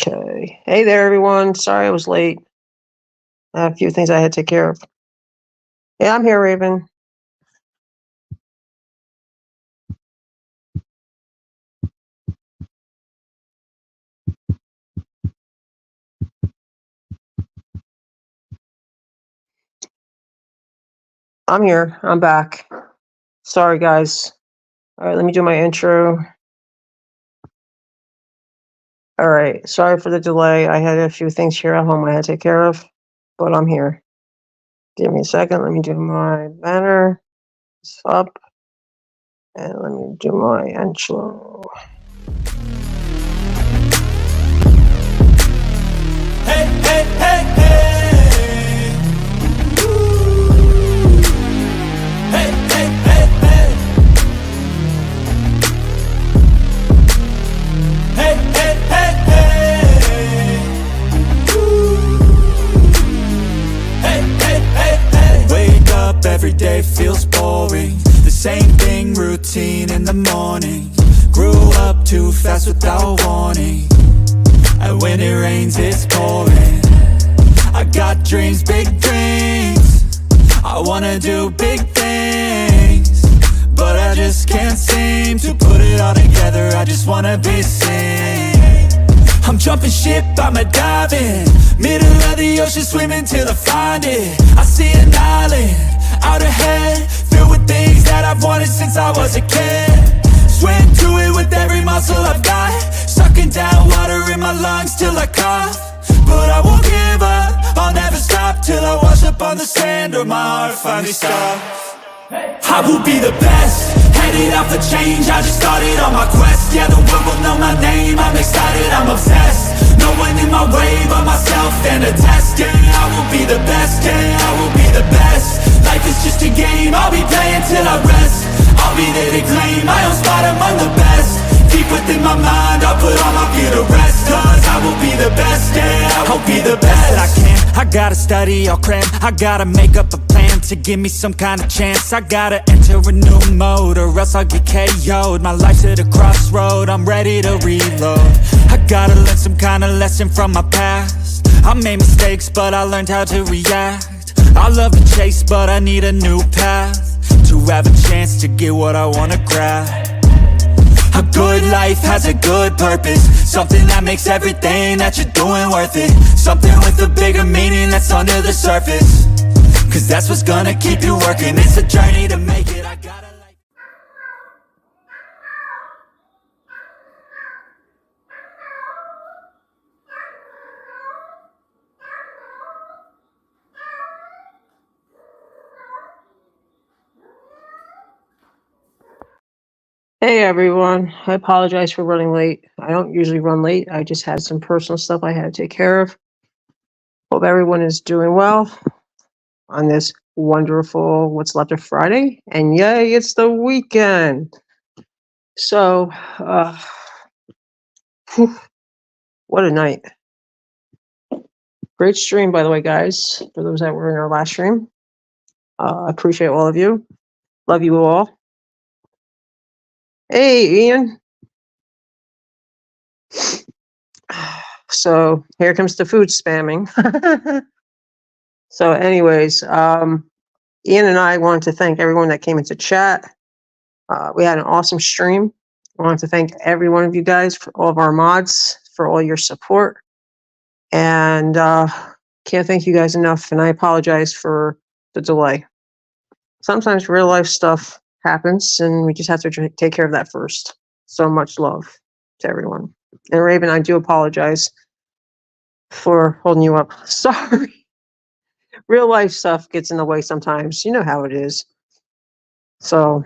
Okay. Hey there, everyone. Sorry I was late. I have a few things I had to take care of. Yeah, I'm here, Raven. I'm here. I'm back. Sorry, guys. All right, let me do my intro. All right. Sorry for the delay. I had a few things here at home I had to take care of, but I'm here. Give me a second. Let me do my banner. It's up. And let me do my intro. Hey, hey, hey, hey. Ooh. Hey, hey, hey, hey. Hey, hey, hey, hey. Ooh. Hey, hey, hey, hey. Wake up every day feels boring. The same thing, routine in the morning. Grew up too fast without warning. And when it rains, it's pouring. I got dreams, big dreams. I wanna do big things, but I just can't seem to put it all together. I just wanna be seen. I'm jumping ship, I'ma dive in. Middle of the ocean, swimming till I find it. I see an island, out ahead, filled with things that I've wanted since I was a kid. Swim to it with every muscle I've got, sucking down water in my lungs till I cough. But I won't give up, I'll never stop till I wash up on the sand or my heart finally stops. I will be the best, headed out for change, I just started on my quest. Yeah, the world will know my name, I'm excited, I'm obsessed. No one in my way but myself and a test. Yeah, I will be the best, yeah, I will be the best. Life is just a game, I'll be playing till I rest. I'll be there to claim my own spot among the best. Deep within my mind, I'll put all my fear to rest. Cause I will be the best, yeah, I'll be the best. I can't, I gotta study, I'll cram. I gotta make up a plan to give me some kind of chance. I gotta enter a new mode or else I'll get KO'd. My life's at a crossroad, I'm ready to reload. I gotta learn some kind of lesson from my past. I made mistakes, but I learned how to react. I love to chase, but I need a new path to have a chance to get what I wanna grab. A good life has a good purpose, something that makes everything that you're doing worth it. Something with a bigger meaning that's under the surface, cause that's what's gonna keep you working. It's a journey to make it, I gotta like. Hey, everyone. I apologize for running late. I don't usually run late. I just had some personal stuff I had to take care of. Hope everyone is doing well on this wonderful what's left of Friday. And yay, it's the weekend. So, whew, what a night. Great stream, by the way, guys, for those that were in our last stream. I appreciate all of you. Love you all. Hey, Ian. So here comes the food spamming. So anyways, Ian and I wanted to thank everyone that came into chat. We had an awesome stream. I wanted to thank every one of you guys, for all of our mods, for all your support. And can't thank you guys enough. And I apologize for the delay. Sometimes real life stuff happens and we just have to take care of that first. So much love to everyone. And Raven, I do apologize for holding you up. Sorry. Real life stuff gets in the way sometimes. You know how it is. So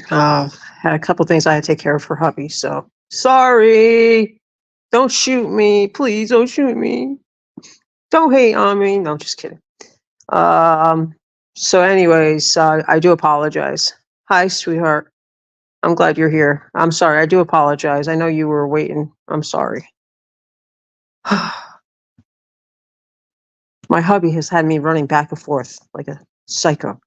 had a couple things I had to take care of for hubby. So sorry. Don't shoot me. Please don't shoot me. Don't hate on me. No, just kidding. So anyways, I do apologize. Hi, sweetheart. I'm glad you're here. I'm sorry. I do apologize. I know you were waiting. I'm sorry. My hubby has had me running back and forth like a psycho.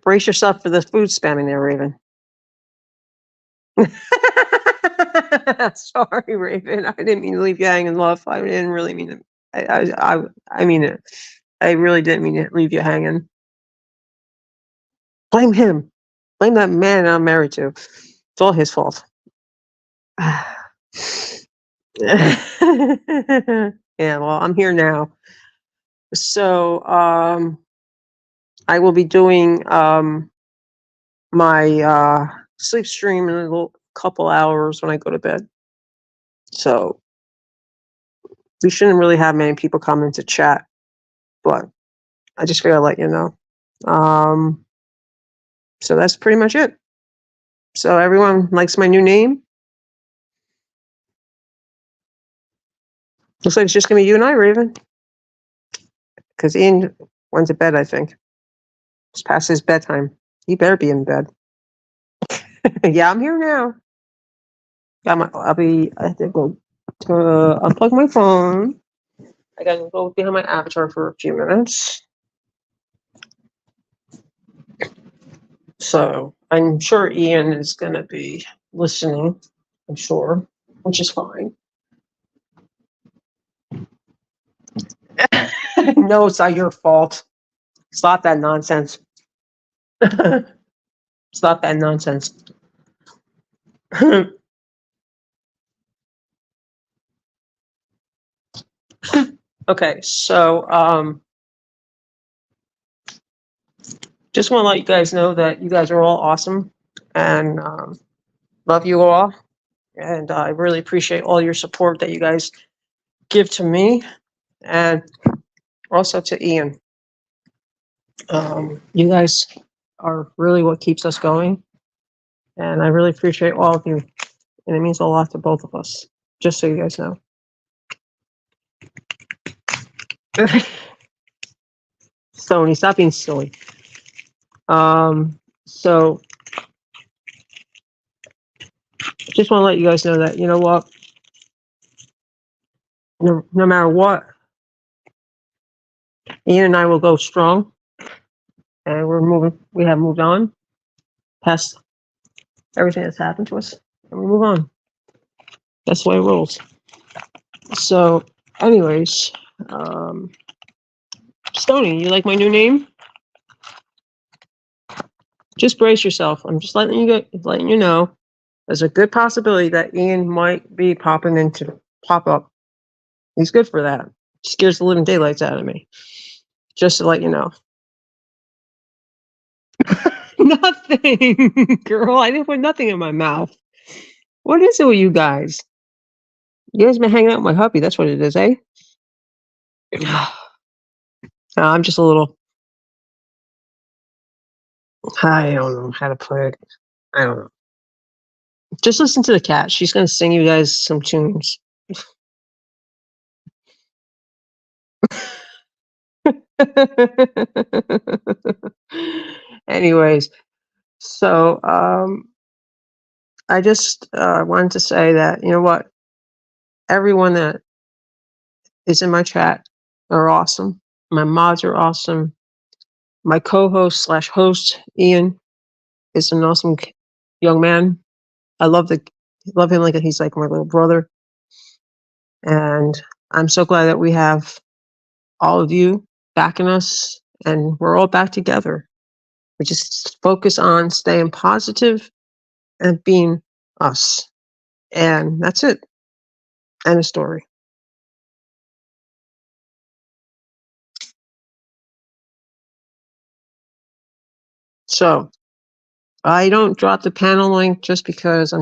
Brace yourself for the food spamming there, Raven. Sorry, Raven. I didn't mean to leave you hanging, love. I didn't really mean it. I mean it. I really didn't mean to leave you hanging. Blame him. Blame that man I'm married to. It's all his fault. Yeah, well, I'm here now. So, I will be doing my sleep stream in a little couple hours when I go to bed. So we shouldn't really have many people come into chat, but I just figured I'd let you know. So that's pretty much it. So everyone likes my new name. Looks like it's just gonna be you and I, Raven. Because Ian went to bed, I think. It's past his bedtime. He better be in bed. Yeah, I'm here now. I have to go to unplug my phone. I gotta go behind my avatar for a few minutes. So I'm sure Ian is gonna be listening, I'm sure, which is fine. No, it's not your fault. Stop that nonsense. Stop that nonsense. Okay, so just want to let you guys know that you guys are all awesome and love you all. And I really appreciate all your support that you guys give to me and also to Ian. You guys are really what keeps us going. And I really appreciate all of you. And it means a lot to both of us, just so you guys know. Sony, stop being silly. So just want to let you guys know that, you know what, no matter what, Ian and I will go strong, and we have moved on past everything that's happened to us, and we move on. That's the way it rolls. So anyways, Stoney, you like my new name? Just brace yourself. I'm just letting you know there's a good possibility that Ian might be pop up. He's good for that. Scares the living daylights out of me. Just to let you know. Nothing, girl. I didn't put nothing in my mouth. What is it with you guys? You guys been hanging out with my hubby. That's what it is, eh? I'm just a little. I don't know how to put it. I don't know. Just listen to the cat. She's gonna sing you guys some tunes. Anyways, so I just wanted to say that, you know what, everyone that is in my chat are awesome. My mods are awesome. My co-host / host Ian is an awesome young man. I love him like he's like my little brother. And I'm so glad that we have all of you backing us, and we're all back together. We just focus on staying positive and being us. And that's it. End of story. So I don't drop the panel link just because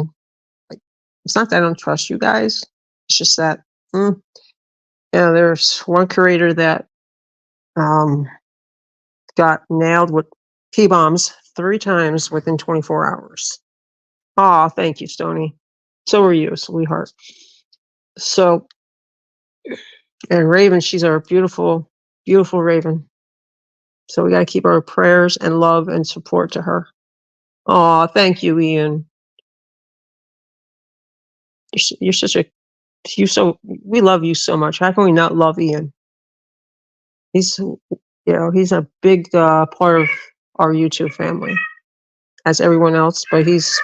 it's not that I don't trust you guys. It's just that, there's one curator that got nailed with P-bombs 3 times within 24 hours. Aw, thank you, Stoney. So are you, sweetheart. So, and Raven, she's our beautiful, beautiful Raven. So we got to keep our prayers and love and support to her. Aw, thank you, Ian. You're such a, we love you so much. How can we not love Ian? You know, he's a big part of our YouTube family, as everyone else. But he's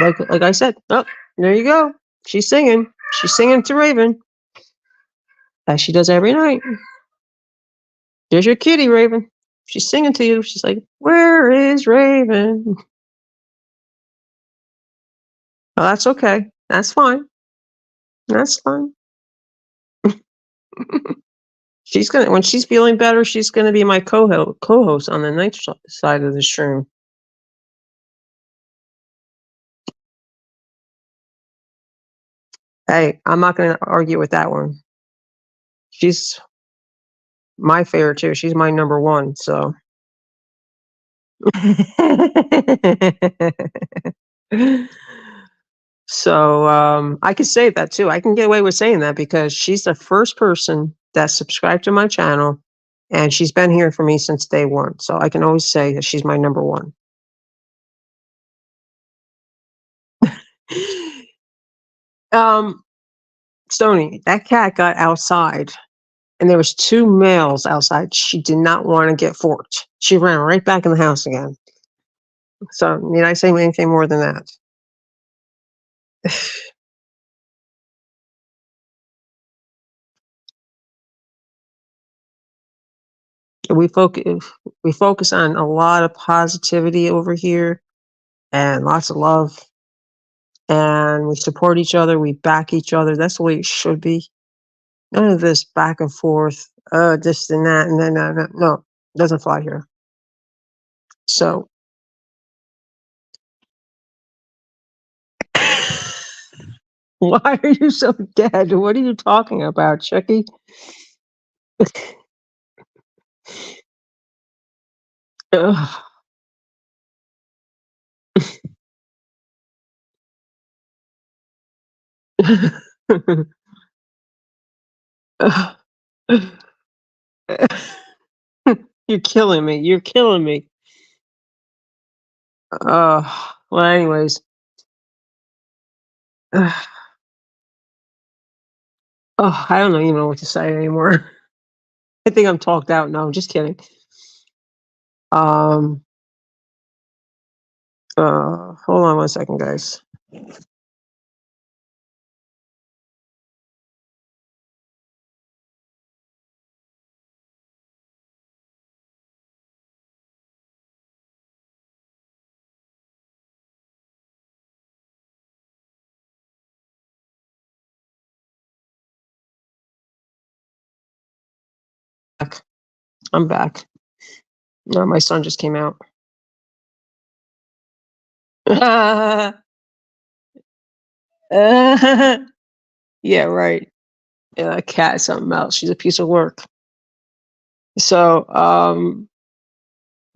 like I said. Oh, there you go. She's singing. She's singing to Raven, as she does every night. There's your kitty, Raven. She's singing to you. She's like, "Where is Raven?" Oh, that's okay. That's fine. That's fine. She's gonna when she's feeling better, she's gonna be my co-host on the night side of the stream. Hey, I'm not gonna argue with that one. She's my favorite too. She's my number one. So. So I could say that too. I can get away with saying that because she's the first person that subscribed to my channel, and she's been here for me since day one. So I can always say that she's my number one. Stony, that cat got outside, and there was two males outside. She did not want to get forked. She ran right back in the house again. So need I say anything more than that? we focus on a lot of positivity over here and lots of love, and we support each other, we back each other. That's the way it should be. None of this back and forth, this and that, and then no, it doesn't fly here. So why are you so dead? What are you talking about, Chucky? Ugh. You're killing me. You're killing me. Well, anyways. I don't even know what to say anymore. I think I'm talked out. No, I'm just kidding. Hold on 1 second, guys. I'm back. No, my son just came out. Yeah, right. Yeah, that cat is something else. She's a piece of work. So,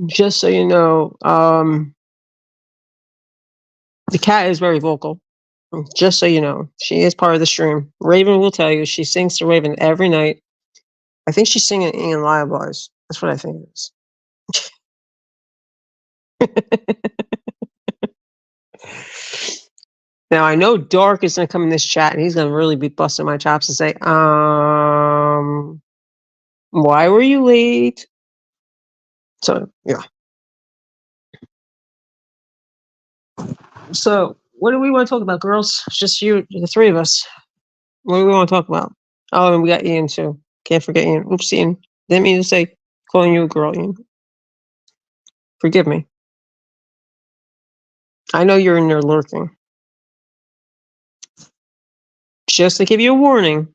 just so you know, the cat is very vocal. Just so you know, she is part of the stream. Raven will tell you she sings to Raven every night. I think she's singing Ian Lullabies. That's what I think it is. Now I know Dark is gonna come in this chat and he's gonna really be busting my chops and say, why were you late? So yeah. So what do we want to talk about, girls? It's just you, the three of us. What do we want to talk about? Oh, and we got Ian too. Can't forget Ian. Oops, Ian. Didn't mean to say calling you a girl, Ian. Forgive me. I know you're in there lurking. Just to give you a warning,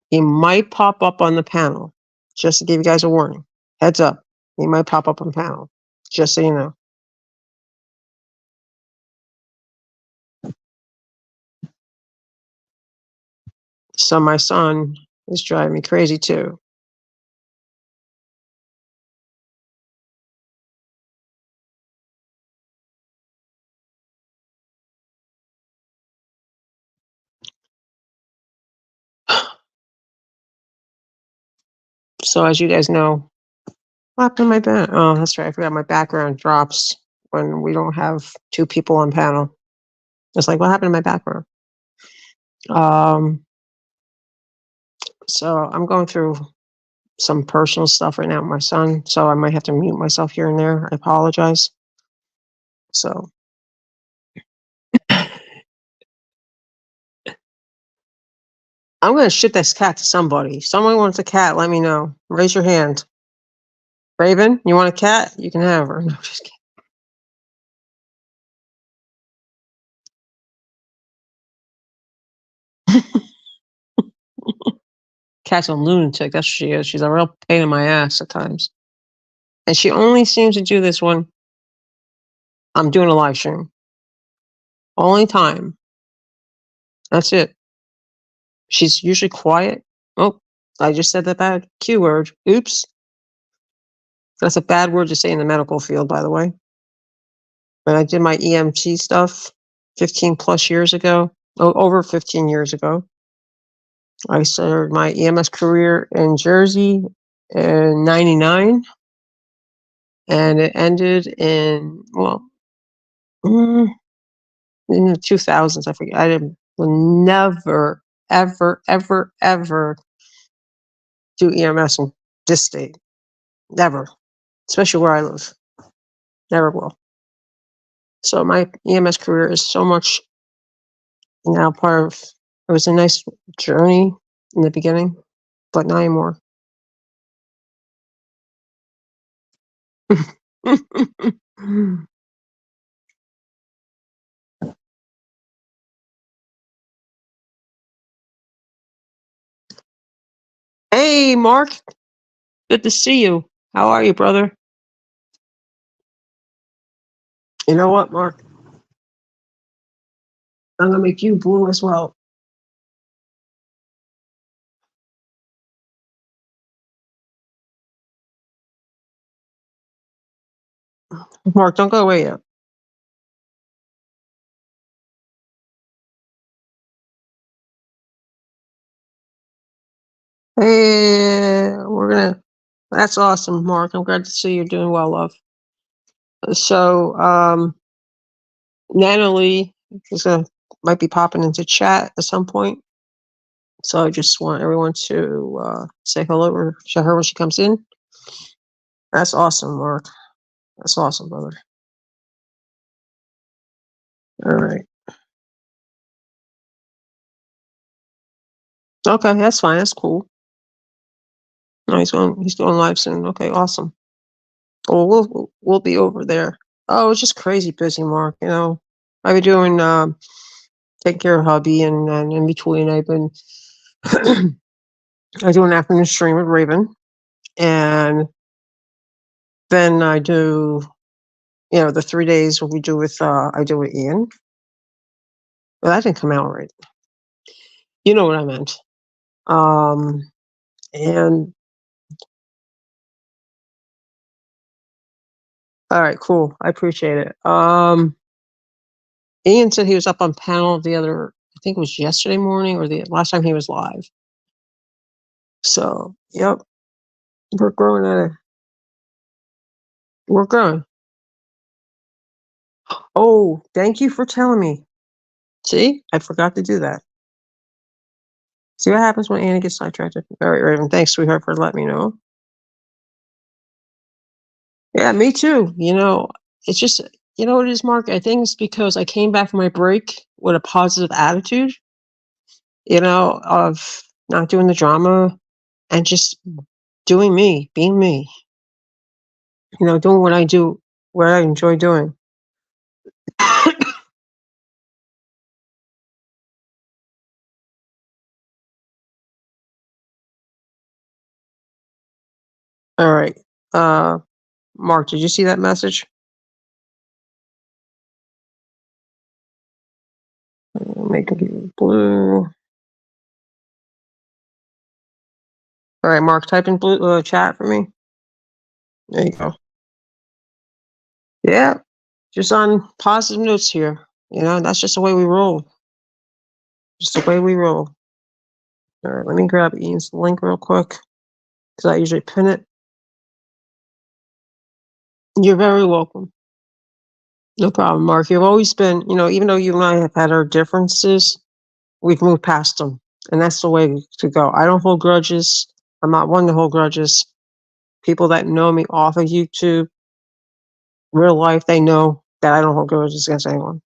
he might pop up on the panel. Just to give you guys a warning. Heads up. He might pop up on the panel. Just so you know. So my son is driving me crazy too. So as you guys know, what happened to my back? Oh, that's right. I forgot my background drops when we don't have two people on panel. It's like, what happened to my background? So I'm going through some personal stuff right now with my son, so I might have to mute myself here and there. I apologize. So I'm gonna ship this cat to somebody. If someone wants a cat, let me know. Raise your hand. Raven, you want a cat? You can have her. No, just kidding. Cat's a lunatic. That's what she is. She's a real pain in my ass at times. And she only seems to do this when I'm doing a live stream. Only time. That's it. She's usually quiet. Oh, I just said that bad Q word. Oops. That's a bad word to say in the medical field, by the way. When I did my EMT stuff 15 plus years ago, over 15 years ago, I started my EMS career in Jersey in 99, and it ended in, well, in the 2000s. I forget. Will never, ever, ever, ever do EMS in this state. Never. Especially where I live. Never will. So my EMS career is so much now part of, it was a nice journey in the beginning, but not anymore. Hey, Mark. Good to see you. How are you, brother? You know what, Mark? I'm going to make you blue as well. Mark, don't go away yet. Hey, that's awesome, Mark. I'm glad to see you're doing well, love. So, Natalie is might be popping into chat at some point. So I just want everyone to say hello or show her when she comes in. That's awesome, Mark. That's awesome, brother. All right. Okay, that's fine. That's cool. No, he's going live soon. Okay, awesome. Well, we'll be over there. Oh, it's just crazy busy, Mark. You know, I've been doing taking care of hubby, and in between, I've been I do an afternoon stream with Raven, and then I do, the 3 days we do with I do with Ian. Well, that didn't come out right. You know what I meant. And all right, cool. I appreciate it. Ian said he was up on panel I think it was yesterday morning or the last time he was live. So, yep, we're growing at it. We're growing. Oh, thank you for telling me. See, I forgot to do that. See what happens when Annie gets sidetracked. All right, Raven. Thanks, sweetheart, for letting me know. Yeah, me too. It's just, you know what it is, Mark? I think it's because I came back from my break with a positive attitude, of not doing the drama and just doing me, being me, doing what I do, what I enjoy doing. All right. Mark, did you see that message? Make it blue. All right, Mark, type in blue chat for me. There you go. Yeah, just on positive notes here. That's just the way we roll. Just the way we roll. All right, let me grab Ian's link real quick because I usually pin it. You're very welcome. No problem, Mark. You've always been, even though you and I have had our differences, we've moved past them. And that's the way to go. I don't hold grudges. I'm not one to hold grudges. People that know me off of YouTube, real life, they know that I don't hold grudges against anyone.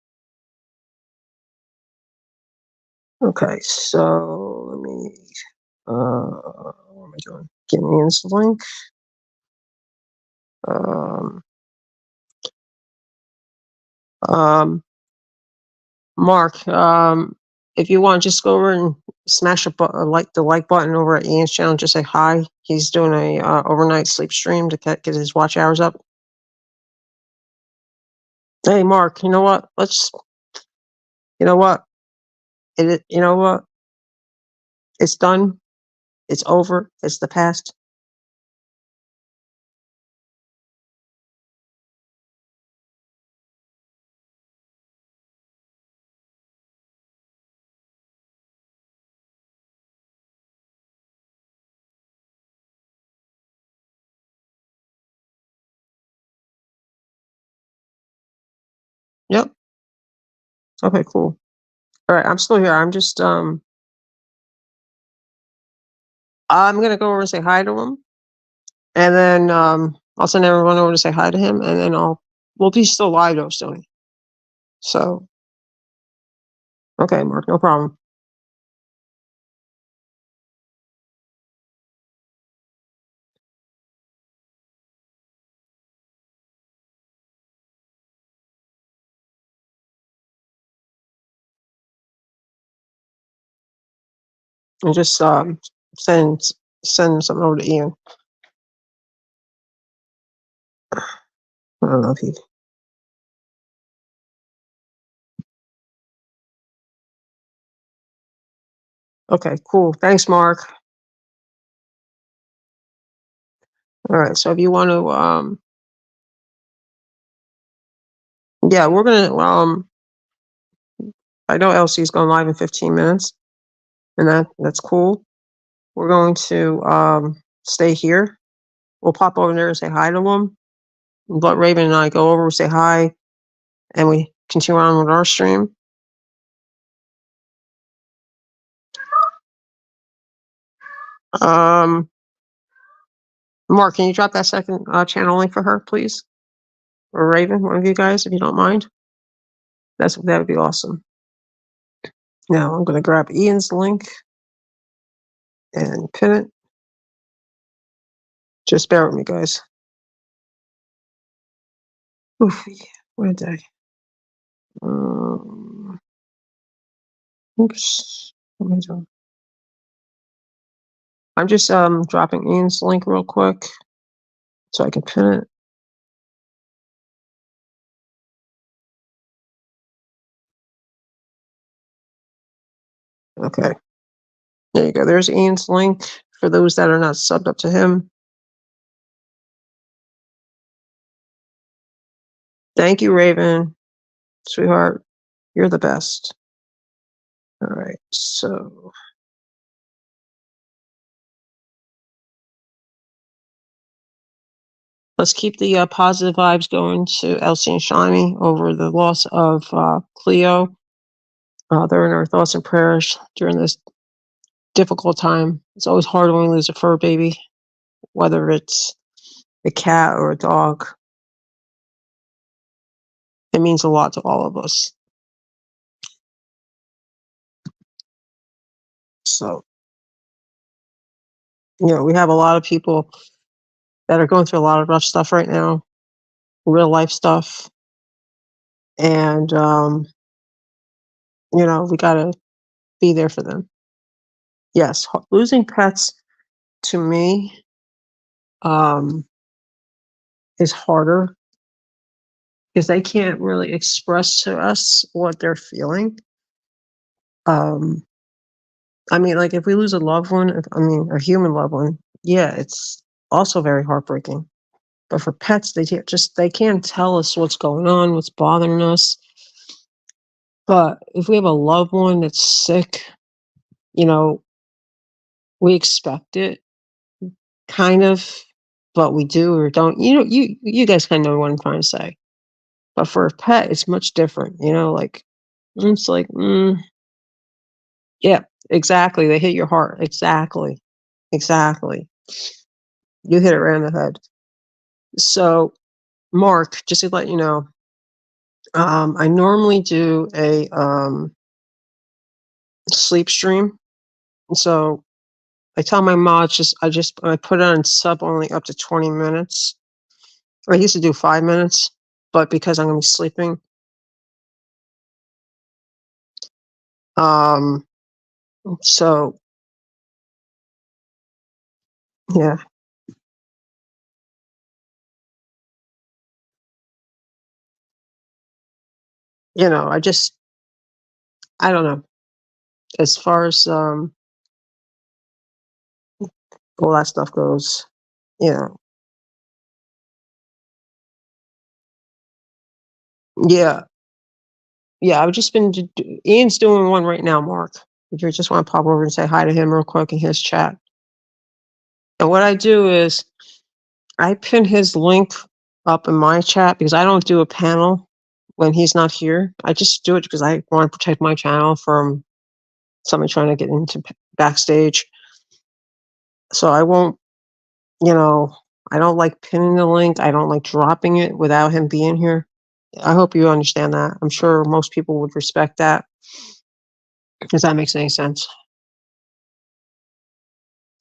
Okay, so let me, what am I doing? Give me this link. Um, um, Mark, if you want, just go over and smash the like button over at Ian's channel. Just say hi. He's doing a overnight sleep stream to get his watch hours up. Hey, Mark, you know what? You know what? You know what? It's done. It's over. It's the past. Yep. Okay, cool. All right, I'm still here. I'm gonna go over and say hi to him, and then I'll send everyone over to say hi to him, and then we'll be still live though, Sony. So, okay, Mark, no problem. And just send something over to Ian. I don't know if he. Okay, cool. Thanks, Mark. All right, so if you want to, yeah, we're gonna. I know Elsie's going live in 15 minutes, and that's cool. We're going to stay here. We'll pop over there and say hi to him. Let Raven and I go over, say hi, and we continue on with our stream. Mark, can you drop that second channel link for her, please? Or Raven, one of you guys, if you don't mind. That would be awesome. Now I'm going to grab Ian's link and pin it. Just bear with me, guys. Oof, what a day. Oops. What am I doing? I'm just dropping Ian's link real quick so I can pin it. Okay. There you go. There's Ian's link for those that are not subbed up to him. Thank you, Raven. Sweetheart, you're the best. All right, so let's keep the positive vibes going to Elsie and Shani over the loss of Cleo. They're in our thoughts and prayers during this difficult time. It's always hard when we lose a fur baby, whether it's a cat or a dog. It means a lot to all of us. So, we have a lot of people that are going through a lot of rough stuff right now, real life stuff. And, we got to be there for them. Yes, losing pets to me is harder because they can't really express to us what they're feeling. I mean, like if we lose a loved one, a human loved one, yeah, it's also very heartbreaking. But for pets, they can't tell us what's going on, what's bothering us. But if we have a loved one that's sick, we expect it, kind of, but we do or don't. You guys kind of know what I'm trying to say. But for a pet, it's much different. Like it's like, yeah, exactly. They hit your heart. Exactly. Exactly. You hit it right on the head. So, Mark, just to let you know, I normally do a sleep stream. So I tell my mods I put it on sub only up to 20 minutes. I used to do 5 minutes, but because I'm gonna be sleeping, um, so yeah, I don't know. As far as all that stuff goes, you know, yeah, yeah. I've just been Ian's doing one right now, Mark. If you just want to pop over and say hi to him real quick in his chat. And what I do is I pin his link up in my chat because I don't do a panel when he's not here. I just do it because I want to protect my channel from somebody trying to get into backstage. So I won't, you know, I don't like pinning the link. I don't like dropping it without him being here. I hope you understand that. I'm sure most people would respect that. If that makes any sense.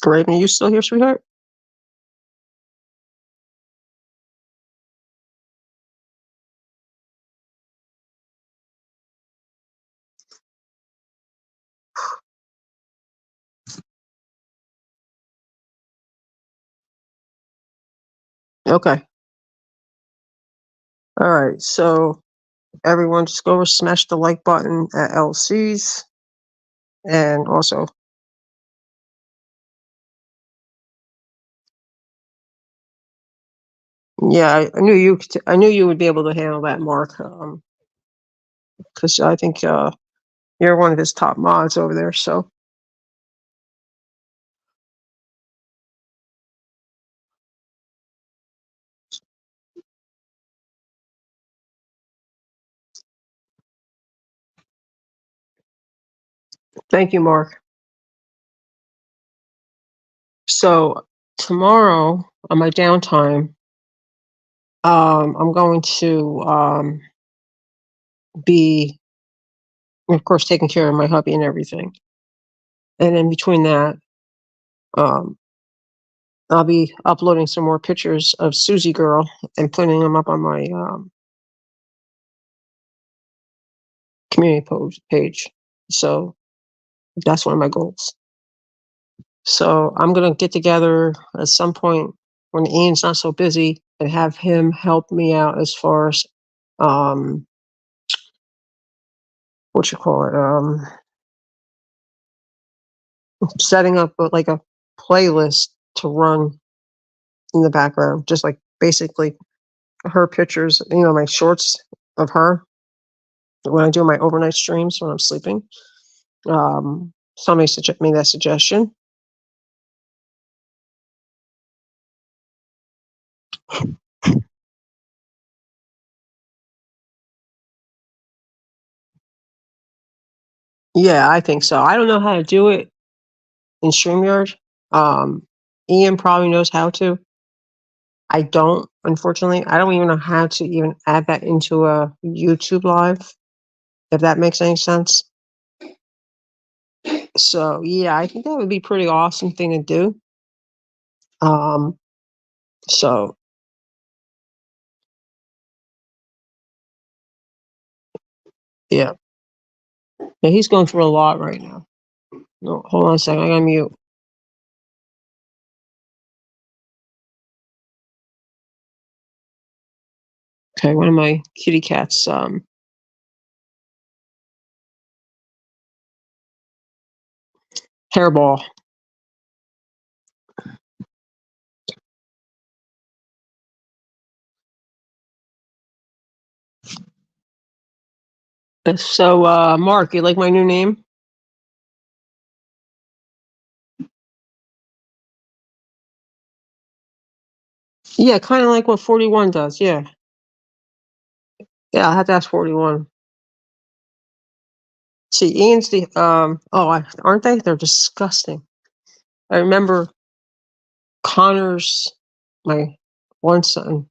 Raven, are you still here, sweetheart? Okay. All right. So everyone just go over, smash the like button at LC's. And also, yeah, I knew you would be able to handle that, Mark, because I think you're one of his top mods over there. So thank you, Mark. So tomorrow on my downtime, I'm going to be, of course, taking care of my hubby and everything. And in between that, um, I'll be uploading some more pictures of Susie Girl and putting them up on my community page. So that's one of my goals. So I'm gonna get together at some point when Ian's not so busy and have him help me out as far as um what you call it, setting up like a playlist to run in the background, just like basically her pictures, my shorts of her when I do my overnight streams when I'm sleeping. Somebody made that suggestion. Yeah, I think so. I don't know how to do it in StreamYard. Ian probably knows how to. I don't, unfortunately. I don't even know how to even add that into a YouTube live, if that makes any sense. So yeah, I think that would be pretty awesome thing to do. Um, so yeah. Yeah, he's going through a lot right now. No, hold on a second, I gotta mute. Okay, one of my kitty cats, hairball. So Mark, you like my new name? Yeah, kind of like what 41 does. Yeah. Yeah, I have to ask 41. See, Ian's the aren't they? They're disgusting. I remember Connor's, my one son's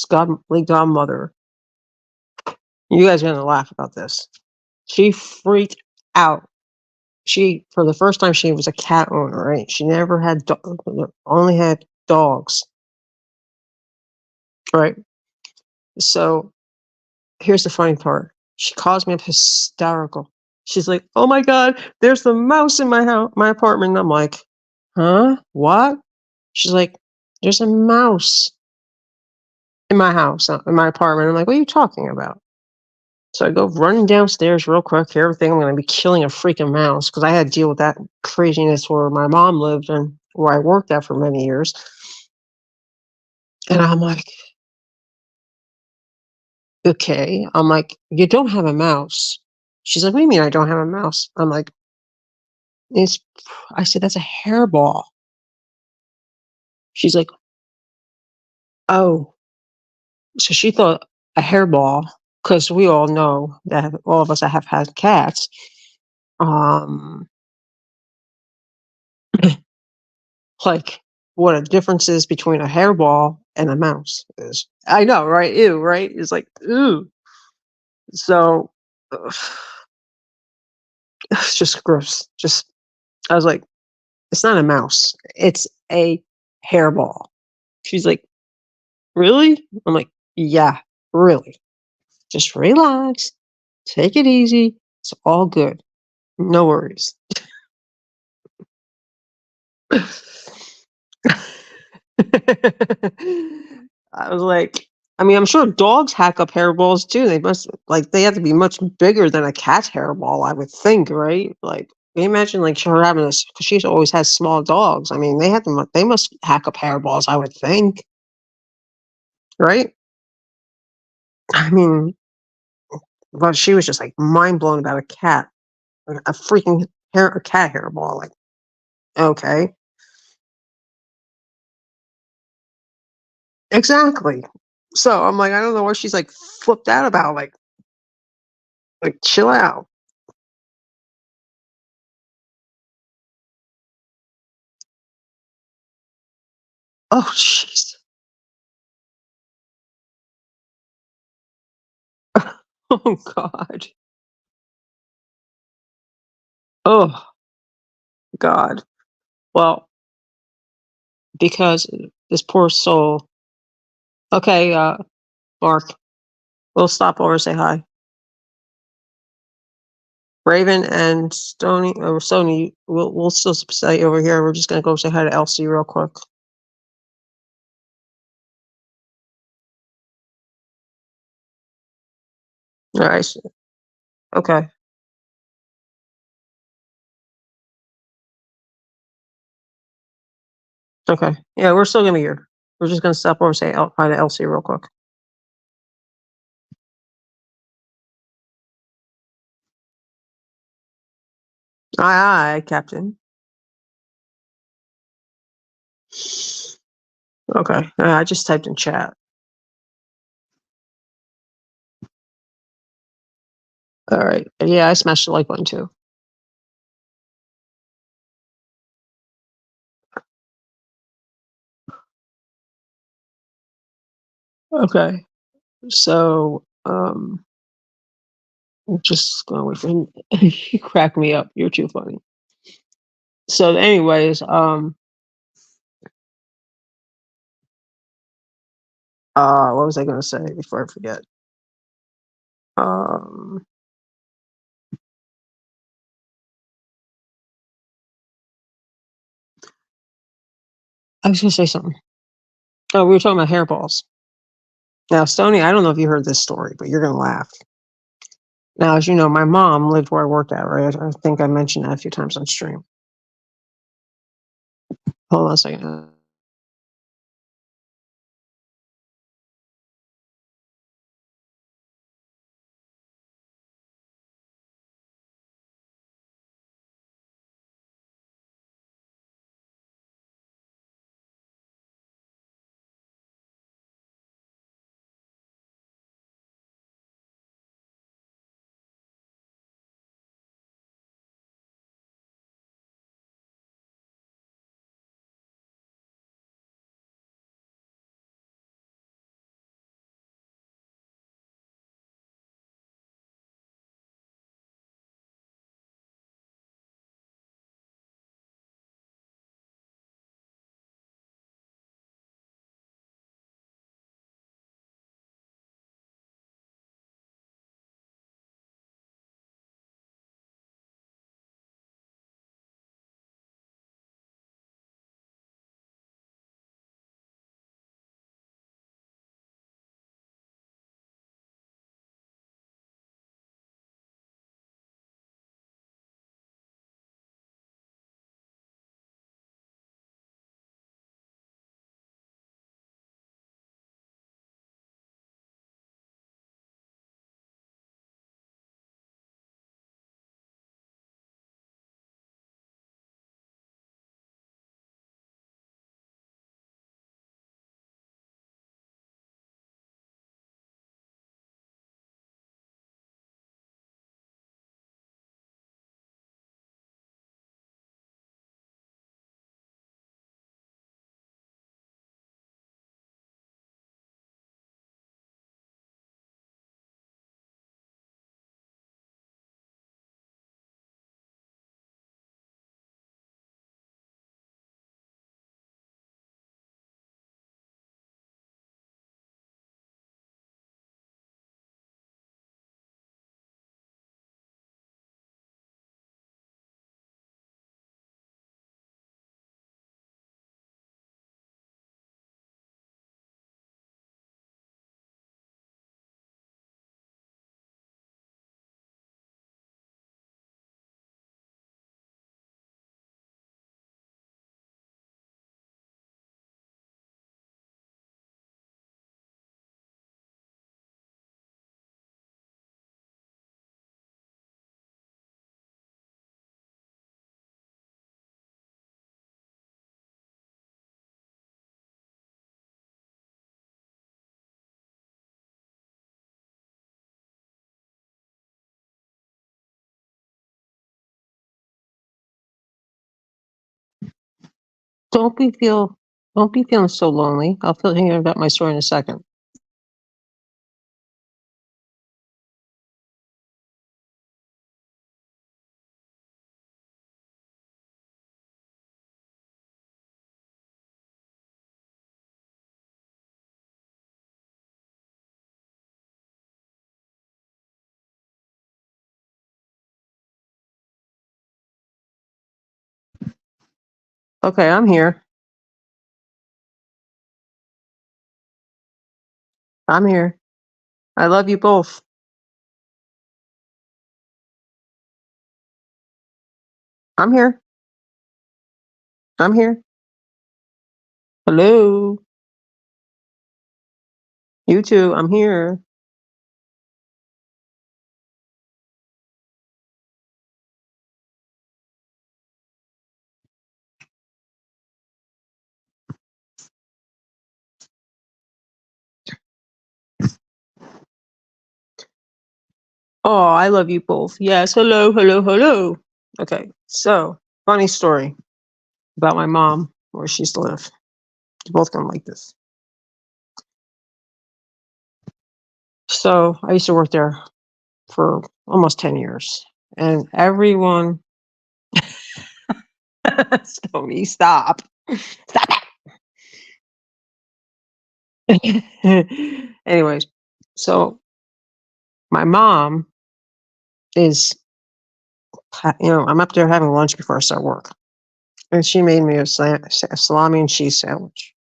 godmother. You guys are gonna laugh about this. She freaked out. She, for the first time, she was a cat owner, right? She never had, only had dogs, right? So here's the funny part. She calls me up hysterical. She's like, "Oh my God, there's the mouse in my house, my apartment." And I'm like, "Huh? What?" She's like, "There's a mouse in my house, in my apartment." I'm like, "What are you talking about?" So I go running downstairs real quick. Here, everything I'm going to be killing a freaking mouse because I had to deal with that craziness where my mom lived and where I worked at for many years. And I'm like, okay. I'm like, "You don't have a mouse." She's like, "What do you mean I don't have a mouse?" I'm like, "It's," I said, "That's a hairball." She's like, "Oh." So she thought a hairball, because we all know that all of us that have had cats, um, like what a difference is between a hairball and a mouse is. I know, right? Ew, right? It's like, ooh. So ugh, it's just gross. Just, I was like, it's not a mouse. It's a hairball. She's like, "Really?" I'm like, "Yeah, really. Just relax. Take it easy. It's all good. No worries." I was like, I mean, I'm sure dogs hack up hairballs too. They must, like, they have to be much bigger than a cat's hairball, I would think, right? Like, can you imagine like her having this? Because she's always had small dogs. I mean, they must hack up hairballs, I would think, right? I mean, but she was just like mind blown about a cat, like a freaking a cat hairball. Like, okay, exactly. So I'm like, I don't know what she's like flipped out about. Like, chill out. Oh, jeez. Oh God. Oh God. Well, because this poor soul. Okay, Mark, we'll stop over and say hi. Raven and Stony or Sony, we'll still stay over here. We're just gonna go say hi to Elsie real quick. All right. Okay. Okay. Yeah, we're still gonna be here. We're just gonna stop over and say hi to Elsie real quick. Aye, aye, Captain. Okay. I just typed in chat. All right. Yeah, I smashed the like button too. Okay. So, I'm just going with him. You crack me up. You're too funny. So, anyways, what was I gonna say before I forget? Um, I was gonna say something. Oh, we were talking about hairballs. Now, Stony, I don't know if you heard this story, but you're gonna laugh. Now, as you know, my mom lived where I worked at, right? I think I mentioned that a few times on stream. Hold on a second. Don't be feel don't be feeling so lonely. I'll feel hear about my story in a second. Okay, I'm here. I'm here. I love you both. I'm here. I'm here. Hello. You too. I'm here. Oh, I love you both. Yes. Hello, hello, hello. Okay. So, funny story about my mom, where she used to live. You're both gonna like this. So, I used to work there for almost 10 years. And everyone, Stony, stop. Stop it. Anyways, so my mom is, I'm up there having lunch before I start work. And she made me a salami and cheese sandwich.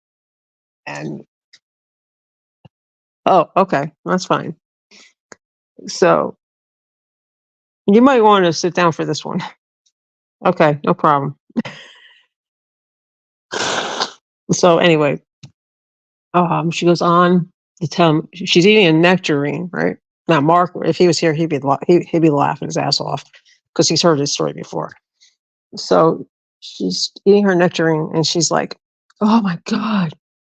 And, oh, okay, that's fine. So you might want to sit down for this one. Okay, no problem. So anyway, she goes on to tell me she's eating a nectarine, right? Now, Mark, if he was here, he'd be laughing his ass off because he's heard this story before. So she's eating her nectarine, and she's like, "Oh my god,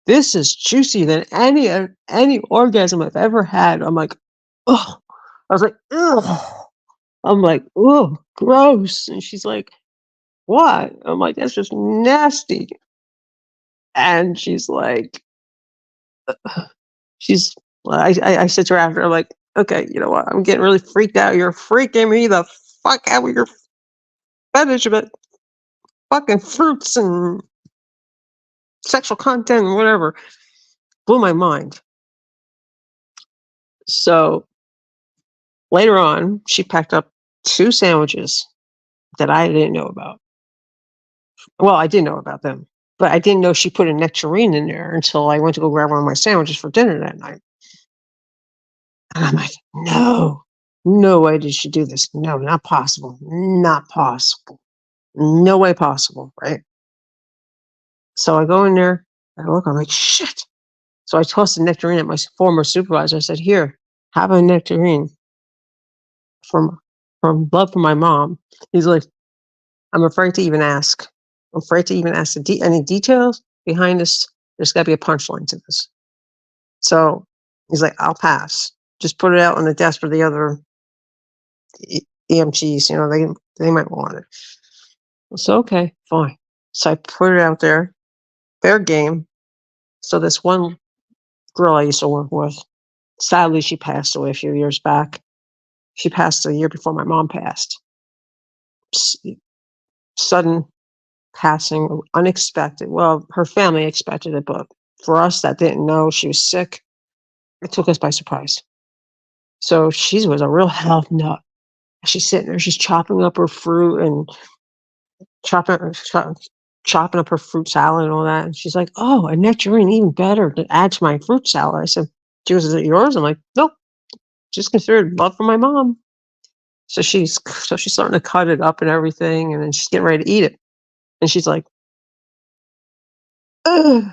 this is juicier than any orgasm I've ever had." I'm like, "Oh," I was like, "Ugh." I'm like, "Oh, gross," and she's like, "What?" I'm like, "That's just nasty." And she's like, she's I said to her after, I'm like, "Okay, you know what? I'm getting really freaked out. You're freaking me the fuck out with your fetish about fucking fruits and sexual content and whatever." Blew my mind. So later on, she packed up 2 sandwiches that I didn't know about. Well, I did know about them, but I didn't know she put a nectarine in there until I went to go grab one of my sandwiches for dinner that night. And I'm like, "No, no way did she do this. No, not possible. Not possible. No way possible." Right? So I go in there, I look, I'm like, "Shit." So I tossed the nectarine at my former supervisor. I said, "Here, have a nectarine from love from my mom." He's like, "I'm afraid to even ask. I'm afraid to even ask any details behind this. There's got to be a punchline to this." So he's like, "I'll pass. Just put it out on the desk for the other EMTs. They might want it." So okay, fine. So I put it out there. Fair game. So this one girl I used to work with, sadly, she passed away a few years back. She passed a year before my mom passed. S- Sudden passing, unexpected. Well, her family expected it, but for us that didn't know she was sick, it took us by surprise. So she was a real health nut. She's sitting there, she's chopping up her fruit and chopping up her fruit salad and all that. And she's like, "Oh, a nectarine, even better to add to my fruit salad." I said, she goes, "Is it yours?" I'm like, "Nope, just considered love from my mom." So she's starting to cut it up and everything, and then she's getting ready to eat it. And she's like, "Ugh,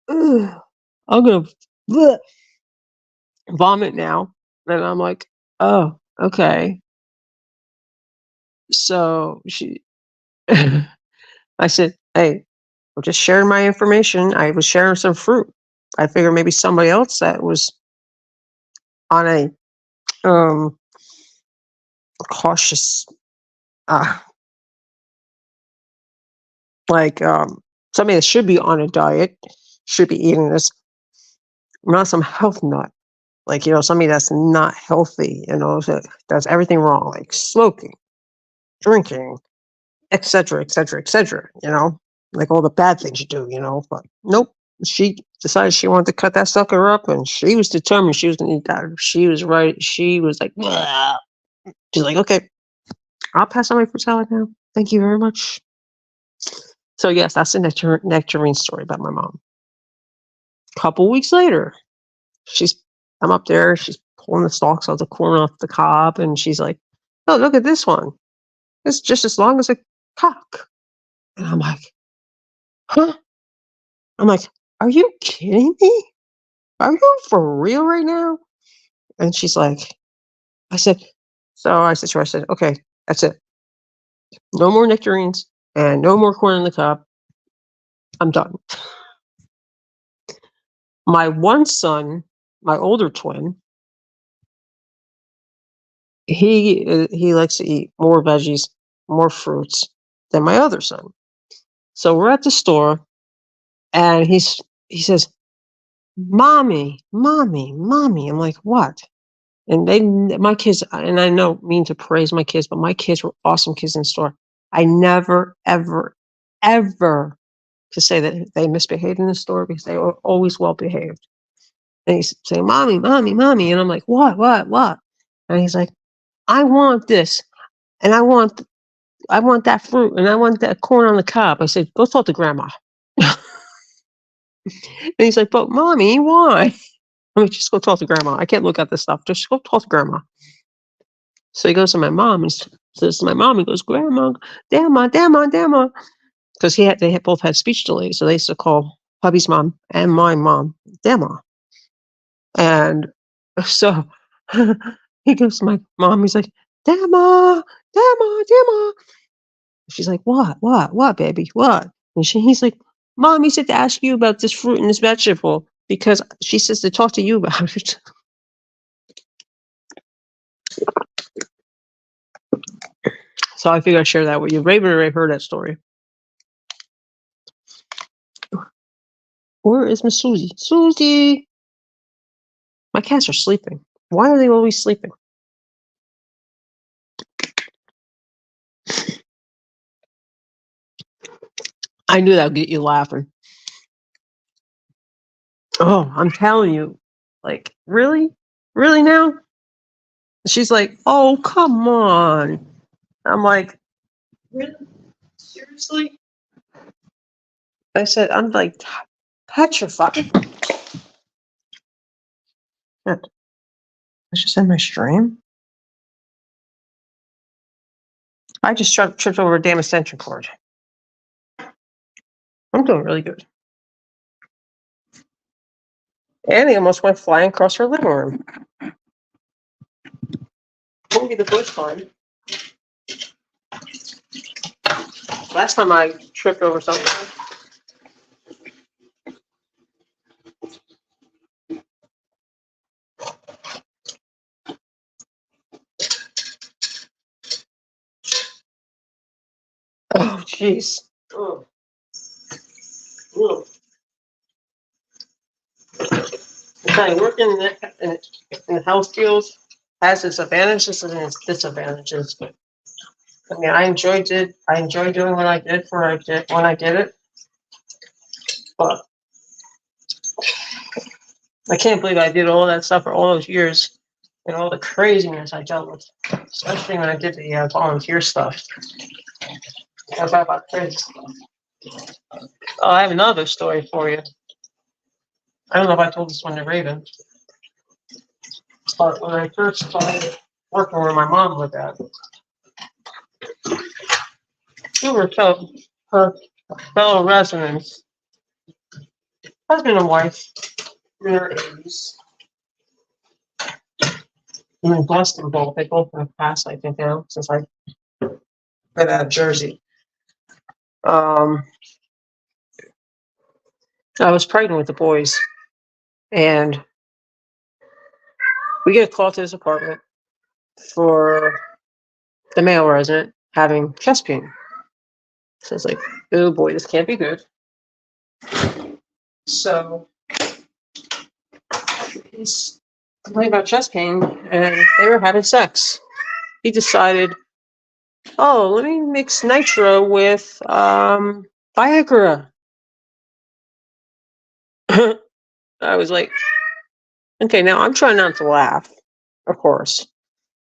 ugh, I'm gonna bleh, vomit now." And I'm like, "Oh, okay." So I said, "Hey, I'm just sharing my information. I was sharing some fruit. I figured maybe somebody else that was on a um cautious uh Like somebody that should be on a diet should be eating this, not some health nut. Like, somebody that's not healthy, that does everything wrong, like smoking, drinking, etc., etc., etc., like all the bad things you do, but nope. She decided she wanted to cut that sucker up, and she was determined she was going to eat that. She was right. She was like, "Bleh." She's like, okay, I'll pass on my fruit salad now. Thank you very much. So yes, that's the nectarine story about my mom. Couple weeks later, I'm up there, she's pulling the stalks of the corn off the cob, and she's like, oh, look at this one. It's just as long as a cock. And I'm like, huh? I'm like, are you kidding me? Are you for real right now? And she's like, I said to her, I said, okay, that's it. No more nectarines and no more corn on the cob. I'm done. My one son, my older twin, he likes to eat more veggies, more fruits than my other son. So we're at the store, and he says, "Mommy, mommy, mommy." I'm like, "What?" And my kids, and I don't mean to praise my kids, but my kids were awesome kids in the store. I never, ever, ever to say that they misbehaved in the store, because they were always well behaved. And he's saying, "Mommy, mommy, mommy," and I'm like, "What, what, what?" And he's like, "I want this, and I want that fruit, and I want that corn on the cob." I said, "Go talk to grandma." And he's like, "But mommy, why?" I mean, just go talk to grandma. I can't look at this stuff. Just go talk to grandma. So he goes to my mom and says to my mom, he goes, "Grandma, Grandma," because they both had speech delays, so they used to call hubby's mom and my mom Grandma. And so he goes to my mom. He's like, "Grandma, Grandma." She's like, what, baby, what?" And he's like, "Mom, he said to ask you about this fruit and this vegetable, because she says to talk to you about it." So I figured I'd share that with you. Raven already heard that story. Where is Miss Susie? Susie! My cats are sleeping. Why are they always sleeping? I knew that would get you laughing. Oh, I'm telling you. Like, really? Really now? She's like, "Oh, come on." I'm like, "Really? Seriously?" I said, I'm like petrified. I just end my stream. I just tripped over a damn extension cord. I'm doing really good. Annie almost went flying across her living room. Won't be the first time. Last time I tripped over something. Oh, jeez. Oh. I'm telling you, working in the health field has its advantages and its disadvantages. But I mean, I enjoyed it. I enjoyed doing what I did when I did it. But I can't believe I did all that stuff for all those years and all the craziness I dealt with, especially when I did the volunteer stuff. I thought about crazy stuff. Oh, I have another story for you. I don't know if I told this one to Raven, but when I first started working where my mom lived at, two were her fellow residents, husband and wife, in their 80s. And bless them both. They both have passed, I think, now, since I got out of Jersey. I was pregnant with the boys, and we get a call to his apartment for the male resident having chest pain. So it's like, oh boy, this can't be good. So he's complaining about chest pain, and they were having sex. He decided, oh, let me mix nitro with Viagra. I was like, okay, now I'm trying not to laugh, of course,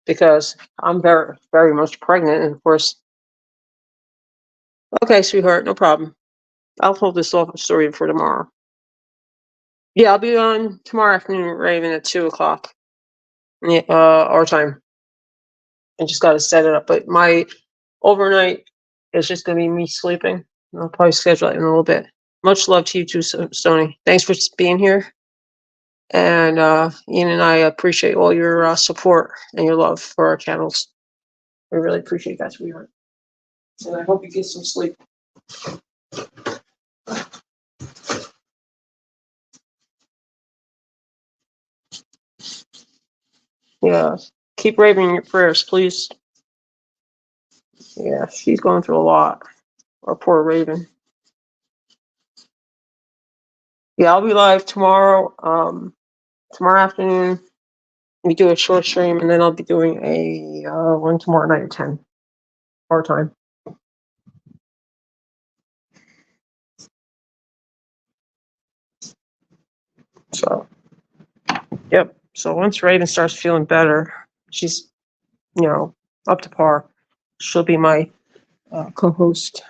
because I'm very, very much pregnant, and of course, okay, sweetheart, no problem. I'll hold this off story for tomorrow. Yeah, I'll be on tomorrow afternoon, Raven, at 2:00. Yeah, our time. I just got to set it up. But my overnight is just going to be me sleeping. I'll probably schedule it in a little bit. Much love to you too, Stoney. Thanks for being here. And Ian and I appreciate all your support and your love for our channels. We really appreciate that, sweetheart. And I hope you get some sleep. Yeah, keep Raven in your prayers, please. Yeah, she's going through a lot. Our poor Raven. Yeah, I'll be live tomorrow. Tomorrow afternoon, we do a short stream, and then I'll be doing a one tomorrow night at 10 our time. So, yep. So once Raven starts feeling better, she's, up to par. She'll be my co-host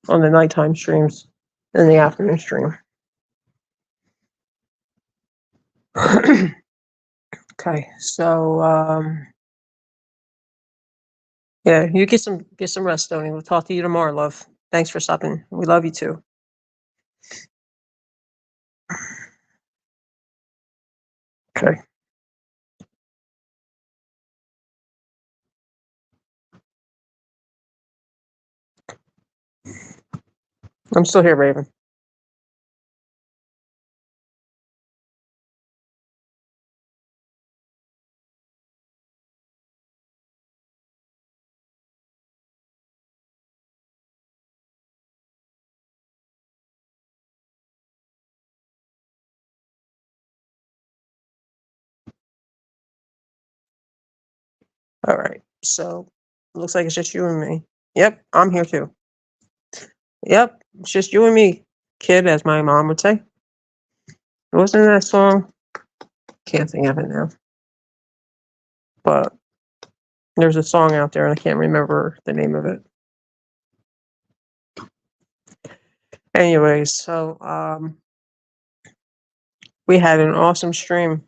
on the nighttime streams and the afternoon stream. Okay, so yeah, you get some rest, Tony. We'll talk to you tomorrow, love. Thanks for stopping. We love you too. Okay. I'm still here, Raven. All right. So looks like it's just you and me. Yep, I'm here too. Yep, it's just you and me, kid, as my mom would say. Wasn't that song? Can't think of it now. But there's a song out there and I can't remember the name of it. Anyways, so we had an awesome stream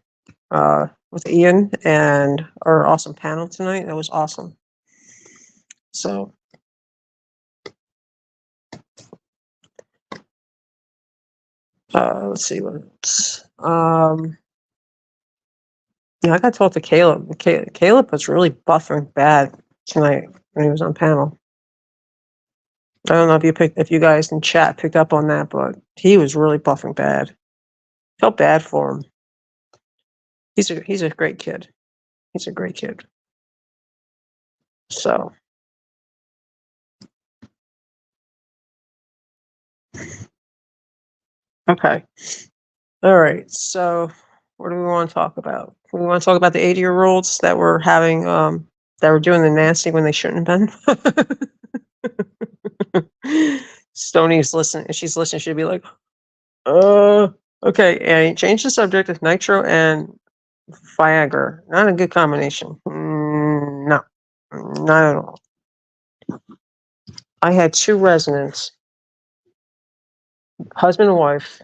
with Ian and our awesome panel tonight. That was awesome. So let's see what else. I got to talk to Caleb. Caleb was really buffering bad tonight when he was on panel. I don't know if you guys in chat picked up on that, but he was really buffing bad. Felt bad for him. He's a great kid. He's a great kid. So okay. All right. So what do we want to talk about? We want to talk about the 80-year-olds that were having that were doing the nasty when they shouldn't have been. Stoney's listening. If she's listening, she'd be like, okay, and change the subject of nitro and Viagra. Not a good combination. No, not at all. I had two residents, husband and wife,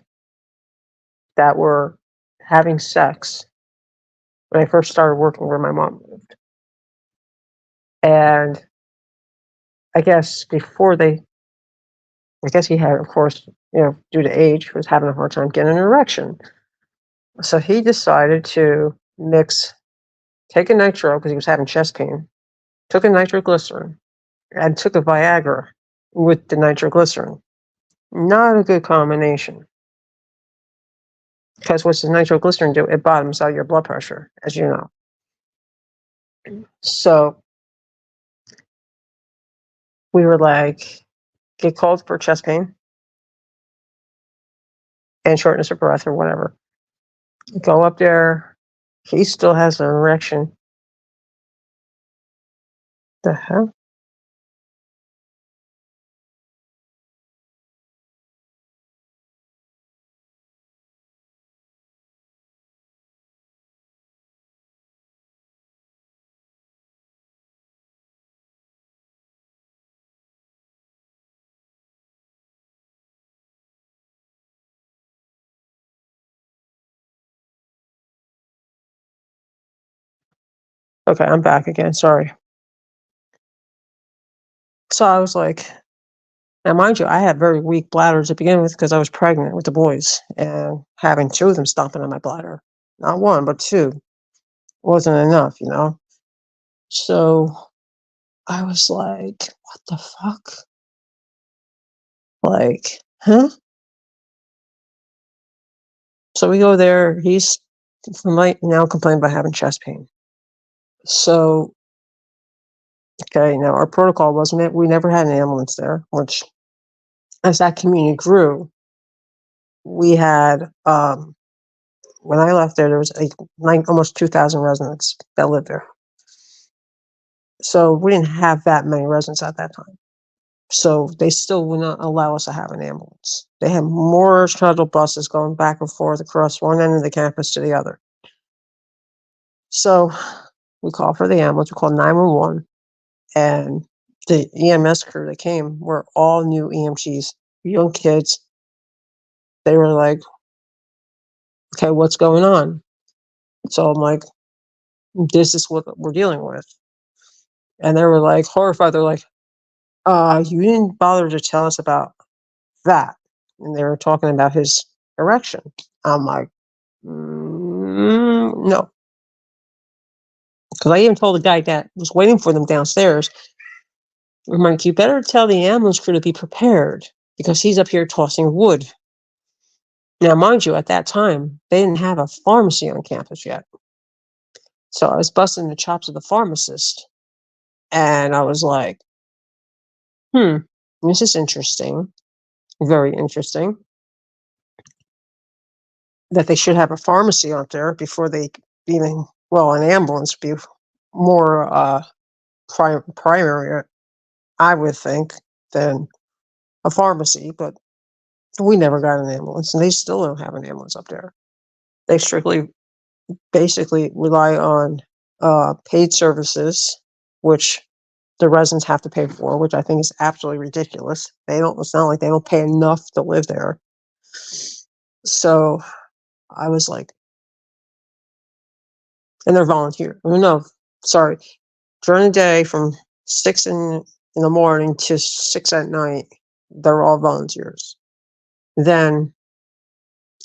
that were having sex when I first started working where my mom lived. And I guess he had, of course, due to age, was having a hard time getting an erection. So he decided to take a nitro because he was having chest pain, took a nitroglycerin, and took a Viagra with the nitroglycerin. Not a good combination. Because what does nitroglycerin do? It bottoms out your blood pressure, as you know. So we were like, get called for chest pain and shortness of breath or whatever. Go up there. He still has an erection. The hell? Okay, I'm back again. Sorry. So I was like, now mind you, I had very weak bladders to begin with because I was pregnant with the boys and having two of them stomping on my bladder. Not one, but two. Wasn't enough, you know? So I was like, what the fuck? Like, huh? So we go there. He's now complaining about having chest pain. So, okay, now our protocol wasn't it? We never had an ambulance there, which as that community grew, we had, when I left there was almost 2,000 residents that lived there. So we didn't have that many residents at that time. So they still would not allow us to have an ambulance. They had more shuttle buses going back and forth across one end of the campus to the other. So we called for the ambulance. We called 911, and the EMS crew that came were all new EMTs, young kids. They were like, "Okay, what's going on?" So I'm like, "This is what we're dealing with," and they were like horrified. They're like, you didn't bother to tell us about that," and they were talking about his erection. I'm like, no, because I even told the guy that was waiting for them downstairs, I'm like, you better tell the ambulance crew to be prepared because he's up here tossing wood. Now, mind you, at that time, they didn't have a pharmacy on campus yet. So I was busting the chops of the pharmacist. And I was like, this is interesting. Very interesting. That they should have a pharmacy out there before they even, well, an ambulance would be more primary, I would think, than a pharmacy. But we never got an ambulance, and they still don't have an ambulance up there. They strictly, basically rely on paid services, which the residents have to pay for, which I think is absolutely ridiculous. They don't. It's not like they don't pay enough to live there. So I was like, and they're volunteer. No, sorry, during the day from 6 in the morning to 6 at night, they're all volunteers. Then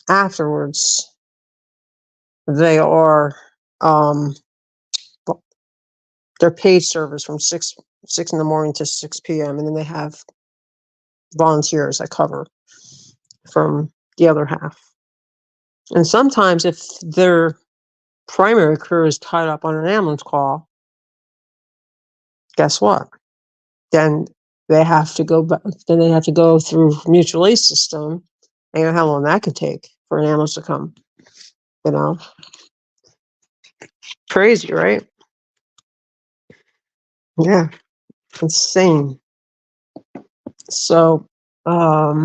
afterwards, they are they're paid service from 6 in the morning to 6 p.m. and then they have volunteers that cover from the other half. And sometimes if their primary crew is tied up on an ambulance call, guess what? Then they have to go back, then they have to go through mutual aid system. And you know how long that could take for an ambulance to come. You know? Crazy, right? Yeah. Insane. So what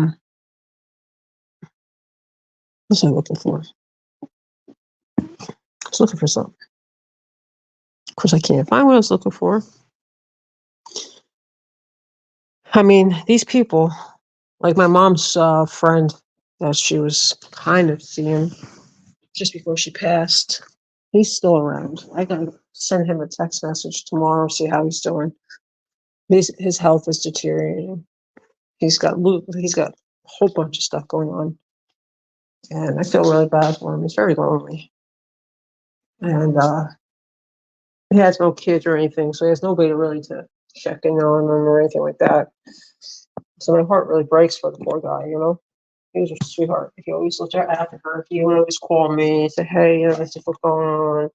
was I looking for? I was looking for something. Of course I can't find what I was looking for. I mean, these people, like my mom's friend that she was kind of seeing just before she passed, he's still around. I gotta send him a text message tomorrow, see how he's doing. His health is deteriorating. He's got a whole bunch of stuff going on, and I feel really bad for him. He's very lonely, and he has no kids or anything, so he has nobody really to check in on him or anything like that. So my heart really breaks for the poor guy, you know. He was a sweetheart. He always looked after her. He would always call me and say, "Hey, this is what's going on."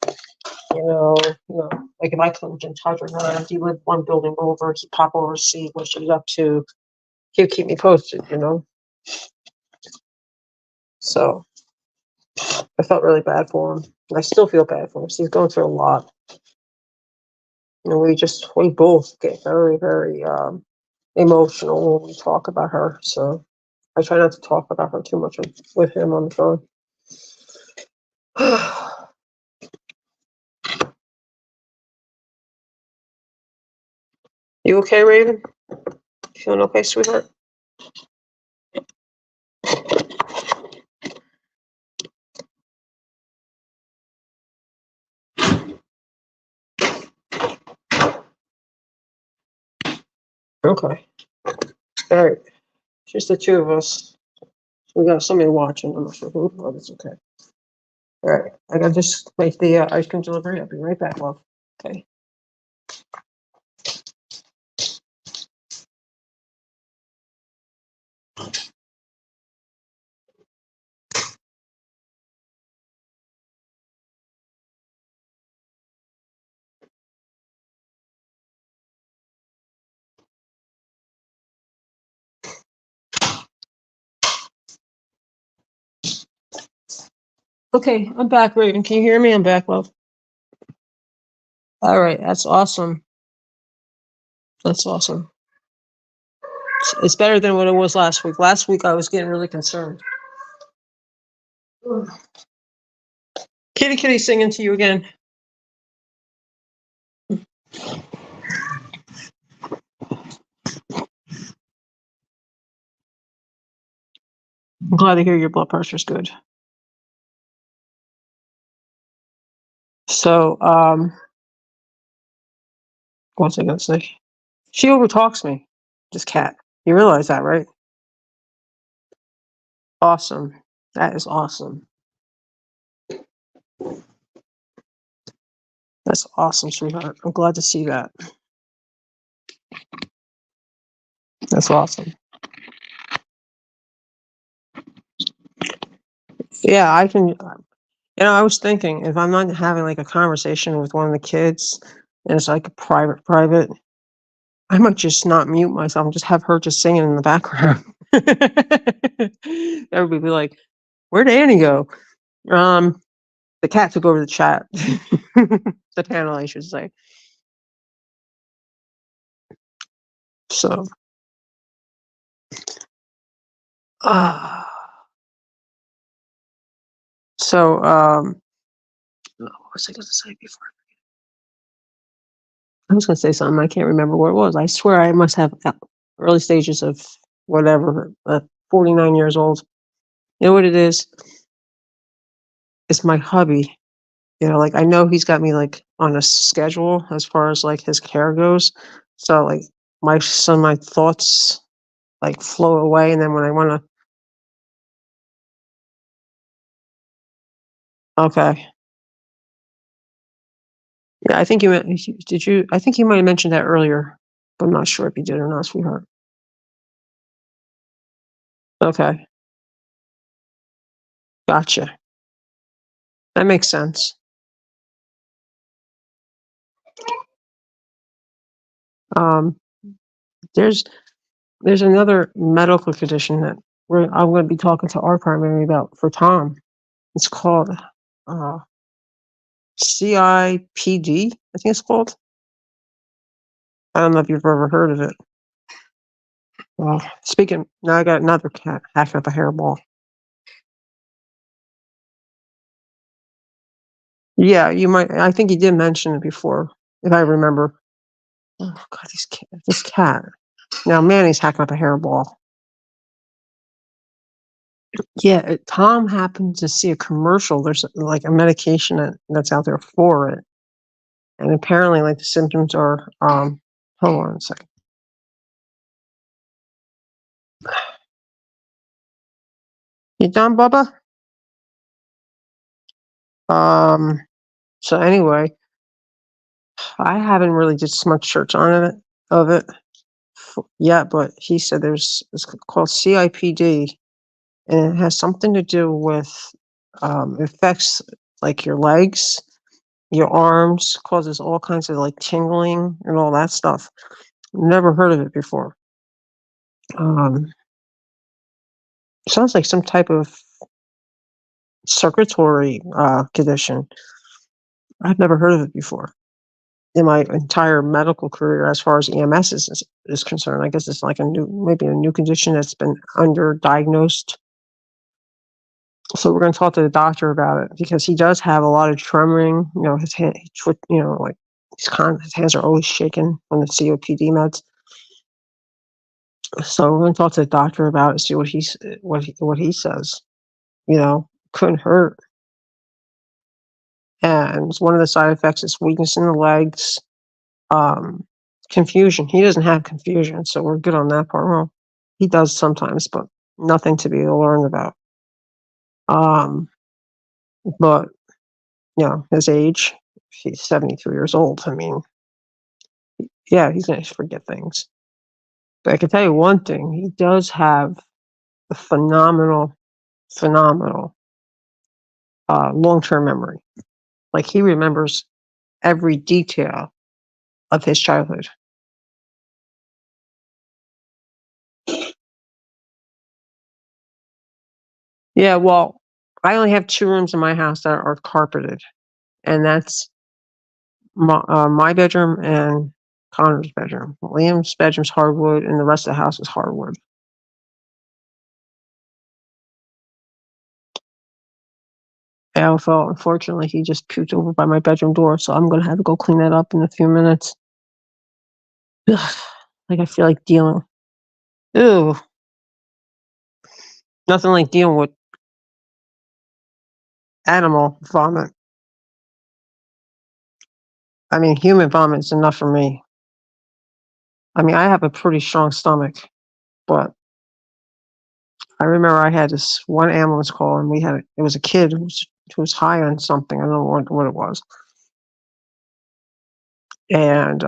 Like if I couldn't get in touch with her, if he lived one building over, he'd pop over to see what she was up to. he'll keep me posted, So I felt really bad for him. I still feel bad for him. He's going through a lot. We both get very, very emotional when we talk about her. So I try not to talk about her too much with him on the phone. You okay, Raven? Feeling okay, sweetheart? Okay. All right. Just the two of us. We got somebody watching. I'm not sure who, but it's okay. All right. I gotta just make the ice cream delivery. I'll be right back, love. Okay. Okay, I'm back, Raven. Can you hear me? I'm back, love. All right, that's awesome. That's awesome. It's better than what it was last week. Last week I was getting really concerned. Kitty Kitty singing to you again. I'm glad to hear your blood pressure's good. So, what was I gonna say? She overtalks me. This cat. You realize that, right? Awesome. That is awesome. That's awesome, sweetheart. I'm glad to see that. That's awesome. Yeah, I can. I was thinking if I'm not having like a conversation with one of the kids and it's like a private, I might just not mute myself and just have her just singing in the background. Everybody be like, "Where'd Annie go?" The cat took over the chat. The panel, I should say. So, uh, what was I going to say before? I was going to say something. I can't remember what it was. I swear I must have early stages of whatever, 49 years old. You know what it is? It's my hubby. Like I know he's got me like on a schedule as far as like his care goes. So like my thoughts like flow away, and then when I want to, okay, yeah, I think did you? I think you might have mentioned that earlier, but I'm not sure if you did or not, sweetheart. Okay, gotcha. That makes sense. Um, there's another medical condition that I'm going to be talking to our primary about for Tom. It's called CIPD, I think it's called. I don't know if you've ever heard of it. Well, speaking, now I got another cat hacking up a hairball. Yeah, you might. I think you did mention it before, if I remember. Oh God, this cat. Now Manny's hacking up a hairball. Yeah, Tom happened to see a commercial. There's like a medication that's out there for it, and apparently, like the symptoms are. Hold on a second. You done, Bubba? So anyway, I haven't really did much search on it yet, but he said it's called CIPD, and it has something to do with it affects like your legs, your arms, causes all kinds of like tingling and all that stuff. Never heard of it before. Um, sounds like some type of circulatory condition. I've never heard of it before in my entire medical career as far as EMS is concerned. I guess it's like maybe a new condition that's been underdiagnosed. So we're going to talk to the doctor about it because he does have a lot of tremoring. You know, his hand, like his hands are always shaking from the COPD meds. So we're going to talk to the doctor about it, see what he says. You know, couldn't hurt. And one of the side effects is weakness in the legs, confusion. He doesn't have confusion, so we're good on that part. Well, he does sometimes, but nothing to be alarmed about. But his age, he's 73 years old. I mean, yeah, he's going to forget things. But I can tell you one thing: he does have a phenomenal long-term memory. Like he remembers every detail of his childhood. Yeah, well, I only have 2 rooms in my house that are carpeted, and that's my bedroom and Connor's bedroom. Liam's bedroom's hardwood, and the rest of the house is hardwood. Alpha, unfortunately, he just puked over by my bedroom door, so I'm gonna have to go clean that up in a few minutes. Ugh, like I feel like dealing. Ew, nothing like dealing with animal vomit. I mean, human vomit is enough for me. I mean, I have a pretty strong stomach, but I remember I had this one ambulance call, and it was a kid who was high on something. I don't know what it was, and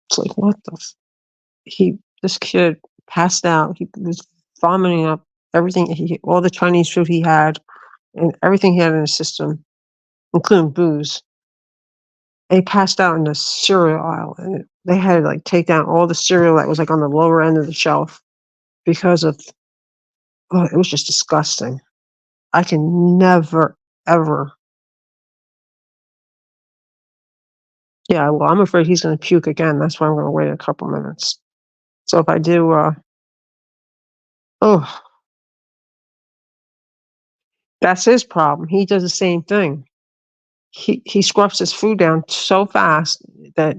it's like what the this kid passed out. He was vomiting up everything, all the Chinese food he had, and everything he had in his system, including booze. And he passed out in the cereal aisle, and they had to like take down all the cereal that was like on the lower end of the shelf because of it was just disgusting. I can never ever. Yeah, well, I'm afraid he's going to puke again. That's why I'm going to wait a couple minutes. So if I do, oh, that's his problem. He does the same thing. He scrubs his food down so fast that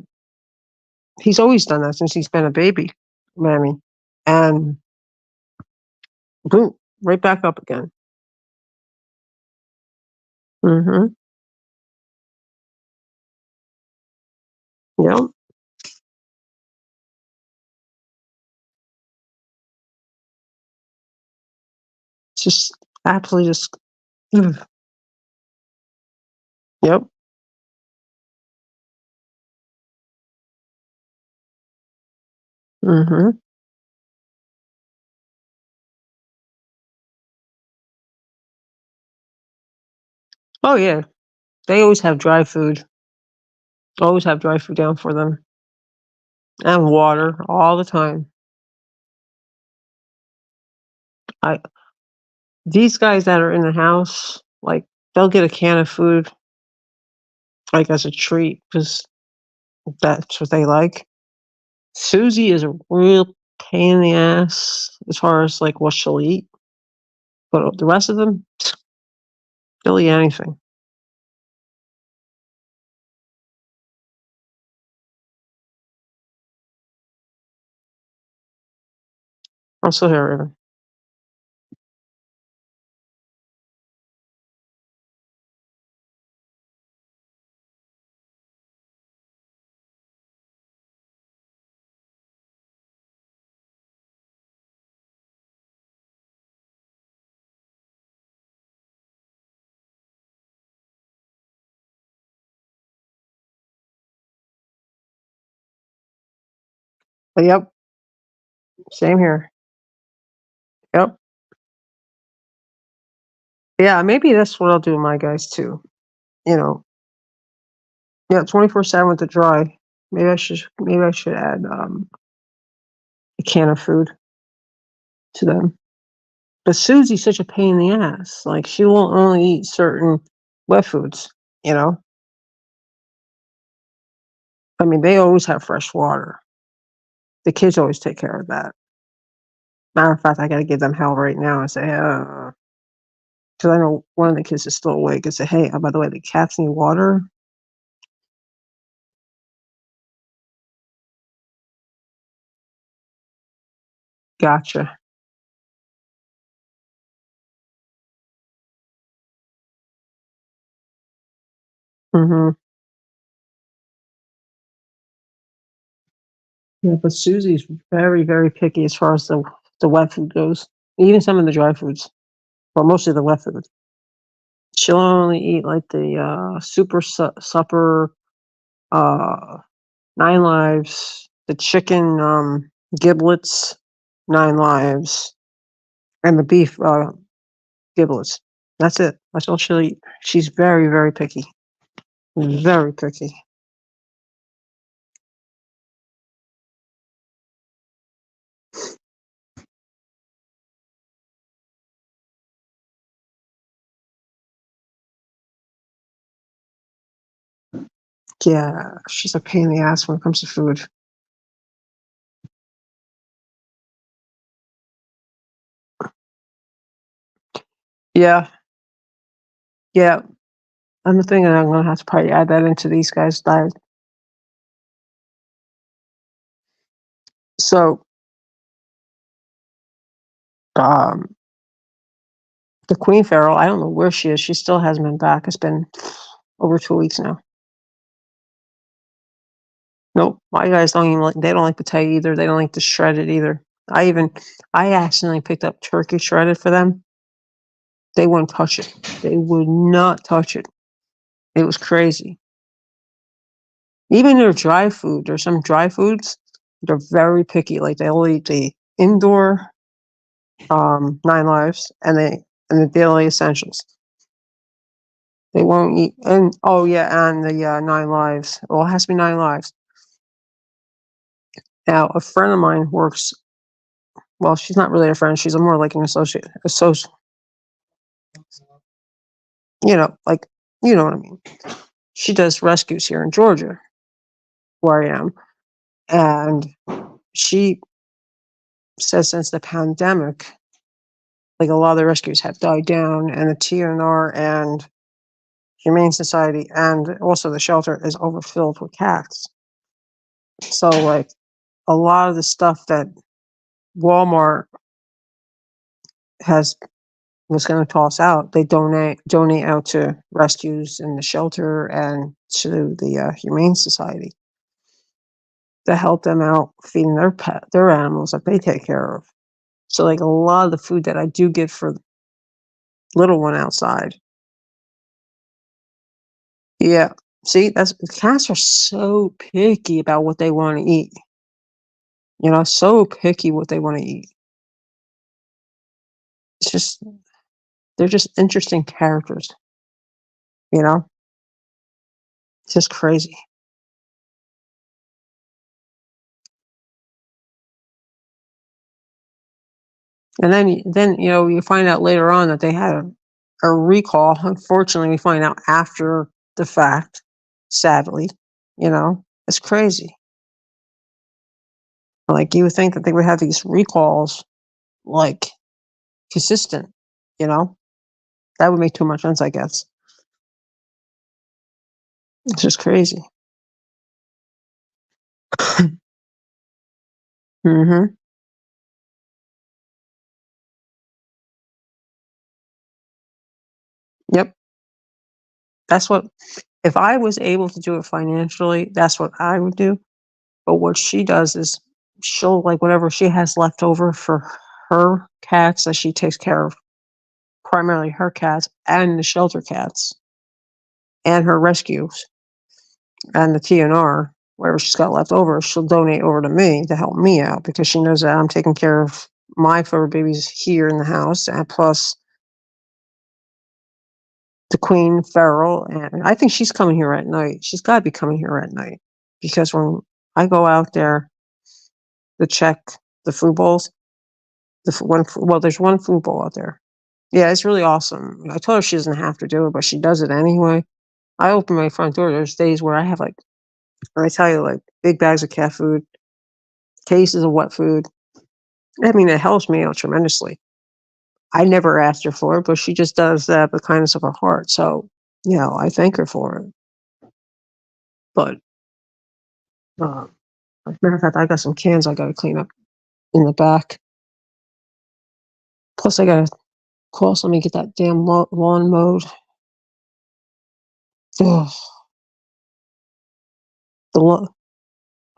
he's always done that since he's been a baby, Mammy, and boom, right back up again. Mm-hmm. Yep. It's just absolutely just. Ugh. Yep. Mm-hmm. Oh yeah, they always have dry food. Always have dry food down for them and water all the time. I These guys that are in the house, like they'll get a can of food like as a treat because that's what they like. Susie is a real pain in the ass as far as like what she'll eat, but the rest of them, they'll eat anything. I'm still here, Raven. But yep, same here. Yep. Yeah, maybe that's what I'll do with my guys too. You know, yeah, 24/7 with the dry. Maybe I should add a can of food to them. But Susie's such a pain in the ass. Like, she will only eat certain wet foods, you know? I mean, they always have fresh water. The kids always take care of that. Matter of fact, I gotta give them hell right now and say, because I know one of the kids is still awake, and say, "Hey, by the way, the cats need water." Gotcha. Mhm. Yeah, but Susie's very, very picky as far as the wet food goes. Even some of the dry foods, well, mostly the wet food. She'll only eat, like, the, super supper, uh, 9 lives, the chicken, giblets, 9 lives, and the beef, giblets. That's it. That's all she'll eat. She's very, very picky. Very picky. Yeah, she's a pain in the ass when it comes to food. Yeah, yeah. I'm thinking I'm gonna have to probably add that into these guys' diet. So, um, the queen feral, I don't know where she is. She still hasn't been back. It's been over 2 weeks now. Nope, my guys don't even like. They don't like the Thai either. They don't like the shredded either. I accidentally picked up turkey shredded for them. They wouldn't touch it. They would not touch it. It was crazy. Even their dry food, there's some dry foods, they're very picky. Like, they'll eat the indoor, 9 lives, and the daily essentials. They won't eat, and oh yeah, and the 9 lives. Well, it has to be 9 lives. Now, a friend of mine works. Well, she's not really a friend. She's more like an associate. Like, you know what I mean. She does rescues here in Georgia, where I am, and she says since the pandemic, like, a lot of the rescues have died down, and the TNR and Humane Society and also the shelter is overfilled with cats. So, like, a lot of the stuff that Walmart has was going to toss out, they donate out to rescues in the shelter and to the Humane Society to help them out feeding their animals that they take care of. So, like, a lot of the food that I do get for little one outside, yeah. See, that's cats are so picky about what they want to eat. So picky what they want to eat. It's just they're just interesting characters. You know, it's just crazy. And then you find out later on that they had a recall. Unfortunately, we find out after the fact. Sadly, it's crazy. Like, you would think that they would have these recalls, like, consistent. You know, that would make too much sense, I guess. It's just crazy. Hmm. Yep. That's what. If I was able to do it financially, that's what I would do. But what she does is she'll, like, whatever she has left over for her cats that she takes care of, primarily her cats and the shelter cats and her rescues and the TNR, whatever she's got left over, she'll donate over to me to help me out because she knows that I'm taking care of my fur babies here in the house, and plus the queen feral. And I think she's coming here at night. She's got to be coming here at night because when I go out there to check the food bowls. Well, there's one food bowl out there. Yeah, it's really awesome. I told her she doesn't have to do it, but she does it anyway. I open my front door. There's days where I have like, I tell you, like big bags of cat food, cases of wet food. I mean, it helps me out tremendously. I never asked her for it, but she just does that with the kindness of her heart. So, I thank her for it. But, as a matter of fact, I got some cans I got to clean up in the back. Plus, I got to call somebody to get that damn lawn mowed. Ugh, what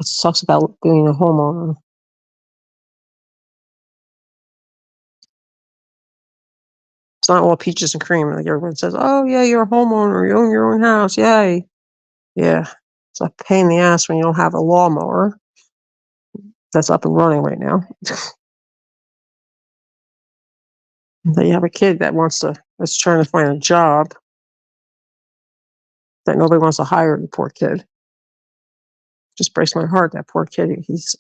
sucks about being a homeowner. It's not all peaches and cream. Like everyone says, oh, yeah, you're a homeowner. You own your own house. Yay. Yeah. It's a pain in the ass when you don't have a lawnmower that's up and running right now. That you have a kid that's trying to find a job that nobody wants to hire, the poor kid. Just breaks my heart, that poor kid. He's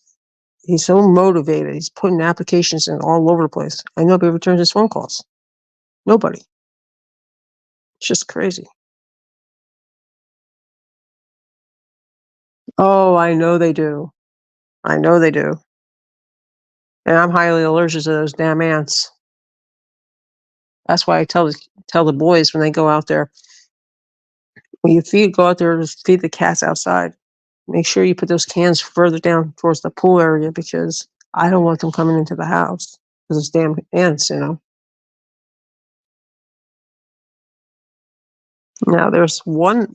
so motivated. He's putting applications in all over the place. And nobody returns his phone calls. Nobody. It's just crazy. Oh, I know they do. I know they do. And I'm highly allergic to those damn ants. That's why I tell the boys when they go out there, when you go out there to feed the cats outside, make sure you put those cans further down towards the pool area because I don't want them coming into the house because it's damn ants. Now there's one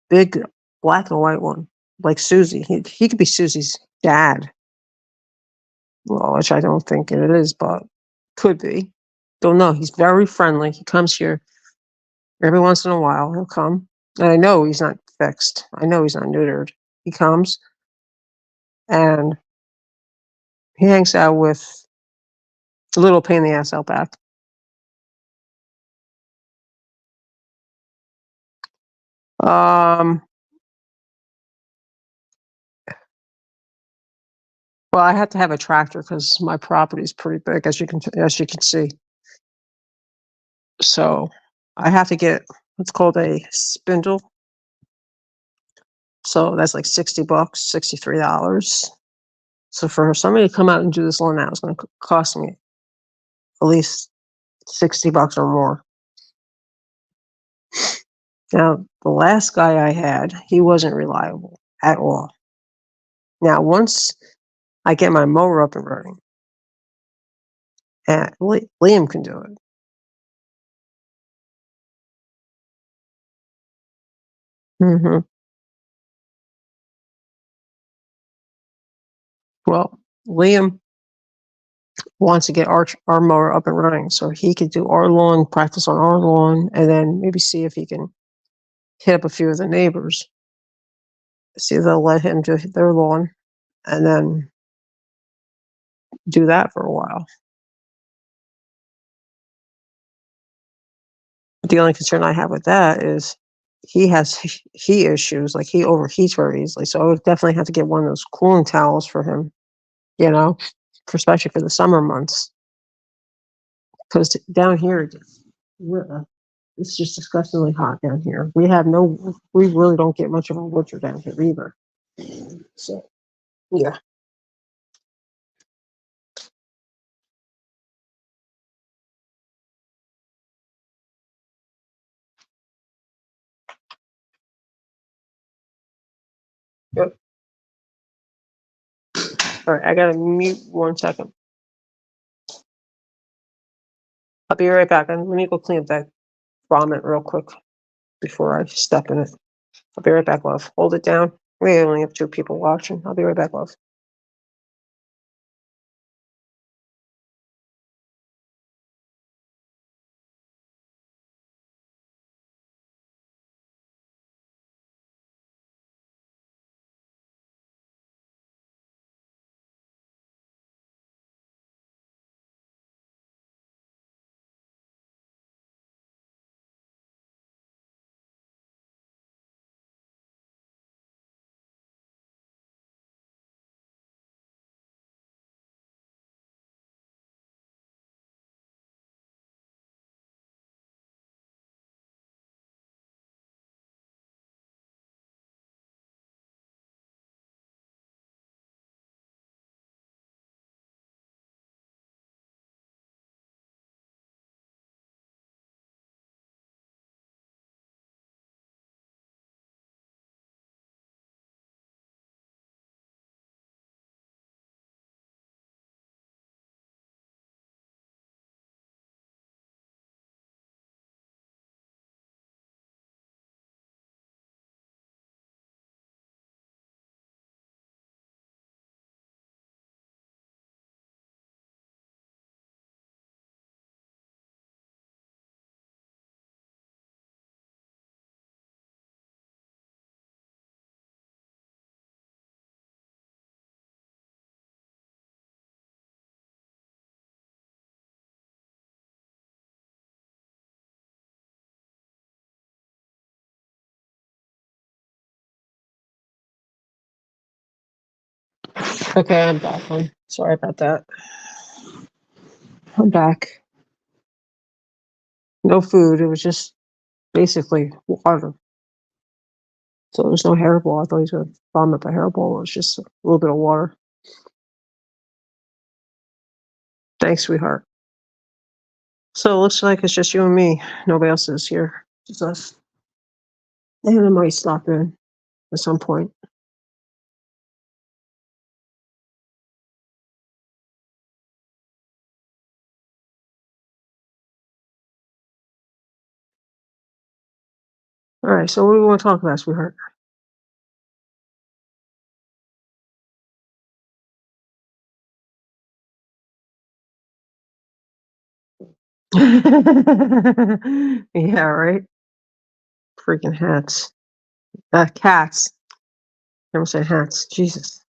big black and white one, like Susie. He could be Susie's dad. Well, which I don't think it is, but could be. Don't know. He's very friendly. He comes here every once in a while. He'll come. And I know he's not fixed. I know he's not neutered. He comes and he hangs out with a little pain in the ass out back. Well, I have to have a tractor because my property is pretty big, as you can see. So I have to get what's called a spindle. So that's like $60, $63. So for somebody to come out and do this lawn now, it's going to cost me at least $60 or more. Now, the last guy I had, he wasn't reliable at all. Now, once I get my mower up and running, and Liam can do it. Well, Liam wants to get our mower up and running so he could do our lawn, practice on our lawn, and then maybe see if he can hit up a few of the neighbors, see if they'll let him do their lawn, and then do that for a while. But the only concern I have with that is he has heat issues, like he overheats very easily. So I would definitely have to get one of those cooling towels for him, especially for the summer months. Because down here, it's just disgustingly hot down here. We really don't get much of a winter down here either. So, yeah. Yep. All right, I gotta mute 1 second. I'll be right back. Let me go clean up that vomit real quick before I step in it. I'll be right back, love. Hold it down. We only have 2 people watching. I'll be right back, love. Okay, I'm back, hon. Sorry about that. I'm back. No food. It was just basically water. So there was no hairball. I thought he was going to vomit the hairball. It was just a little bit of water. Thanks, sweetheart. So it looks like it's just you and me. Nobody else is here. Just us. And I might stop in at some point. All right. So what do we want to talk about, sweetheart? Yeah, right. Freaking hats. Cats. Never say hats. Jesus.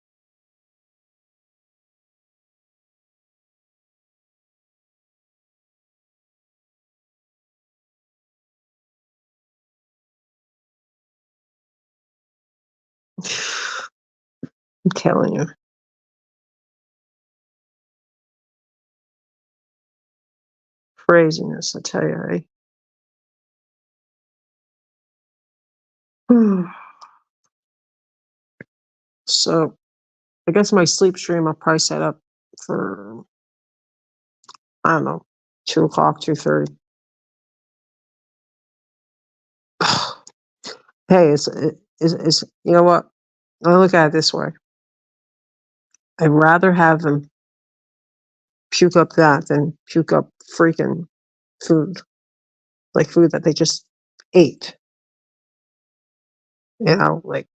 I'm telling you. Craziness, I tell you. Eh? So I guess my sleep stream I'll probably set up for, I don't know, 2 o'clock, 2:30. Hey, it's you know what? I look at it this way. I'd rather have them puke up that than puke up freaking food, like food that they just ate. Like,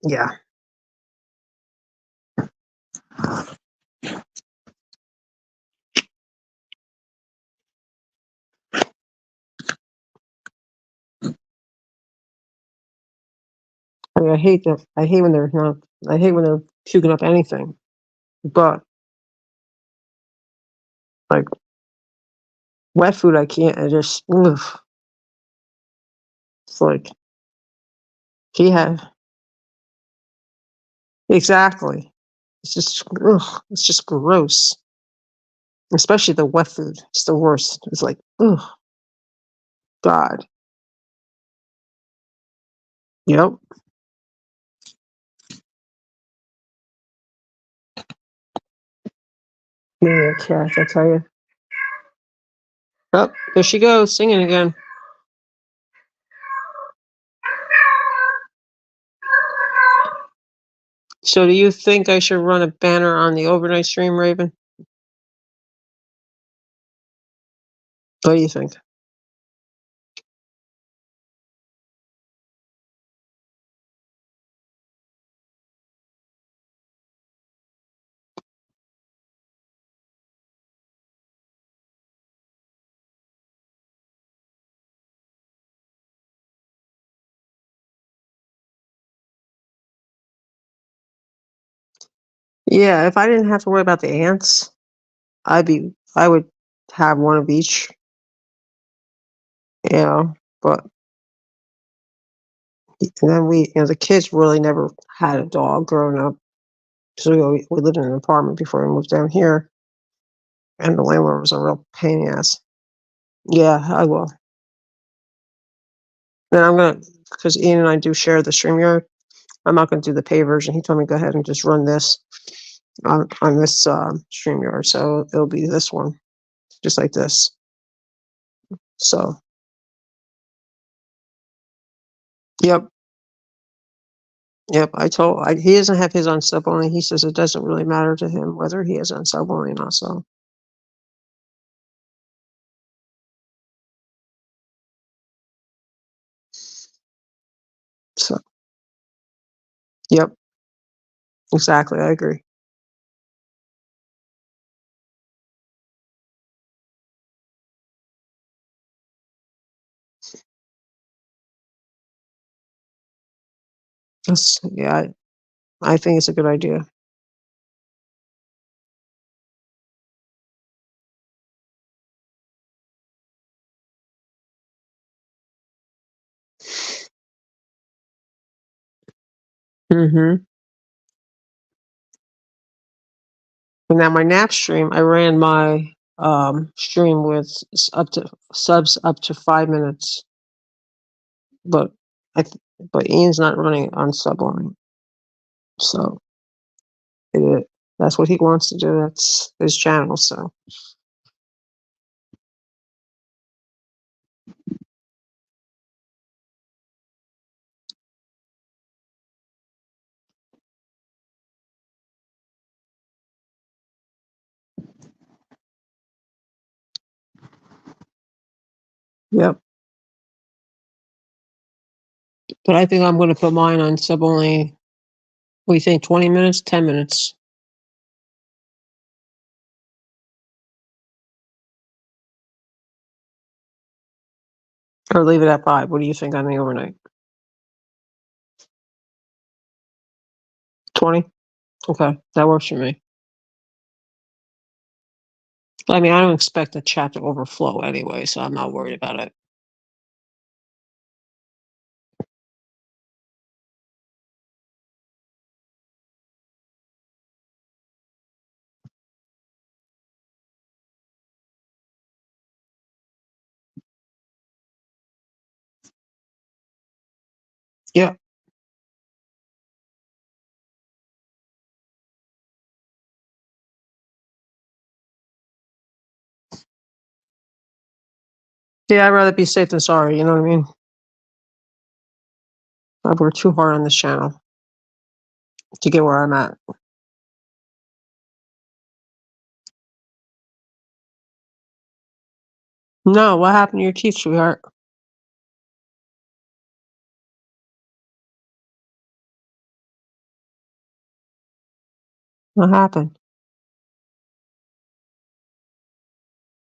yeah. I mean, I hate that. I hate when they're not. I hate when they're puking up anything. But like wet food, I can't. I just, ugh. It's like he had exactly. It's just, ugh. It's just gross. Especially the wet food. It's the worst. It's like, ugh, God. Yep. Yeah, cat, I tell you. Oh, there she goes, singing again. So do you think I should run a banner on the overnight stream, Raven? What do you think? Yeah, if I didn't have to worry about the ants, I would have one of each, you know, but and then the kids really never had a dog growing up. So we lived in an apartment before we moved down here, and the landlord was a real pain in the ass. Yeah, I will. Then I'm gonna, because Ian and I do share the StreamYard. I'm not gonna do the pay version. He told me go ahead and just run this on this StreamYard, so it'll be this one, just like this. So, yep, yep. He doesn't have his on sub only. He says it doesn't really matter to him whether he is on sub only or not. So, yep, exactly. I agree. Yeah, I think it's a good idea. Mm-hmm. And now my nap stream, I ran my stream with up to subs up to 5 minutes, but but Ian's not running on subline, so that's what he wants to do. That's his channel. So yep. But I think I'm going to put mine on sub only. What do you think? 20 minutes, 10 minutes, or leave it at 5. What do you think on the overnight? 20. Okay, that works for me. I mean, I don't expect the chat to overflow anyway, so I'm not worried about it. Yeah. Yeah, I'd rather be safe than sorry, you know what I mean? I worked too hard on this channel to get where I'm at. No, what happened to your teeth, sweetheart? What happened?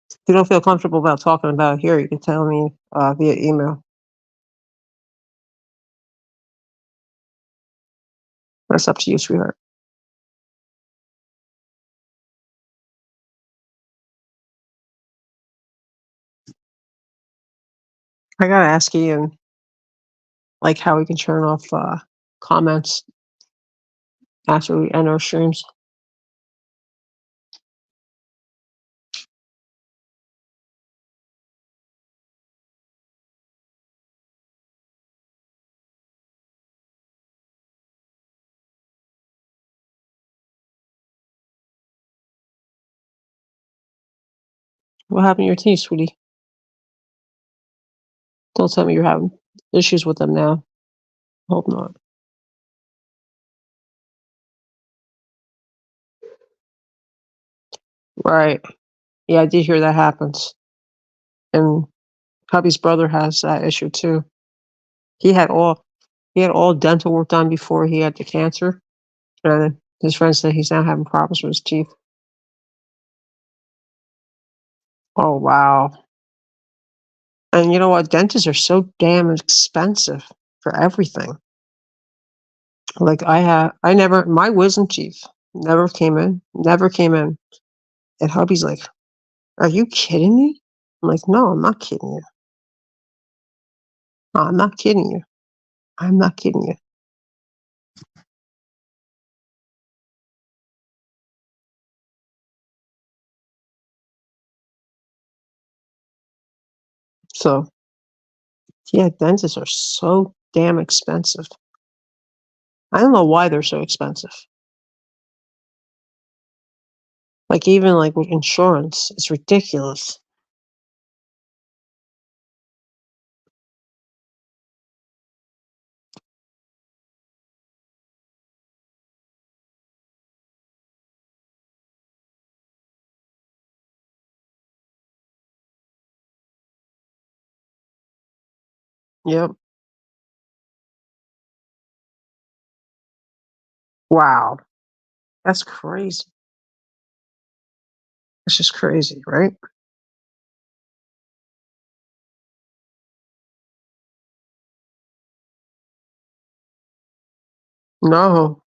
If you don't feel comfortable about talking about it here, you can tell me via email. That's up to you, sweetheart. I gotta ask Ian, like, how we can turn off comments after we end our streams. What happened to your teeth, sweetie? Don't tell me you're having issues with them now. Hope not. Right. Yeah, I did hear that happens. And hubby's brother has that issue too. He had all dental work done before he had the cancer. And his friend said he's now having problems with his teeth. Oh wow. And you know what? Dentists are so damn expensive for everything. Like my wisdom teeth never came in. Never came in. And hubby's like, "Are you kidding me?" I'm like, "No, I'm not kidding you. No, I'm not kidding you. I'm not kidding you." So yeah, dentists are so damn expensive. I don't know why they're so expensive. Like even like with insurance, it's ridiculous. Yep. Wow. That's crazy. That's just crazy, right? No.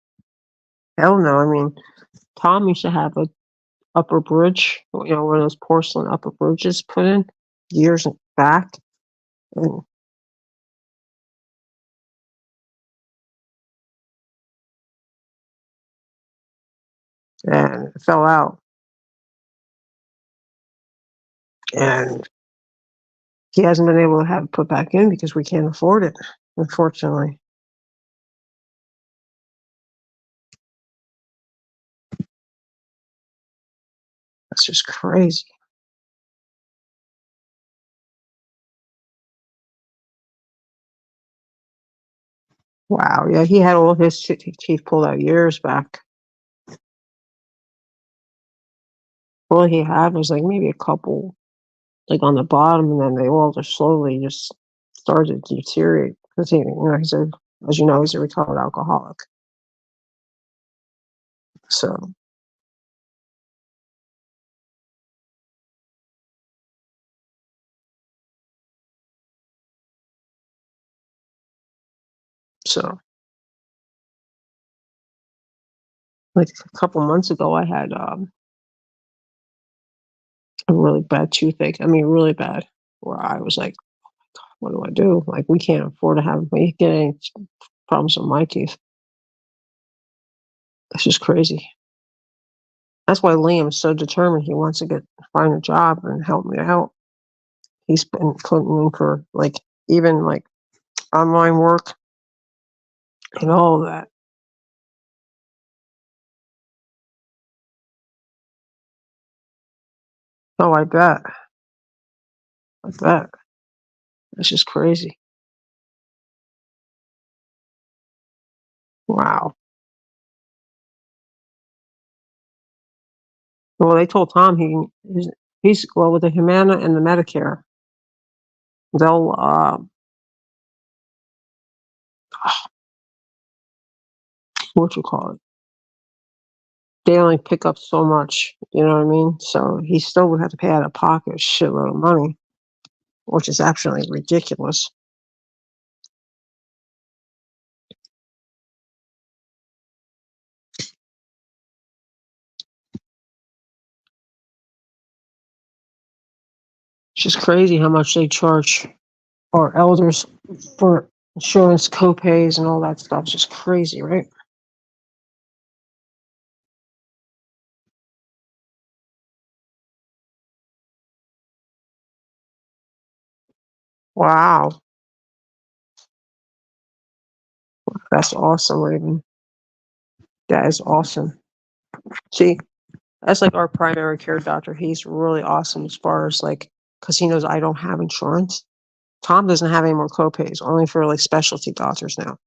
Hell no. I mean, Tom used to have a upper bridge, one of those porcelain upper bridges put in years back. And and it fell out. And he hasn't been able to have it put back in because we can't afford it, unfortunately. That's just crazy. Wow. Yeah, he had all his teeth pulled out years back. All he had was like maybe a couple, like on the bottom, and then they all just slowly just started to deteriorate because he's a, as you know, he's a recovered alcoholic. So, so like a couple months ago, I had a really bad toothache. I mean, really bad, where I was like, what do I do? Like, we can't afford to have me get any problems with my teeth. It's just crazy. That's why Liam's so determined. He wants to find a job and help me out. He's been putting in for like even like online work and all of that. Oh, I bet. I bet. It's just crazy. Wow. Well, they told Tom he's well with the Humana and the Medicare. They'll what you call it? They only pick up so much. You know what I mean? So he still would have to pay out of pocket a shitload of money, which is absolutely ridiculous. It's just crazy how much they charge our elders for insurance copays and all that stuff. It's just crazy, right? Wow. That's awesome, Raven. That is awesome. See, that's like our primary care doctor. He's really awesome as far as like, because he knows I don't have insurance. Tom doesn't have any more copays, only for like specialty doctors now.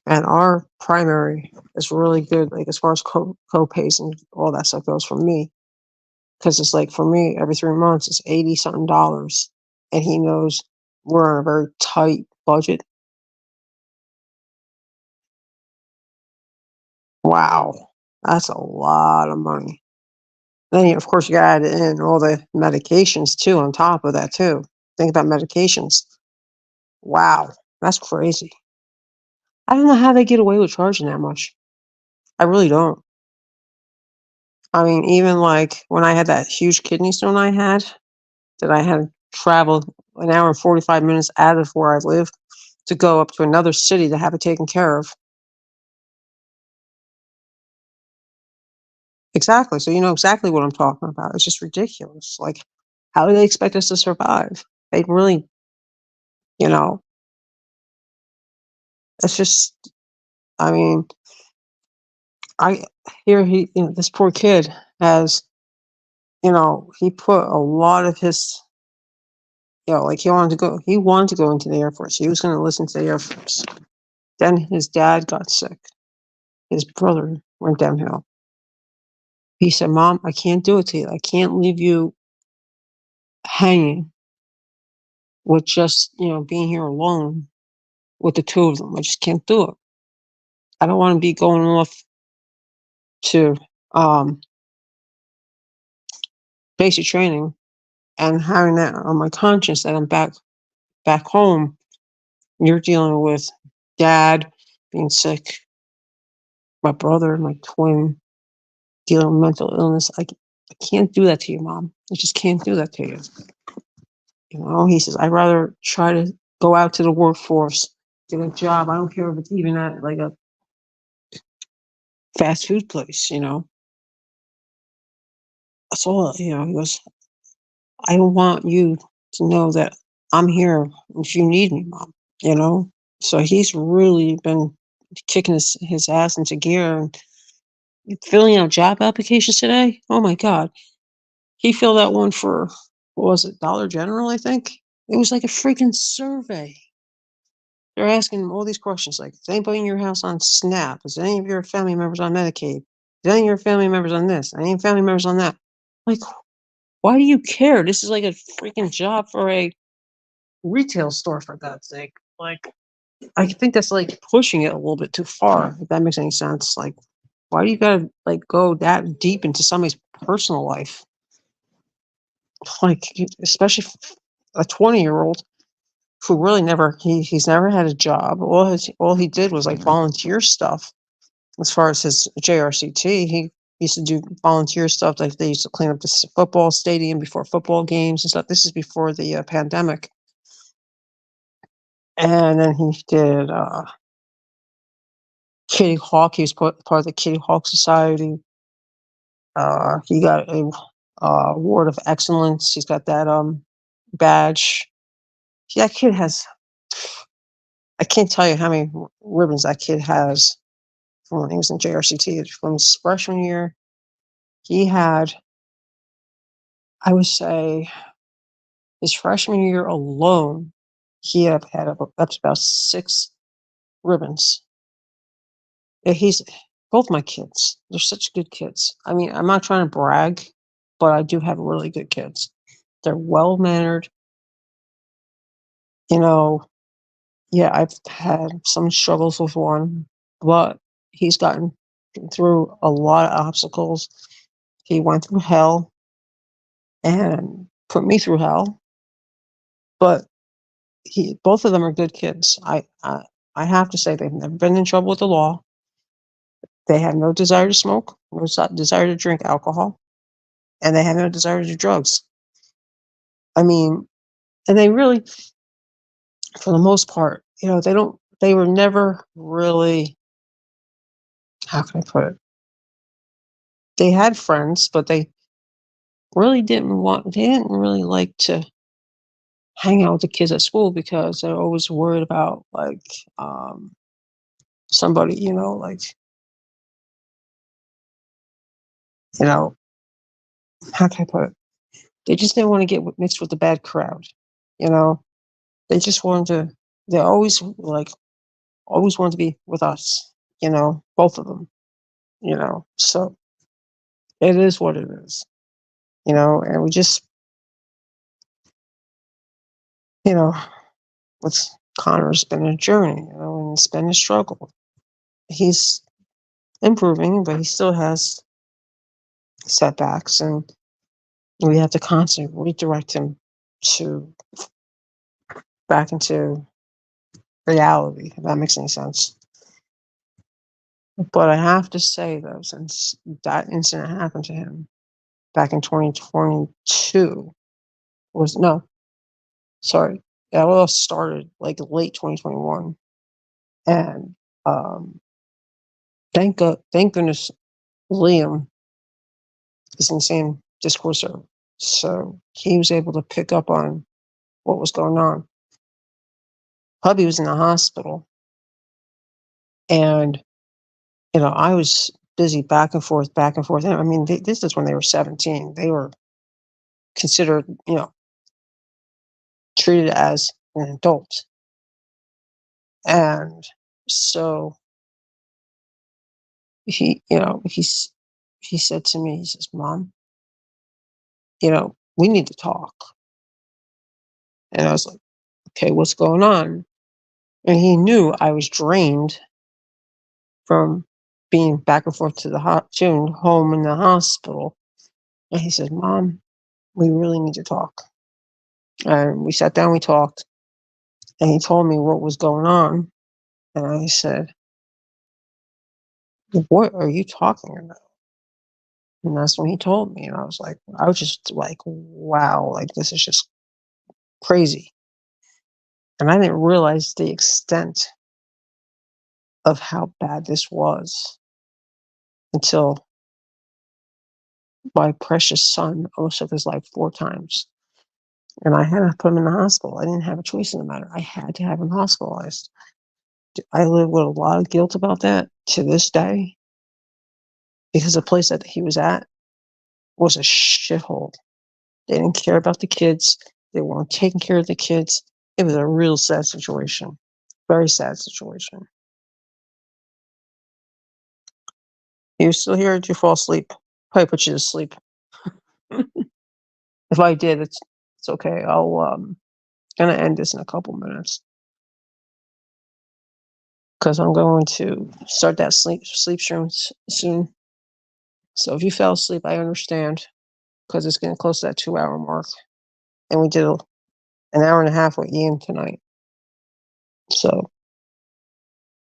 And our primary is really good, like as far as copays and all that stuff goes for me. Because it's like for me, every 3 months, it's 80 something dollars. And he knows we're on a very tight budget. Wow. That's a lot of money. Then, of course, you got to add in all the medications too on top of that too. Think about medications. Wow, that's crazy. I don't know how they get away with charging that much. I really don't. I mean, even like when I had that huge kidney stone I had, that I had to travel an hour and 45 minutes out of where I live to go up to another city to have it taken care of. Exactly. So you know exactly what I'm talking about. It's just ridiculous. Like, how do they expect us to survive? They really, you know, it's just, I mean, I hear this poor kid has, he put a lot of his, like he wanted to go into the Air Force. He was going to listen to the Air Force. Then his dad got sick. His brother went downhill. He said, Mom, I can't do it to you. I can't leave you hanging with just, being here alone with the two of them. I just can't do it. I don't want to be going off to um, basic training and having that on my conscience that I'm back home. You're dealing with dad being sick, my brother, my twin dealing with mental illness. I can't do that to you, Mom. I just can't do that to you. He says, I'd rather try to go out to the workforce, get a job. I don't care if it's even at like a fast food place. So, he goes, I want you to know that I'm here if you need me, mom, you know? So he's really been kicking his ass into gear and filling out job applications today. Oh my God. He filled out one for, what was it, Dollar General, I think? It was like a freaking survey. They're asking him all these questions like, is anybody in your house on SNAP? Is any of your family members on Medicaid? Is any of your family members on this? Any family members on that? Like, why do you care? This is like a freaking job for a retail store, for God's sake. Like, I think that's like pushing it a little bit too far, if that makes any sense. Like, why do you gotta like go that deep into somebody's personal life? Like, especially a 20-year-old who really he's never had a job. All he did was like volunteer stuff. As far as his JRCT, he used to do volunteer stuff. Like they used to clean up the football stadium before football games and stuff. This is before the pandemic. And then he did Kitty Hawk. He was part of the Kitty Hawk Society. He got a award of excellence. He's got that badge. That kid has. I can't tell you how many ribbons that kid has from when he was in JRCT. From his freshman year, he had, I would say, his freshman year alone, he had up to about 6 ribbons. Yeah, he's both my kids. They're such good kids. I mean, I'm not trying to brag, but I do have really good kids. They're well mannered. You know, yeah, I've had some struggles with one, but he's gotten through a lot of obstacles. He went through hell and put me through hell, but both of them are good kids. I have to say they've never been in trouble with the law. They have no desire to smoke, no desire to drink alcohol, and they have no desire to do drugs. I mean, and they really, for the most part, they were never really, how can I put it? They had friends, but they they didn't really like to hang out with the kids at school because they're always worried about like, somebody, like, you know, how can I put it? They just didn't want to get mixed with the bad crowd, you know? They just wanted to, they always wanted to be with us, both of them, So it is what it is, and we just, you know, with Connor's been a journey, and it's been a struggle. He's improving, but he still has setbacks, and we have to constantly redirect him to back into reality, if that makes any sense. But I have to say, though, since that incident happened to him back in 2022, was no, sorry, that all started like late 2021, and um, thank goodness Liam is in the same Discord server, so he was able to pick up on what was going on. Hubby was in the hospital, and I was busy back and forth, back and forth. I mean, this is when they were 17. They were considered, treated as an adult. And so he said to me, he says, Mom, we need to talk. And I was like, okay, what's going on? And he knew I was drained from being back and forth to home in the hospital. And he said, Mom, we really need to talk. And we sat down, we talked, and he told me what was going on. And I said, what are you talking about? And that's when he told me. And I was just like, wow, like this is just crazy. And I didn't realize the extent of how bad this was until My precious son almost took his life 4 times, and I had to put him in the hospital. I didn't have a choice in the matter. I had to have him hospitalized. I live with a lot of guilt about that to this day because the place that he was at was a shithole. They didn't care about the kids. They weren't taking care of the kids. It was a real sad situation. Very sad situation. You still here? Or did you fall asleep? Probably put you to sleep. If I did, it's okay. I'll gonna end this in a couple minutes because I'm going to start that sleep stream soon. So if you fell asleep, I understand because it's getting close to that 2-hour mark, and we did an hour and a half with Ian tonight. So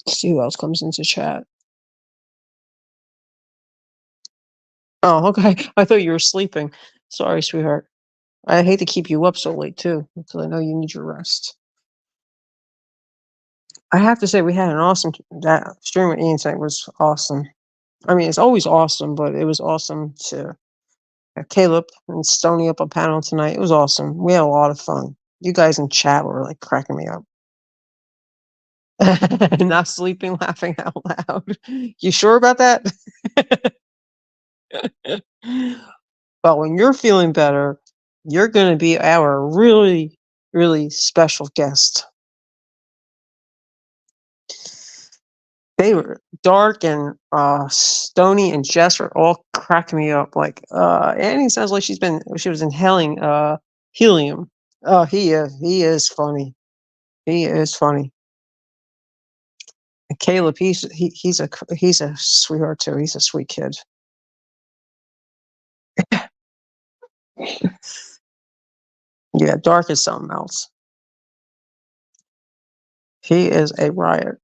let's see who else comes into chat. Oh, okay. I thought you were sleeping. Sorry, sweetheart. I hate to keep you up so late too, because I know you need your rest. I have to say we had an awesome that stream with Ian tonight was awesome. I mean, it's always awesome, but it was awesome to have Caleb and Stony up on panel tonight. It was awesome. We had a lot of fun. You guys in chat were like cracking me up. Not sleeping, laughing out loud. You sure about that? But when you're feeling better, you're going to be our really, really special guest. They were Dark and Stony and Jess were all cracking me up. Like Annie sounds like she was inhaling helium. Oh, he is funny. He is funny. And Caleb, he's a sweetheart too. He's a sweet kid. Yeah, Dark is something else. He is a riot.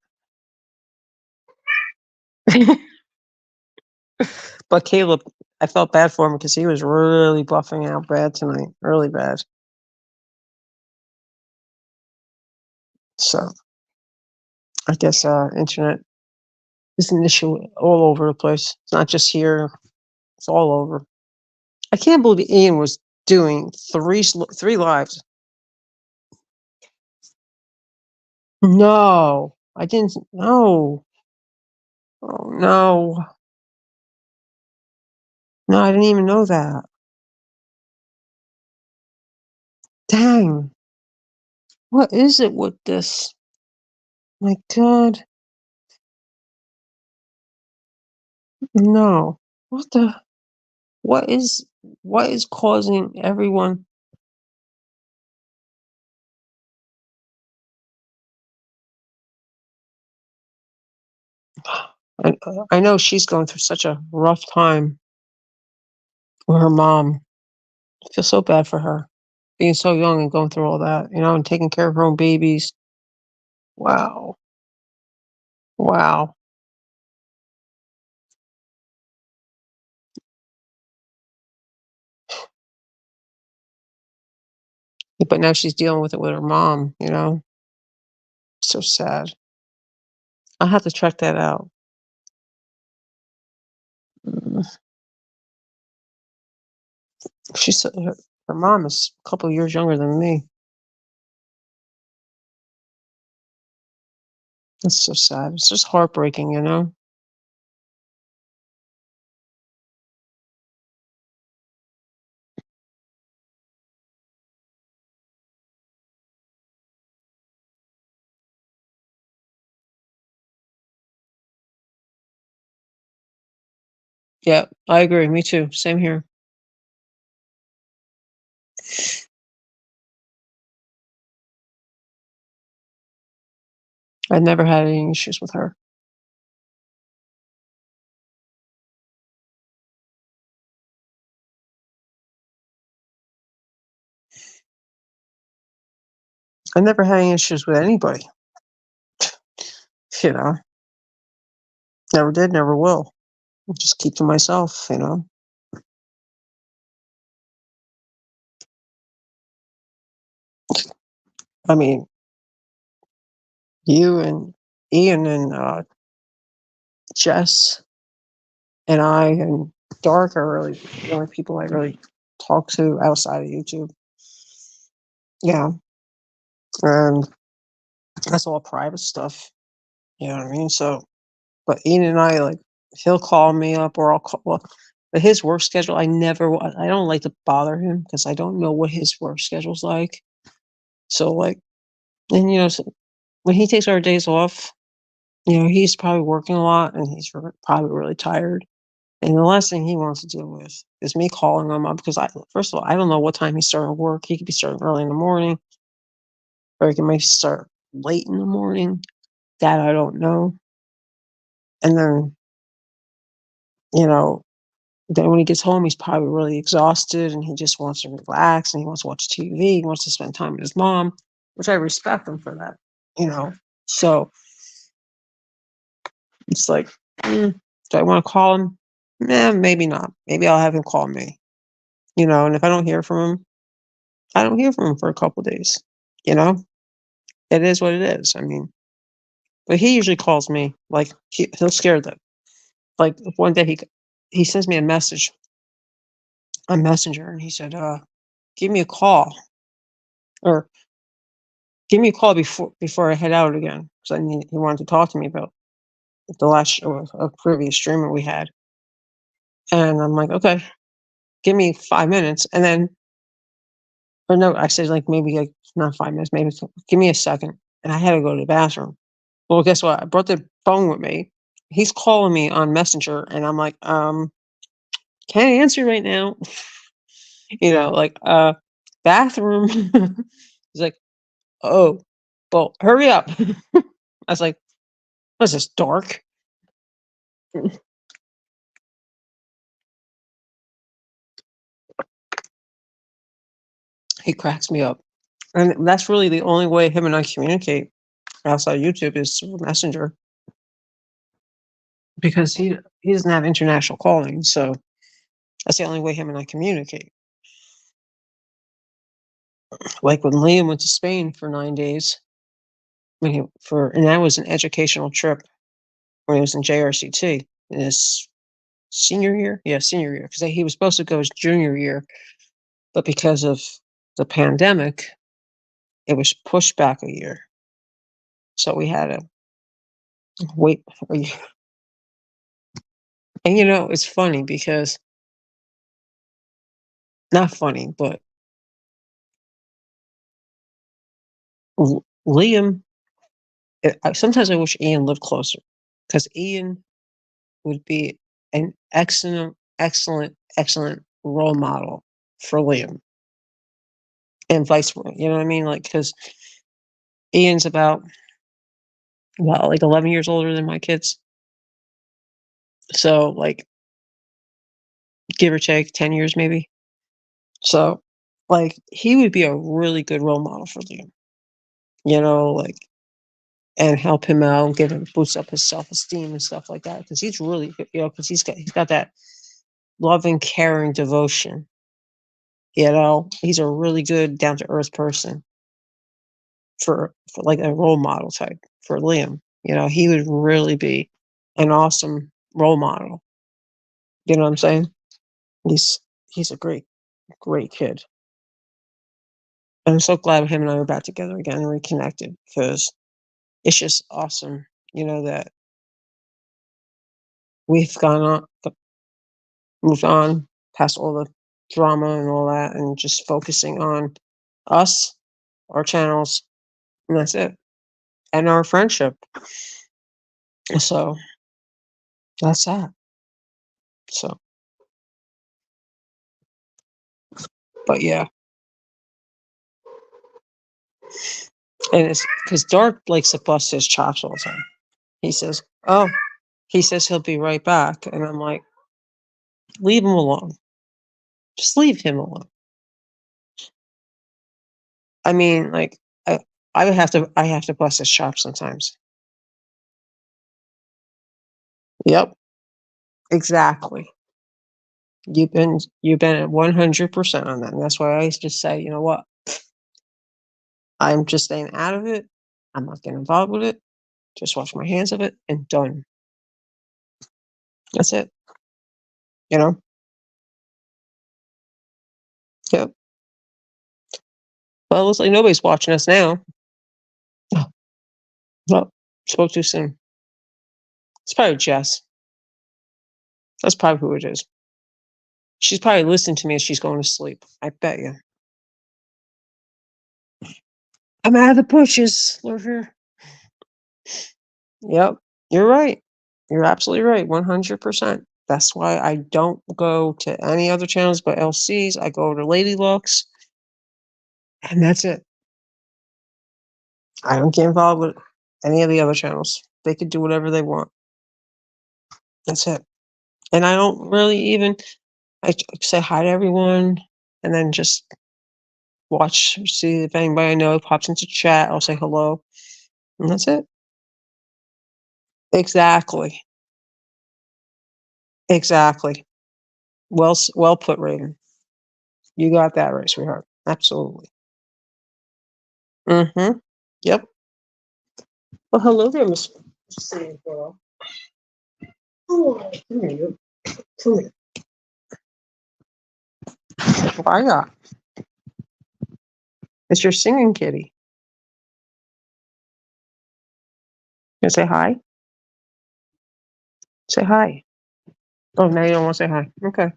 But Caleb, I felt bad for him because he was really buffing out bad tonight, really bad. So I guess internet is an issue all over the place. It's not just here; it's all over. I can't believe Ian was doing three lives. No, I didn't. No, oh no, no, I didn't even know that. Dang, what is it with this? My God, no. What the? What is? What is causing everyone? I know she's going through such a rough time with her mom. I feel so bad for her, being so young and going through all that, and taking care of her own babies. Wow. Wow. But now she's dealing with it with her mom. So sad. I'll have to check that out. Mm. She said her mom is a couple of years younger than me. That's so sad. It's just heartbreaking. Yeah, I agree. Me too. Same here. I never had any issues with her. I never had any issues with anybody. You know, never did, never will. Just keep to myself. I mean, you and Ian and Jess and I and Dark are really the only people I really talk to outside of YouTube. Yeah, and that's all private stuff. You know what I mean? So, but Ian and I, like, he'll call me up or I'll call. Well, but his work schedule, I don't like to bother him because I don't know what his work schedule's like. So, like, and so when he takes our days off, he's probably working a lot and he's probably really tired. And the last thing he wants to deal with is me calling him up because first of all, I don't know what time he's starting work. He could be starting early in the morning, or he can maybe start late in the morning. That I don't know. And then, you know, then when he gets home, he's probably really exhausted and he just wants to relax and he wants to watch TV. He wants to spend time with his mom, which I respect him for that, you know. So it's like, do I want to call him? Maybe not. Maybe I'll have him call me, and if I don't hear from him, I don't hear from him for a couple days, you know? It is what it is. I mean, but he usually calls me. Like he'll scare them. Like one day he sends me a message on Messenger and he said, "Give me a call or give me a call before I head out again." Because he wanted to talk to me about the last or a previous streamer we had, and I'm like, "Okay, give me 5 minutes," and then or no, I said like maybe like not 5 minutes, maybe give me a second, and I had to go to the bathroom. Well, guess what? I brought the phone with me. He's calling me on Messenger, and I'm like, can't answer right now. Like, bathroom. He's like, oh, well, hurry up. I was like, what is this, dark? He cracks me up. And that's really the only way him and I communicate outside YouTube is through Messenger because he doesn't have international calling. So that's the only way him and I communicate. Like when Liam went to Spain for 9 days, and that was an educational trip when he was in JRCT in his senior year. Yeah, senior year, because he was supposed to go his junior year, but because of the pandemic, it was pushed back a year. So we had to wait a year. And it's funny because not funny, but Liam. Sometimes I wish Ian lived closer because Ian would be an excellent role model for Liam, and vice versa. You know what I mean? Like, because Ian's about, well, like 11 years older than my kids. So, like, give or take 10 years, maybe. So, like, he would be a really good role model for Liam, like, and help him out, get him, boost up his self esteem and stuff like that. Because he's really, because he's got that loving, caring devotion. He's a really good, down to earth person for like a role model type for Liam. He would really be an awesome role model. You know what I'm saying? He's a great kid. And I'm so glad him and I are back together again and reconnected because it's just awesome, that we've moved on past all the drama and all that and just focusing on us, our channels, and that's it. And our friendship. So that's that. So, but yeah. And it's because Dark likes to bust his chops all the time. He says, "Oh," he says he'll be right back. And I'm like, leave him alone. Just leave him alone. I mean, like, I have to bust his chops sometimes. Yep, exactly. You've been at 100% on that. And that's why I just say, you know what? I'm just staying out of it. I'm not getting involved with it. Just wash my hands of it and done. That's it. you know? Yep. Well, it looks like nobody's watching us now. Oh, well, spoke too soon. It's probably Jess. That's probably who it is. She's probably listening to me as she's going to sleep. I bet you. I'm out of the bushes, Lurker. Yep. You're right. You're absolutely right. 100%. That's why I don't go to any other channels but LC's. I go to Lady Lux, and that's it. I don't get involved with any of the other channels. They could do whatever they want. That's it. And I don't really even say hi to everyone and then just watch, see if anybody I know pops into chat. I'll say hello. And that's it. Exactly. Exactly. Well put, Raven. You got that right, sweetheart. Absolutely. Mm-hmm. Yep. Well, hello there, Miss Singing Girl. Oh, come here, you. Come here. Why not? It's your singing kitty. You say hi? Say hi. Oh, now you don't want to say hi. Okay.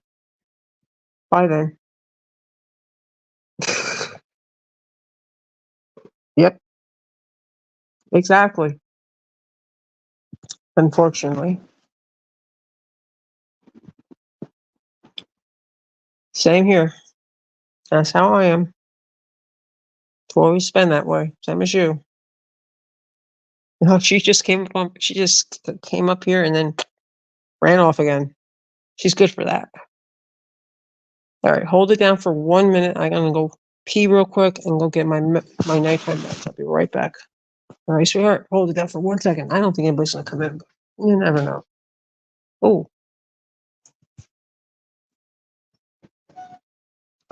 Bye then. Yep. Exactly. Unfortunately. Same here. That's how I am. It's always been that way. Same as you. No, she just came up here and then ran off again. She's good for that. All right, hold it down for 1 minute. I'm gonna go pee real quick and go get my nighttime meds. I'll be right back. All right, sweetheart, hold it down for 1 second. I don't think anybody's gonna come in, but you never know. Oh,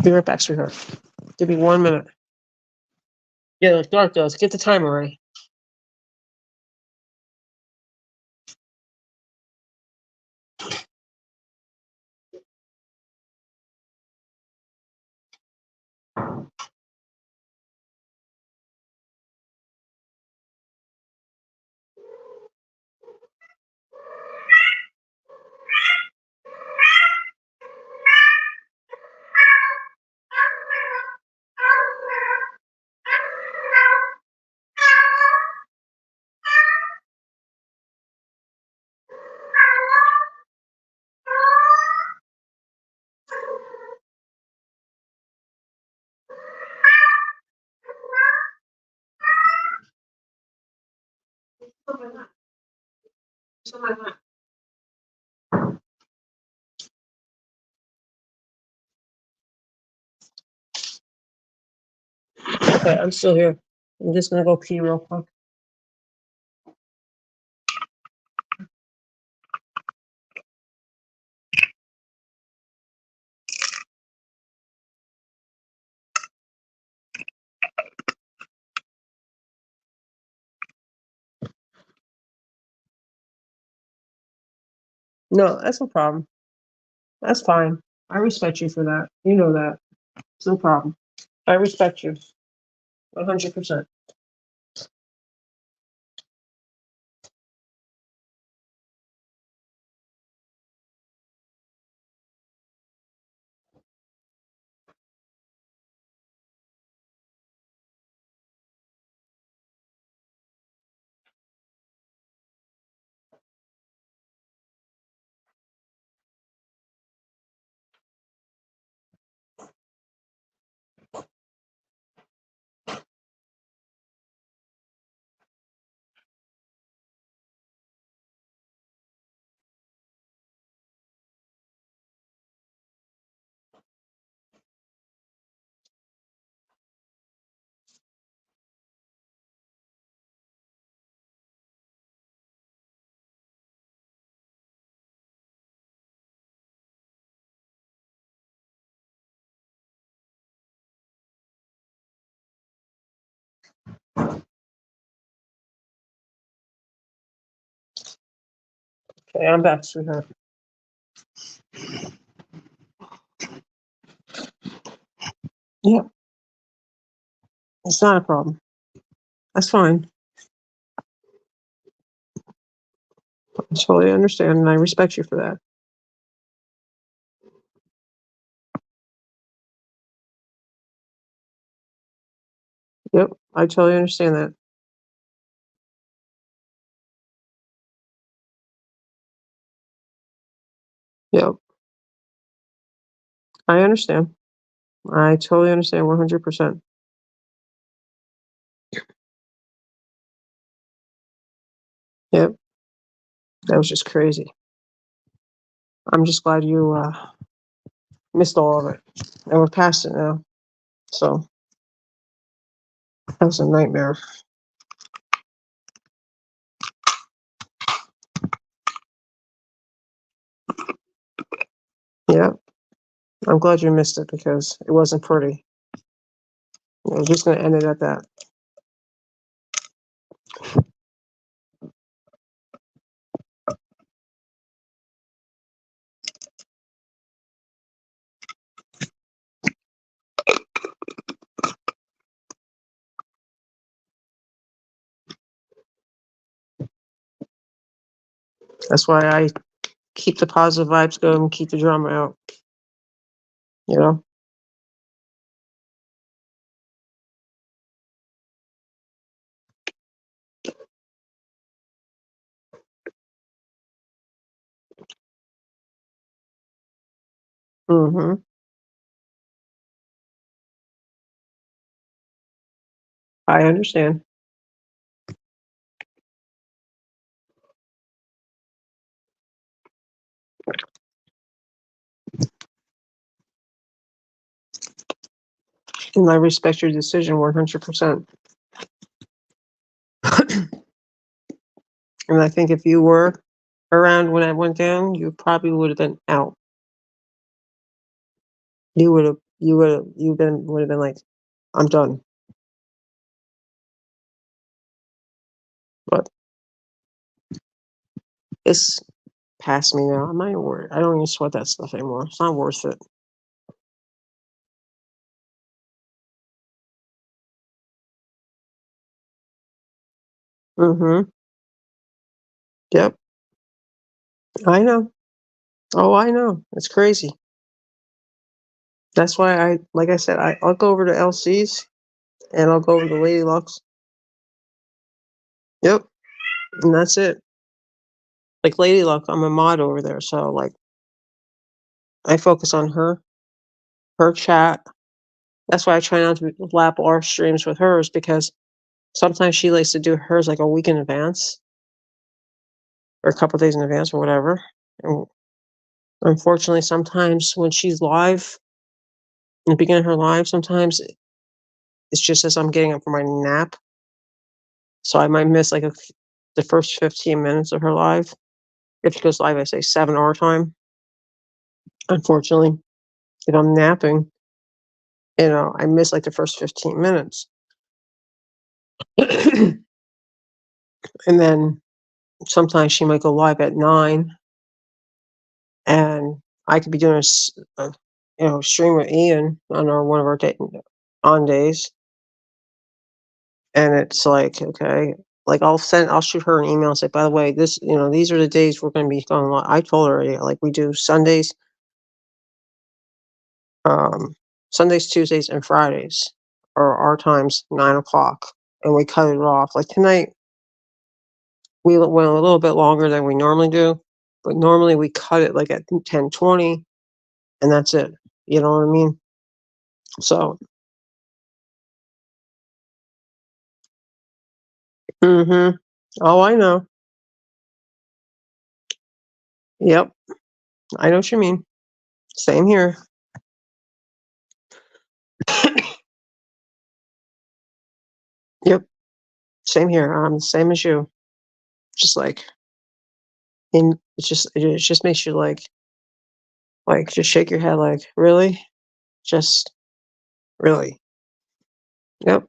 be right back, sweetheart. Give me 1 minute. Yeah, it's dark though. Let's get the timer ready. Okay, I'm still here. I'm just gonna go pee real quick. No, that's no problem. That's fine. I respect you for that. You know that. It's no problem. I respect you. 100%. Okay, I'm back, sweetheart. Yeah, it's not a problem. That's fine. I totally understand, and I respect you for that. Yep, I totally understand that. Yep, I understand. I totally understand 100%. Yep, that was just crazy. I'm just glad you missed all of it, and we're past it now. So that was a nightmare. Yeah, I'm glad you missed it because it wasn't pretty. We're just going to end it at that. That's why I keep the positive vibes going and keep the drama out. You know. Mm-hmm. I understand. And I respect your decision 100%. And I think if you were around when I went down, you probably would have been out. Would have been like, I'm done. But it's past me now. I'm not even worried. I don't even sweat that stuff anymore. It's not worth it. Mm-hmm. Yep. I know. Oh, I know. It's crazy. That's why like I said, I'll go over to LC's and I'll go over to Lady Luck's. Yep. And that's it. Like Lady Luck, I'm a mod over there. So like I focus on her chat. That's why I try not to lap our streams with hers because sometimes she likes to do hers like a week in advance or a couple days in advance or whatever. And unfortunately, sometimes when she's live, in the beginning of her live, sometimes it's just as I'm getting up for my nap. So I might miss like the first 15 minutes of her live. If she goes live, I say 7 hour time. Unfortunately, if I'm napping, I miss like the first 15 minutes. And then sometimes she might go live at 9 and I could be doing stream with Ian on one of our on days. And it's like, okay, like I'll shoot her an email and say, by the way, these are the days we're going to be going live. I told her already, like we do um, Sundays, Tuesdays, and Fridays are our times, 9 o'clock, and we cut it off. Like tonight, we went a little bit longer than we normally do, but normally we cut it like at 10:20, and that's it. You know what I mean? So, mm-hmm. Oh, I know. Yep, I know what you mean. Same here. Yep, same here. I'm the same as you. Just like, and it just makes you like just shake your head, like really, just really. Yep,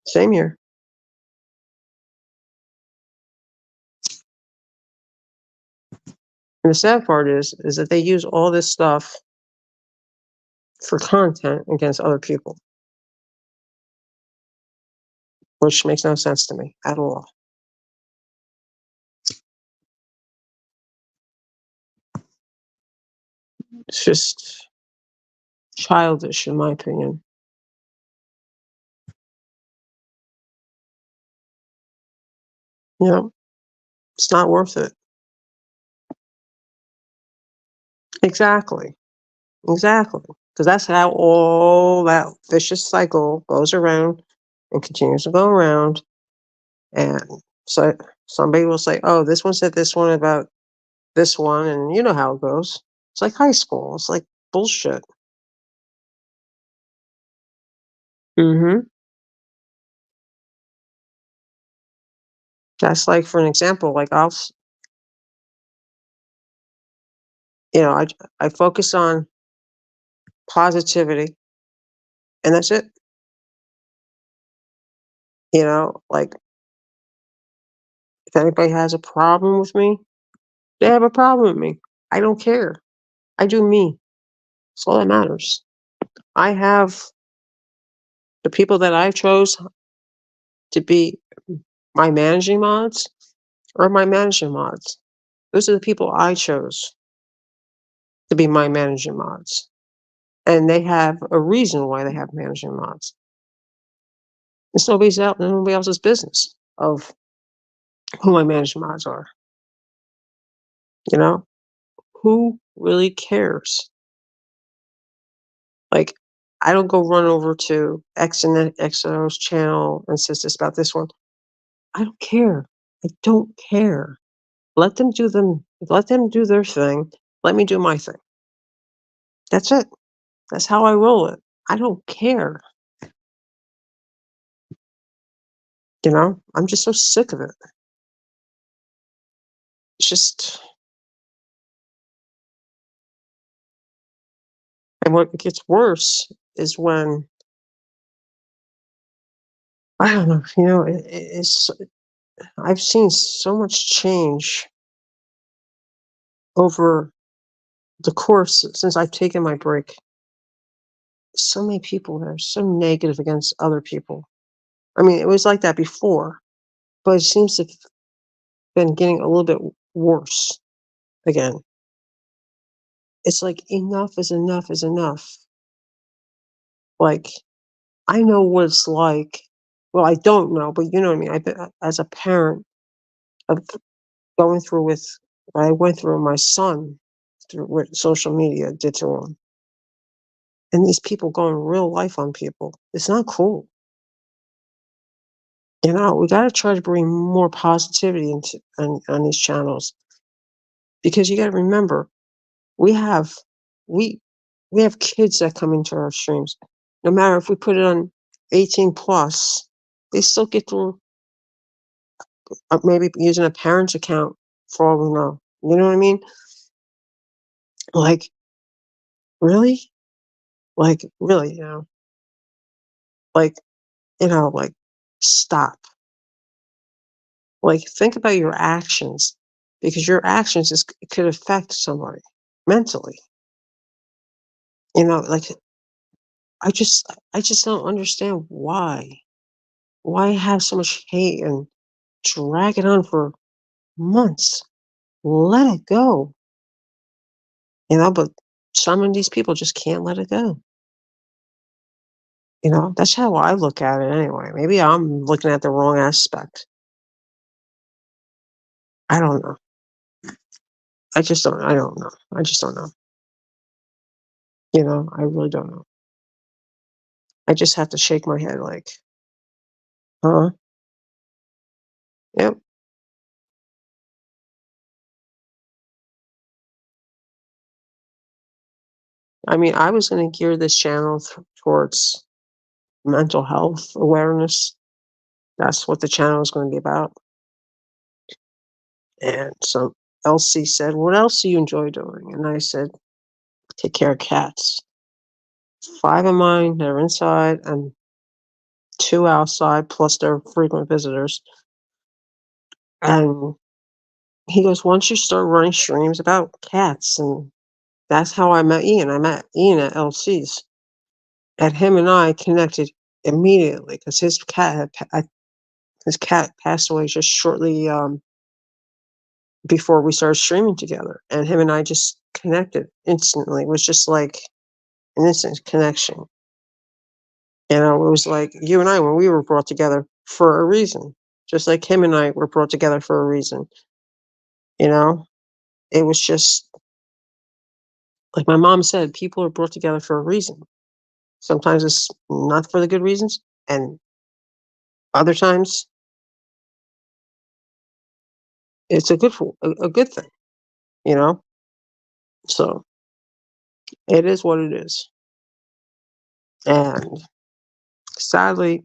same here. And the sad part is that they use all this stuff for content against other people. which makes no sense to me at all. It's just childish, in my opinion. You know, it's not worth it. Exactly. Exactly. Because that's how all that vicious cycle goes around and continues to go around. And so somebody will say, oh, this one said this one about this one. And you know how it goes. It's like high school. It's like bullshit. Hmm. That's like, for an example, like you know, I focus on positivity and that's it. You know, like if anybody has a problem with me, they have a problem with me. I don't care. I do me. That's all that matters. I have the people that I chose to be my managing mods or my managing mods. Those are the people I chose to be my managing mods. And they have a reason why they have managing mods. It's nobody else's business of who my managing mods are. You know, who really cares? Like, I don't go run over to X and XO's channel and says this about this one. I don't care. I don't care. Let them do them. Let them do their thing. Let me do my thing. That's it. That's how I roll it. I don't care. You know, I'm just so sick of it. It's just, and what gets worse is when, I don't know, you know, I've seen so much change over the course since I've taken my break. So many people that are so negative against other people. I mean, it was like that before, but it seems to have been getting a little bit worse again. It's like enough is enough is enough. Like, I know what it's like. Well, I don't know, but you know what I mean. I've been, as a parent of going through with what I went through with my son, through what social media did to him, and these people going real life on people. It's not cool. You know, we got to try to bring more positivity into on these channels because you got to remember we have we we have kids that come into our streams. No matter if we put it on 18 plus, they still get to maybe using a parent's account for all we know. You know what I mean? Like, really? Like, really, Like, like, stop. Like, think about your actions because your actions could affect somebody mentally. Like, I just don't understand why. Why have so much hate and drag it on for months? Let it go. But some of these people just can't let it go. That's how I look at it anyway. Maybe I'm looking at the wrong aspect. I don't know. I don't know. I just don't know. I really don't know. I just have to shake my head like, huh? Yep. I mean, I was going to gear this channel towards mental health awareness. That's what the channel is going to be about. And so Elsie said, what else do you enjoy doing? And I said, take care of cats. 5 of mine that are inside and 2 outside, plus their frequent visitors. And he goes, once you start running streams about cats, and that's how I met Ian. I met Ian at LC's. And him and I connected immediately because his cat His cat passed away just shortly before we started streaming together, and him and I just connected instantly. It was just like an instant connection. It was like you and I when we were brought together for a reason, just like him and I were brought together for a reason. You know, it was just like my mom said, people are brought together for a reason. Sometimes it's not for the good reasons, and other times it's a good thing. You know, so it is what it is, and sadly,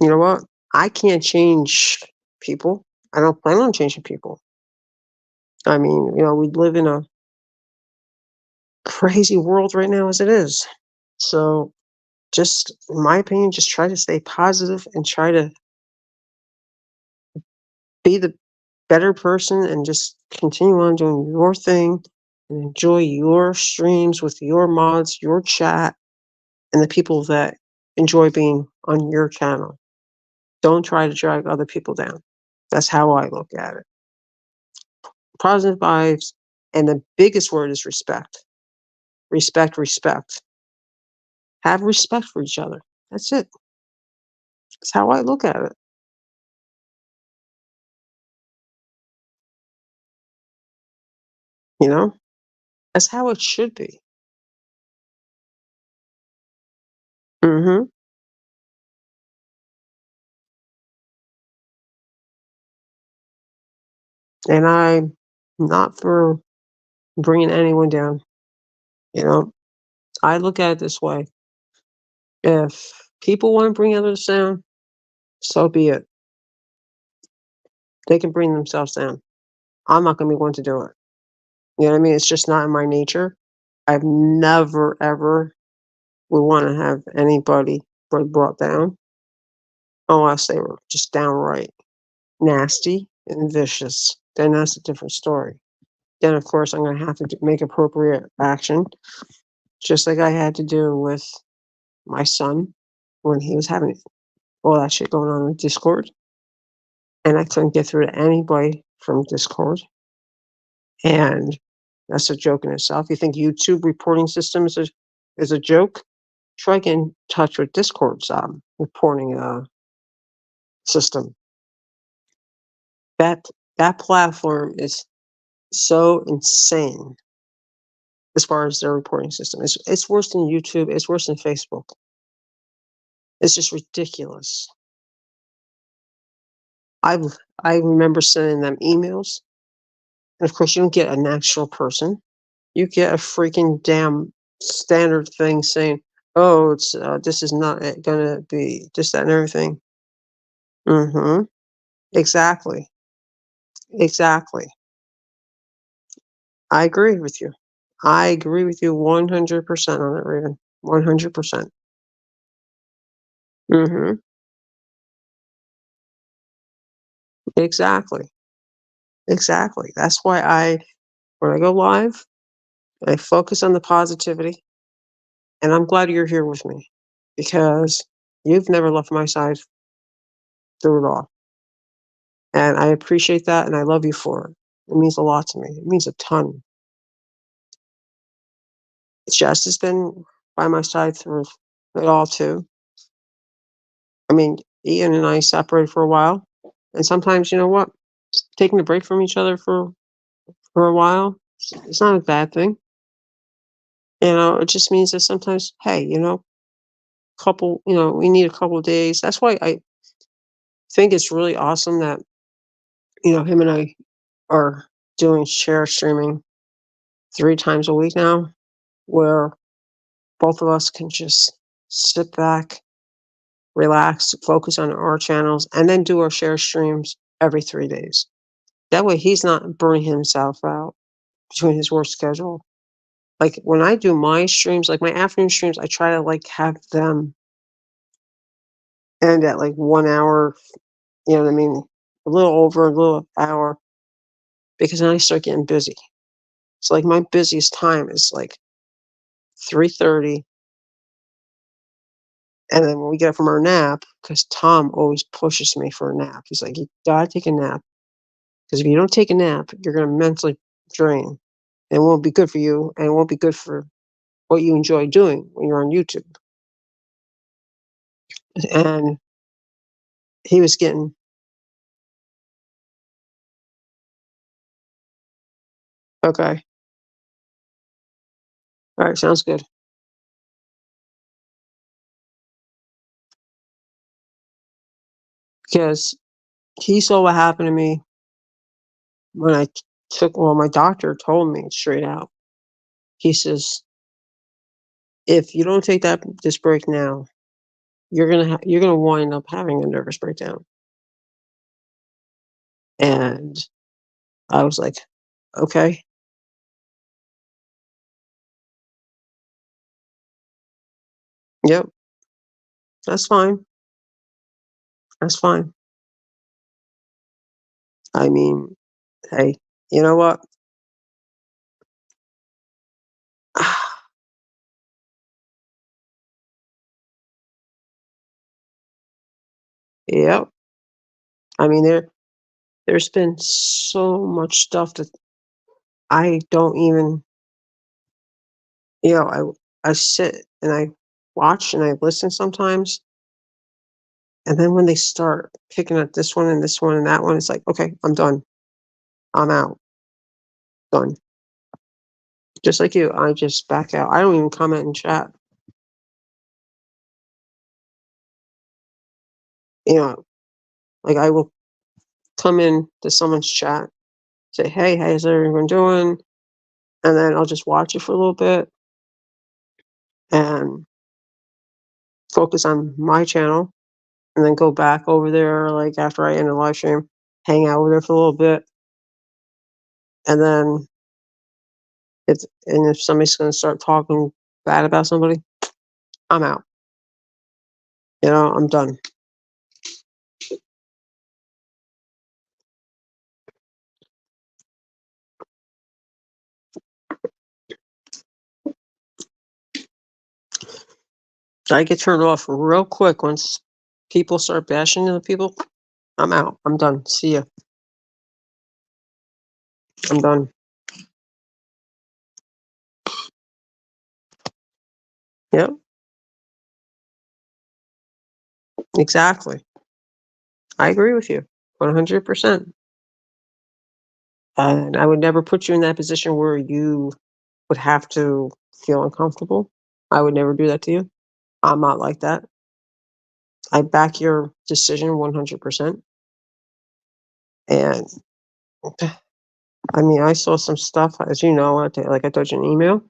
you know what? I can't change people. I don't plan on changing people. I mean, we live in a crazy world right now as it is. So, just in my opinion, just try to stay positive and try to be the better person and just continue on doing your thing and enjoy your streams with your mods, your chat, and the people that enjoy being on your channel. Don't try to drag other people down. That's how I look at it. Positive vibes, and the biggest word is respect. Respect, respect. Have respect for each other. That's it. That's how I look at it. You know, that's how it should be. Hmm. And I'm not for bringing anyone down. You know, I look at it this way: if people want to bring others down, so be it. They can bring themselves down. I'm not going to be one to do it. You know what I mean? It's just not in my nature. I've never ever would want to have anybody brought down unless they were just downright nasty and vicious. Then that's a different story. Then, of course, I'm going to have to make appropriate action, just like I had to do with my son when he was having all that shit going on with Discord. And I couldn't get through to anybody from Discord. And that's a joke in itself. You think YouTube reporting system is a joke? Try getting in touch with Discord's reporting system. That that platform is so insane as far as their reporting system. It's worse than YouTube. It's worse than Facebook. It's just ridiculous. I I remember sending them emails, and of course, you don't get an actual person. You get a freaking damn standard thing saying, "Oh, it's this is not gonna be this, that, and everything." Mm-hmm. Exactly. Exactly. I agree with you. I agree with you 100% on it, Raven. 100%. Mhm. Exactly. Exactly. That's why when I go live, I focus on the positivity, and I'm glad you're here with me because you've never left my side through it all. And I appreciate that, and I love you for it. It means a lot to me. It means a ton. Jess has been by my side through it all too. I mean, Ian and I separated for a while, and sometimes, you know what? Taking a break from each other for a while, it's not a bad thing. It just means that sometimes, hey, we need a couple of days. That's why I think it's really awesome that, him and I are doing share streaming 3 times a week now, where both of us can just sit back, relax, focus on our channels, and then do our share streams every 3 days. That way he's not burning himself out between his work schedule. Like when I do my streams, like my afternoon streams, I try to like have them end at like 1 hour, you know what I mean? A little over a little hour because then I start getting busy. So like my busiest time is like 3:30 And then when we get up from our nap, because Tom always pushes me for a nap. He's like, "You gotta take a nap, because if you don't take a nap, you're gonna mentally drain. And it won't be good for you, and it won't be good for what you enjoy doing when you're on YouTube." And he was getting okay. All right, sounds good. Because he saw what happened to me when I took well, my doctor told me straight out. He says, "If you don't take this break now, you're gonna wind up having a nervous breakdown." And I was like, "Okay, yep, that's fine. That's fine." I mean, hey, you know what? Yep. I mean, there's been so much stuff that I don't even, you know, I sit and I watch and I listen sometimes, and then when they start picking at this one and this one and that one, it's like, okay, I'm done. I'm out. Done. Just like you, I just back out. I don't even comment in chat. You know, like I will come in to someone's chat, say, hey, how's everyone doing? And then I'll just watch it for a little bit and focus on my channel, and then go back over there like after I end the live stream, hang out over there for a little bit, and then if somebody's gonna start talking bad about somebody, I'm out. You know, I'm done. I get turned off real quick once people start bashing other people. I'm out. I'm done. See ya. I'm done. Yep, exactly. I agree with you 100%. And I would never put you in that position where you would have to feel uncomfortable. I would never do that to you. I'm not like that. I back your decision 100%. And I mean, I saw some stuff, as you know, like I told you in an email,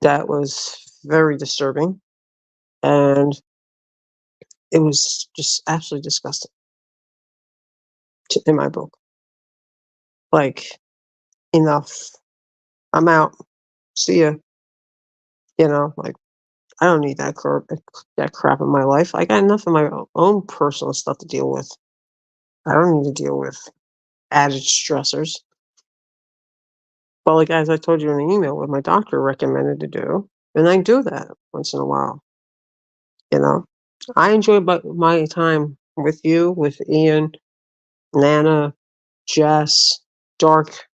that was very disturbing. And it was just absolutely disgusting in my book. Like, enough. I'm out. See ya. You know, like, I don't need that crap in my life. I got enough of my own personal stuff to deal with. I don't need to deal with added stressors. But like as I told you in the email, what my doctor recommended to do, and I do that once in a while. You know, I enjoy my time with you, with Ian, Nana, Jess, Dark,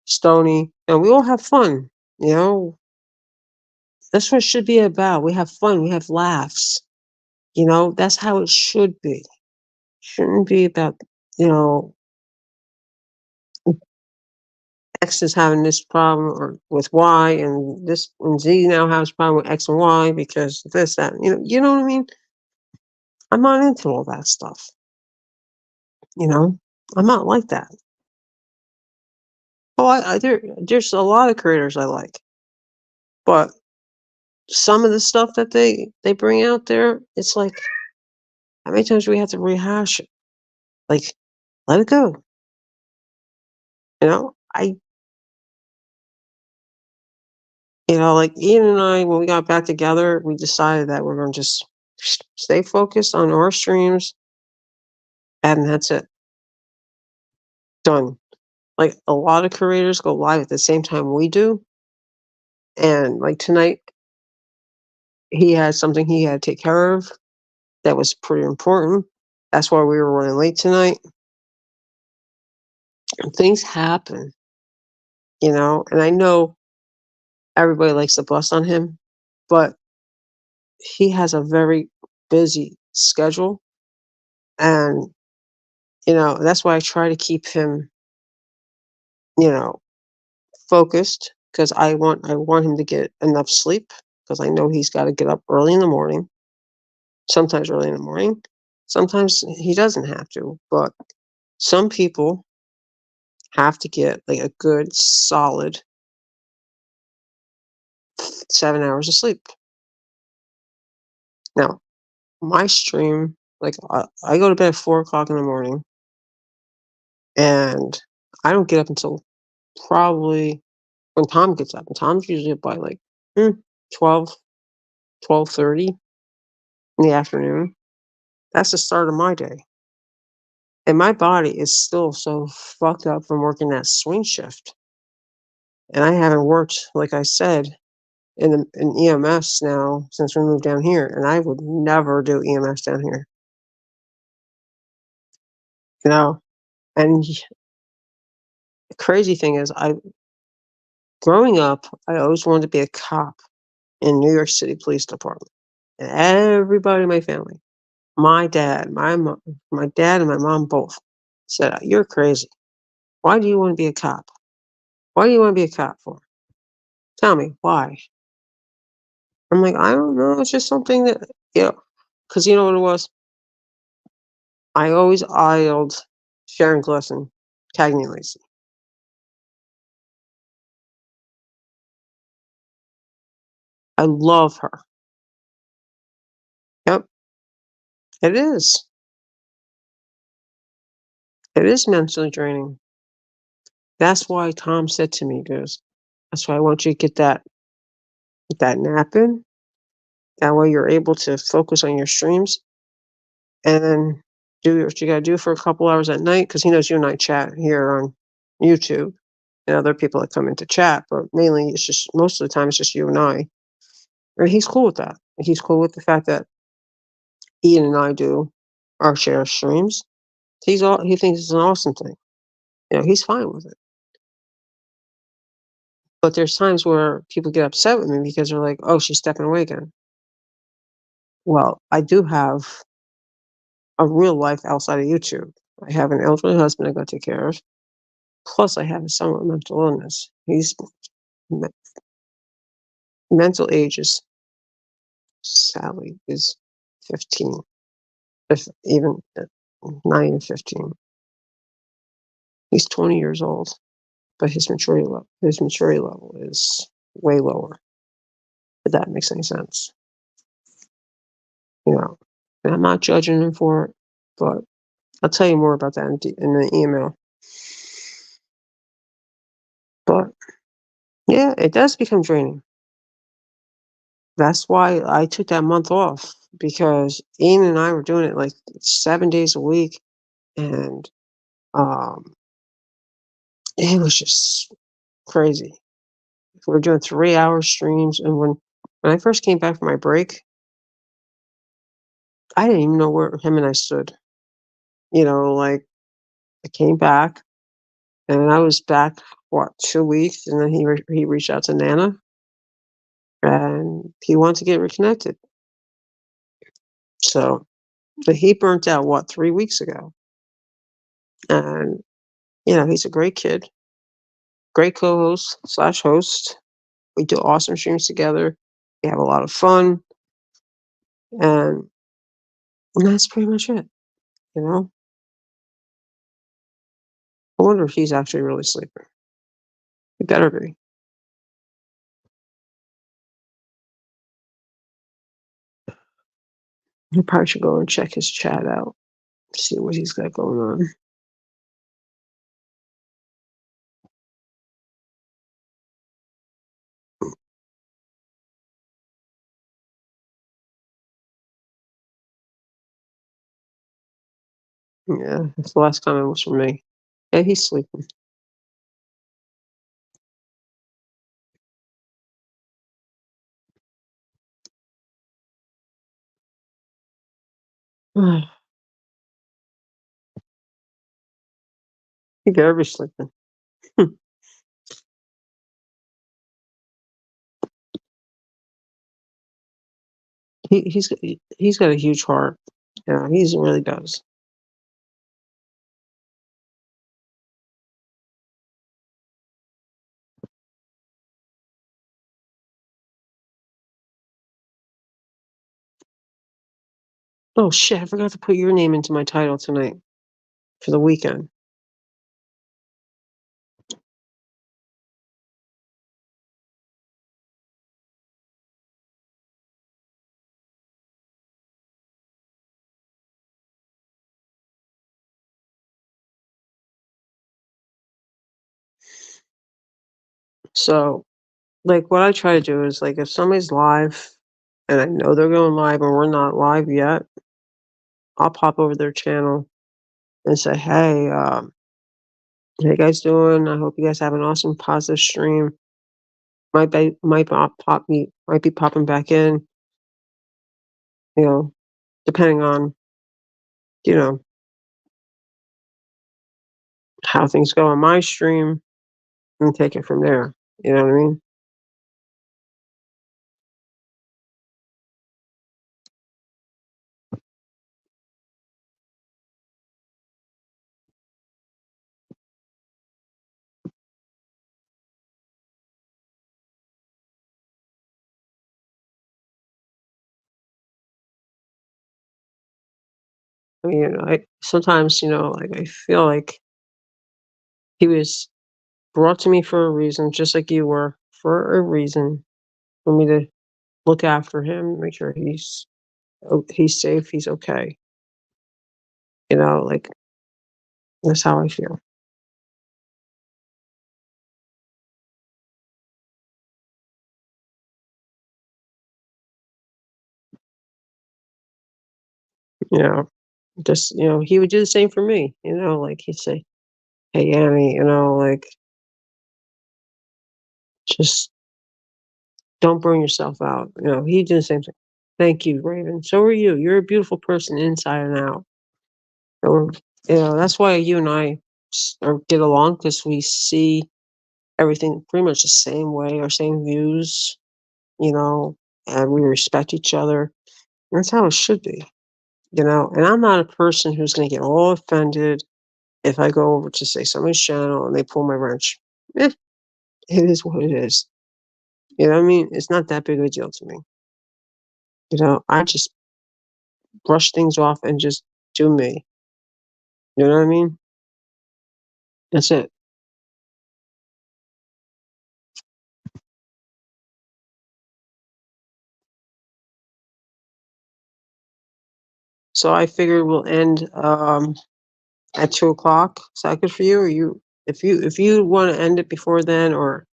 Stony, and we all have fun. You know, that's what it should be about. We have fun. We have laughs. You know, that's how it should be. Shouldn't be about, you know, X is having this problem or with Y, and this and Z now has a problem with X and Y because this, that, you know what I mean? I'm not into all that stuff. You know, I'm not like that. Oh, there's a lot of creators I like, but some of the stuff that they bring out there, it's like, how many times do we have to rehash it? Like, let it go. You know, like Ian and I, when we got back together, we decided that we're going to just stay focused on our streams, and that's it. Done. Like a lot of creators go live at the same time we do, and like tonight, he had something he had to take care of that was pretty important. That's why we were running late tonight. Things happen, and I know everybody likes to bust on him, but he has a very busy schedule, and, that's why I try to keep him, you know, focused because I want him to get enough sleep because I know he's gotta get up early in the morning, sometimes early in the morning, sometimes he doesn't have to, but some people have to get, like, a good solid 7 hours of sleep. Now, my stream, like, I go to bed at 4 o'clock in the morning, and I don't get up until probably when Tom gets up, and Tom's usually up by, like, 12, 12:30 in the afternoon. That's the start of my day, and my body is still so fucked up from working that swing shift, and I haven't worked, like I said, in EMS now since we moved down here, and I would never do EMS down here, you know? And the crazy thing is growing up, I always wanted to be a cop in New York City Police Department, and everybody in my family, my dad and my mom both said, "You're crazy. Why do you wanna be a cop? Why do you wanna be a cop for? Tell me, why?" I'm like, "I don't know, it's just something that" you know, because you know what it was? I always eyed Sharon Glesson, Cagney Lacey. I love her. Yep, it is. It is mentally draining. That's why Tom said to me, he goes, "That's why I want you to get that nap in. That way you're able to focus on your streams and do what you gotta do for a couple hours at night." Because he knows you and I chat here on YouTube and other people that come into chat, but mainly it's just most of the time, it's just you and I, and he's cool with that. He's cool with the fact that Ian and I do our share of streams. He thinks it's an awesome thing. He's fine with it. But there's times where people get upset with me because they're like, "Oh, she's stepping away again." Well, I do have a real life outside of YouTube. I have an elderly husband I gotta take care of, plus I have a son with mental illness. He's me mental age is Sally is 15, if even not even 15. He's 20 years old, but his maturity level is way lower, if that makes any sense, you know? And I'm not judging him for it, but I'll tell you more about that in the email. But, yeah, it does become draining. That's why I took that month off because Ian and I were doing it, like, 7 days a week, and, um, it was just crazy. We were doing 3-hour streams, and when I first came back from my break, I didn't even know where him and I stood. Like, I came back, and I was back, what, 2 weeks, and then he reached out to Nana, and he wanted to get reconnected. So, but he burnt out, what, 3 weeks ago, and, he's a great kid, great co-host/host. Slash host. We do awesome streams together. We have a lot of fun, and that's pretty much it, you know? I wonder if he's actually really sleeping. He better be. He probably should go and check his chat out, see what he's got going on. Yeah, the last comment was from me. Yeah, he's sleeping. He better be sleeping. He's got a huge heart. Yeah, he really does. Oh shit! I forgot to put your name into my title tonight for the weekend. So, like, what I try to do is, like, if somebody's live and I know they're going live and we're not live yet, I'll pop over their channel and say, "Hey, how you guys doing? I hope you guys have an awesome, positive stream. Might be popping back in, you know, depending on, you know, how things go on my stream, and take it from there." You know what I mean? I mean, I sometimes, like, I feel like he was brought to me for a reason, just like you were, for a reason, for me to look after him, make sure he's safe, he's okay. Like, that's how I feel. You know, just, he would do the same for me, like, he'd say, "Hey, Annie, like, just don't burn yourself out." He'd do the same thing. "Thank you, Raven. So are you. You're a beautiful person inside and out." So, that's why you and I get along, because we see everything pretty much the same way, our same views, you know, and we respect each other. That's how it should be. And I'm not a person who's going to get all offended if I go over to, say, somebody's channel and they pull my wrench. Eh, it is what it is. You know what I mean? It's not that big of a deal to me. I just brush things off and just do me. You know what I mean? That's it. So I figured we'll end at 2 o'clock. Is that good for you? Or if you want to end it before then, or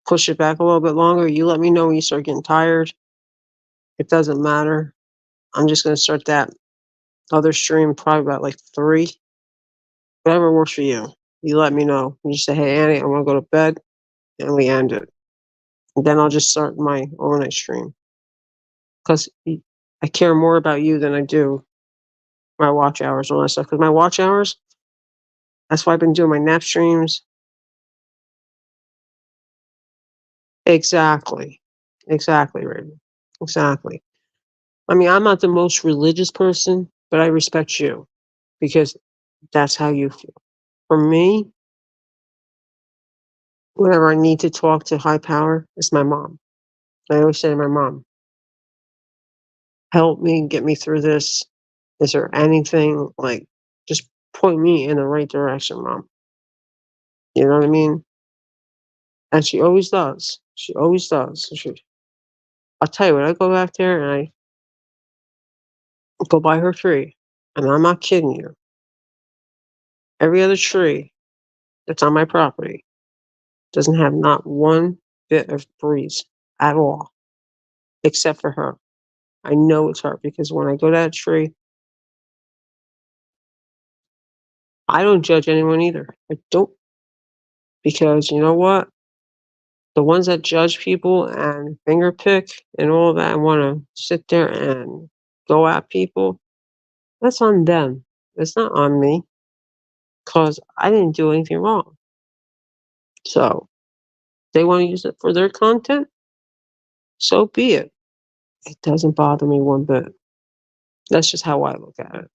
push it back a little bit longer, you let me know when you start getting tired. It doesn't matter. I'm just gonna start that other stream probably about like 3. Whatever works for you. You let me know. You just say, "Hey, Annie, I want to go to bed," and we end it. And then I'll just start my overnight stream, because I care more about you than I do my watch hours and all that stuff. Because my watch hours, that's why I've been doing my nap streams. Exactly. Exactly, Raven. Exactly. I mean, I'm not the most religious person, but I respect you, because that's how you feel. For me, whenever I need to talk to high power, it's my mom. I always say to my mom, "Help me, get me through this. Is there anything, like, just point me in the right direction, mom." You know what I mean? And she always does. She always does. I'll tell you, when I go back there and I go by her tree, and I'm not kidding you, every other tree that's on my property doesn't have not one bit of breeze at all, except for her. I know it's her, because when I go to that tree, I don't judge anyone either. I don't, because you know what? The ones that judge people and finger pick and all that, and want to sit there and go at people, That's on them. It's not on me because I didn't do anything wrong. So they want to use it for their content, so be it. It doesn't bother me one bit. That's just how I look at it.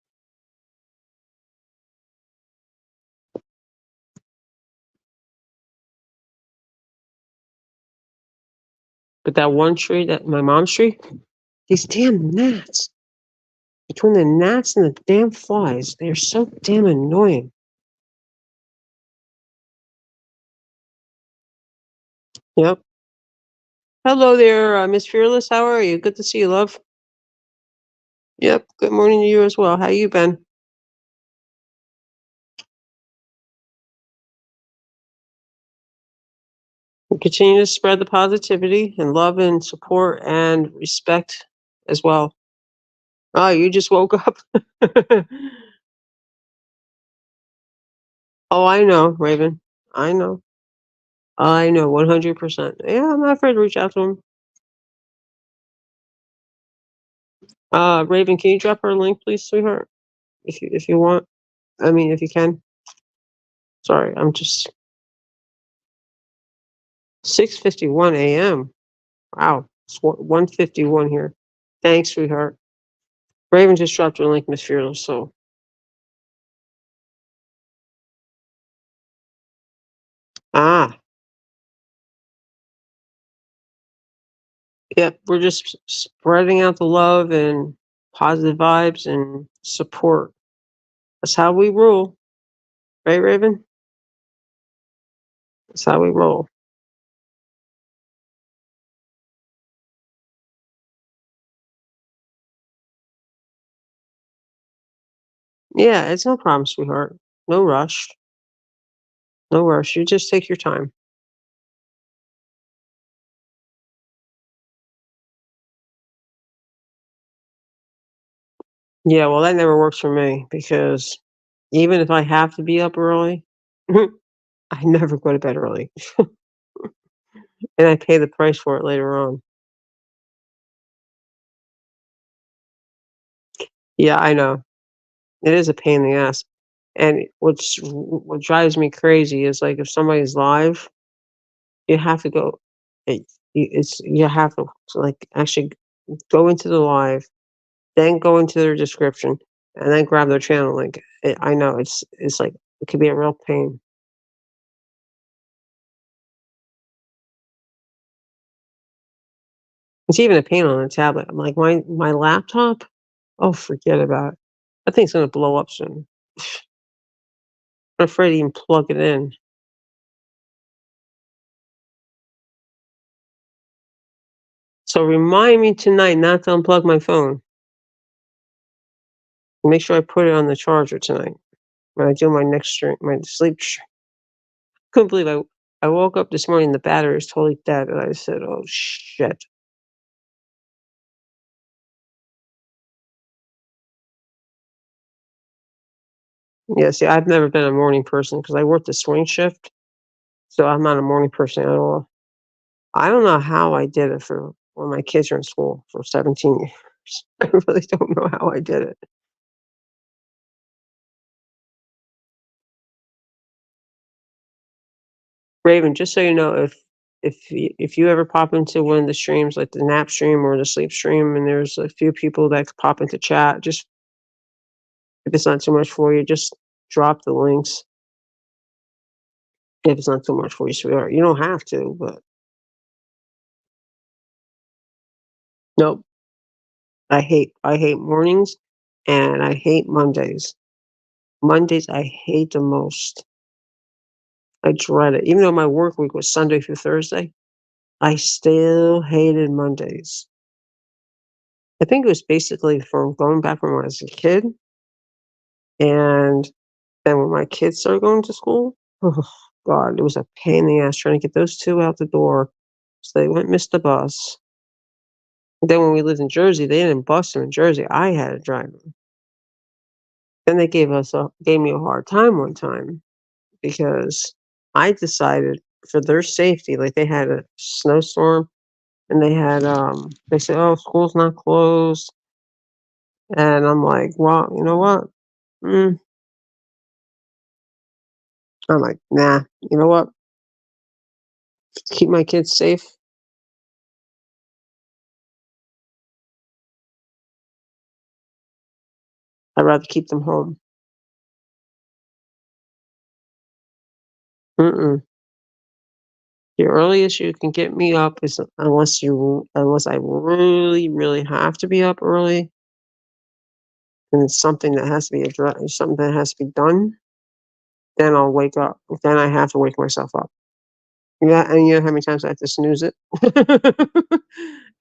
But that one tree, that my mom's tree, these damn gnats. Between the gnats and the damn flies, they're so damn annoying. Yep. Hello there, Miss Fearless. How are you? Good to see you, love. Yep. Good morning to you as well. How you been? We continue to spread the positivity and love and support and respect as well. Oh, you just woke up. Oh, I know, Raven. I know. I know, 100%. Yeah, I'm not afraid to reach out to him. Raven, can you drop her link, please, sweetheart? If you want. I mean, if you can. Sorry, I'm just 6:51 a.m. Wow, it's 1:51 here. Thanks, sweetheart. Raven just dropped her link, Miss Fearless. So, ah, yep, we're just spreading out the love and positive vibes and support. That's how we rule, right, Raven? That's how we roll. Yeah, it's no problem, sweetheart. No rush. No rush. You just take your time. Yeah, well, that never works for me because even if I have to be up early, I never go to bed early, and I pay the price for it later on. Yeah, I know. It is a pain in the ass. And what drives me crazy is, like, if somebody's live, you have to go you have to, like, actually go into the live, then go into their description, and then grab their channel link. I know it's like it could be a real pain. It's even a pain on a tablet. I'm like, my laptop? Oh, forget about it. That thing's gonna blow up soon. I'm afraid to even plug it in. So remind me tonight not to unplug my phone. Make sure I put it on the charger tonight when I do my next stream, my sleep stream. Couldn't believe I woke up this morning, the battery is totally dead, and I said, "Oh, shit." Yeah, see, I've never been a morning person because I work the swing shift, so I'm not a morning person at all. I don't know how I did it for when my kids are in school for 17 years. I really don't know how I did it. Raven, just so you know, if you ever pop into one of the streams, like the nap stream or the sleep stream, and there's a few people that pop into chat, just if it's not too much for you, just drop the links. If it's not too much for you, sweetheart. You don't have to, but nope. I hate mornings and I hate Mondays. Mondays I hate the most. I dread it. Even though my work week was Sunday through Thursday, I still hated Mondays. I think it was basically from going back from when I was a kid, and then when my kids started going to school, oh god, it was a pain in the ass trying to get those 2 out the door so they wouldn't miss the bus. Then when we lived in Jersey, they didn't bus them in Jersey, I had to drive them. Then they gave me a hard time one time because I decided for their safety, like, they had a snowstorm and they said, "Oh, school's not closed." And I'm like, well, you know what? Mm. I'm like, nah, you know what? Keep my kids safe. I'd rather keep them home. Mm-mm. The earliest you can get me up is unless I really, really have to be up early, and it's something that has to be addressed, something that has to be done, then I'll wake up. Then I have to wake myself up. Yeah, and you know how many times I have to snooze it?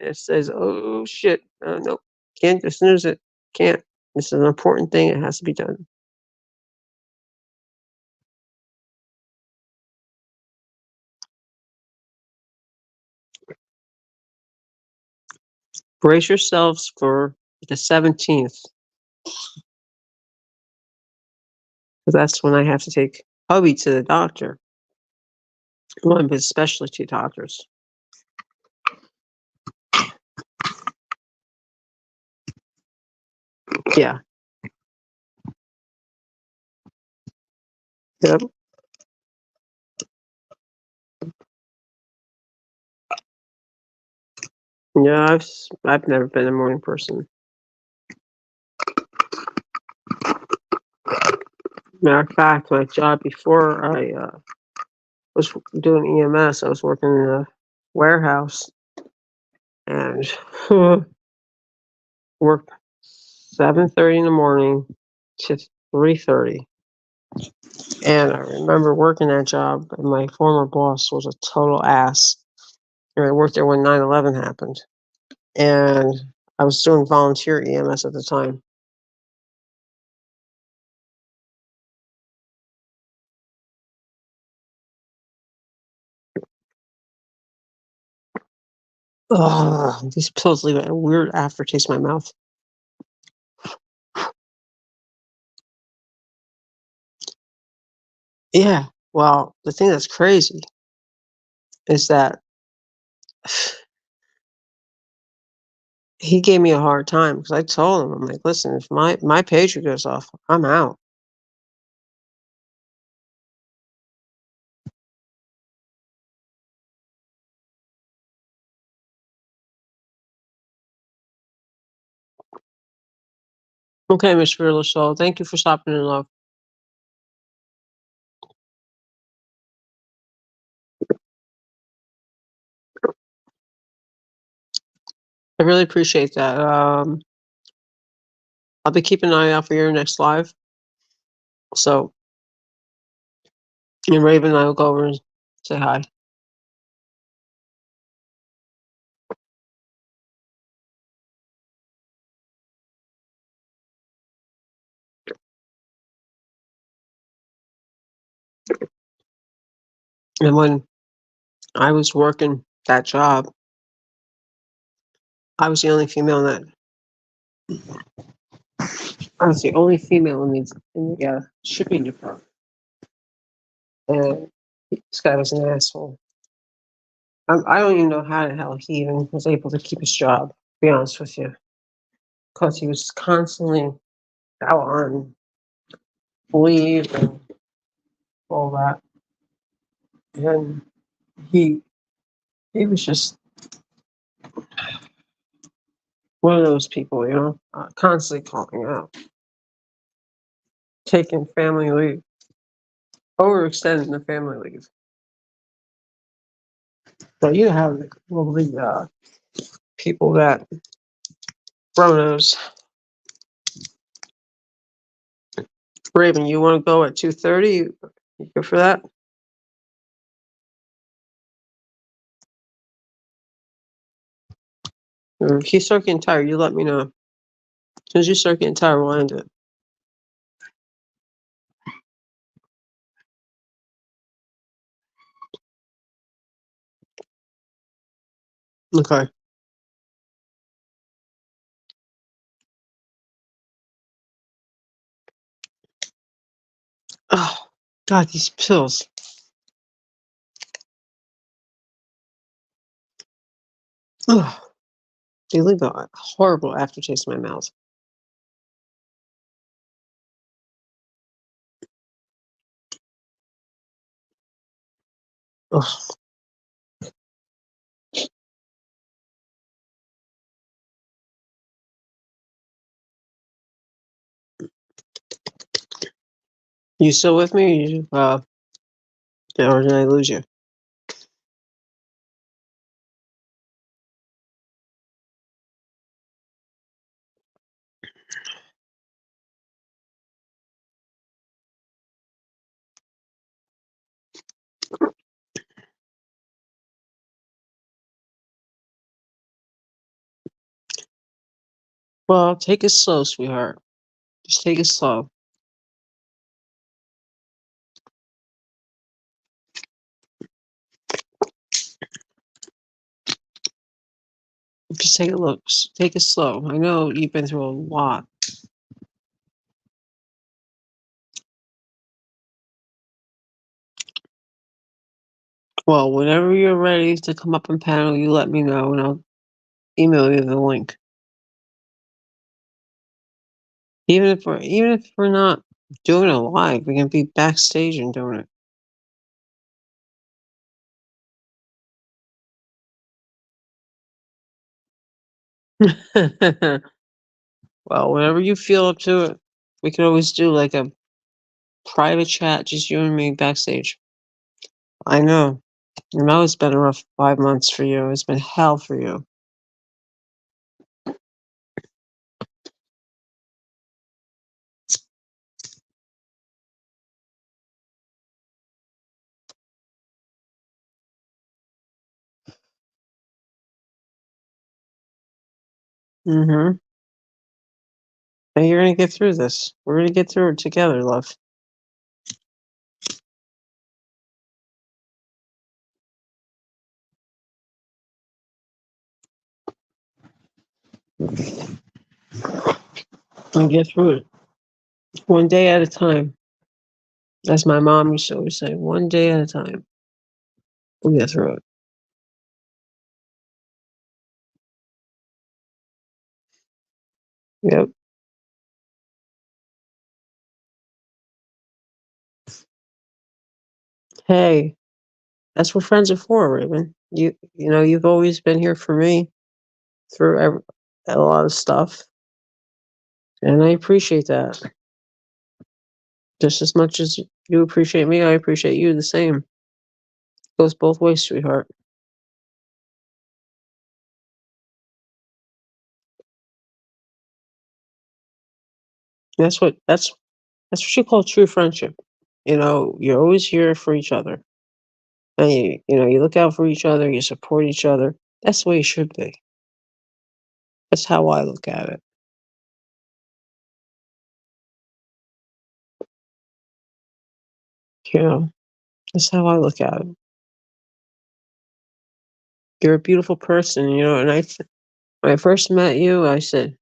It says, "Oh shit, nope, can't just snooze it. Can't. This is an important thing. It has to be done." Brace yourselves for the 17th, because that's when I have to take hubby to the doctor. One, but especially two doctors. Yeah. Yep. Yeah, I've never been a morning person. Matter of fact, my job before I was doing EMS, I was working in a warehouse and worked 7:30 in the morning to 3:30. And I remember working that job, and my former boss was a total ass. And I worked there when 9/11 happened, and I was doing volunteer EMS at the time. Ugh, these pills leave a weird aftertaste in my mouth. Yeah. Well, the thing that's crazy is that he gave me a hard time because I told him, I'm like, listen, if my pager goes off, I'm out. Okay, Miss Fearless Soul, thank you for stopping in, love. I really appreciate that. I'll be keeping an eye out for your next live. So, and Raven and I will go over and say hi. And when I was working that job, I was the only female in that. I was the only female in the shipping department, and this guy was an asshole. I don't even know how the hell he even was able to keep his job. To be honest with you, because he was constantly out on leave and all that, and he he was just one of those people, constantly calling out, taking family leave, overextending the family leave. So you have lovely people that Bronos. Raven, you want to go at 2:30? You go for that? Or if you start getting tired, you let me know. As soon as you start getting tired, we'll end it. Okay. Oh, God, these pills. Ugh, they leave a horrible aftertaste in my mouth. Ugh. You still with me? Or did I lose you? Well, take it slow, sweetheart. Just take it slow. Just take a look. Take it slow. I know you've been through a lot. Well, whenever you're ready to come up and panel, you let me know, and I'll email you the link. Even if we're not doing it live, we can be backstage and doing it. Well, whenever you feel up to it, we could always do like a private chat, just you and me backstage. I know. I know it's been a rough 5 months for you. It's been hell for you. Mm-hmm. And you're gonna get through this. We're gonna get through it together, love. We'll get through it. One day at a time. As my mom used to always say, one day at a time. We'll get through it. Yep. Hey, that's what friends are for, Raven. You know, you've always been here for me through a lot of stuff, and I appreciate that. Just as much as you appreciate me, I appreciate you the same. Goes both ways, sweetheart. That's what you call true friendship. You know, you're always here for each other. And you look out for each other, you support each other. That's the way it should be. That's how I look at it. You know, that's how I look at it. You're a beautiful person, and when I first met you, I said,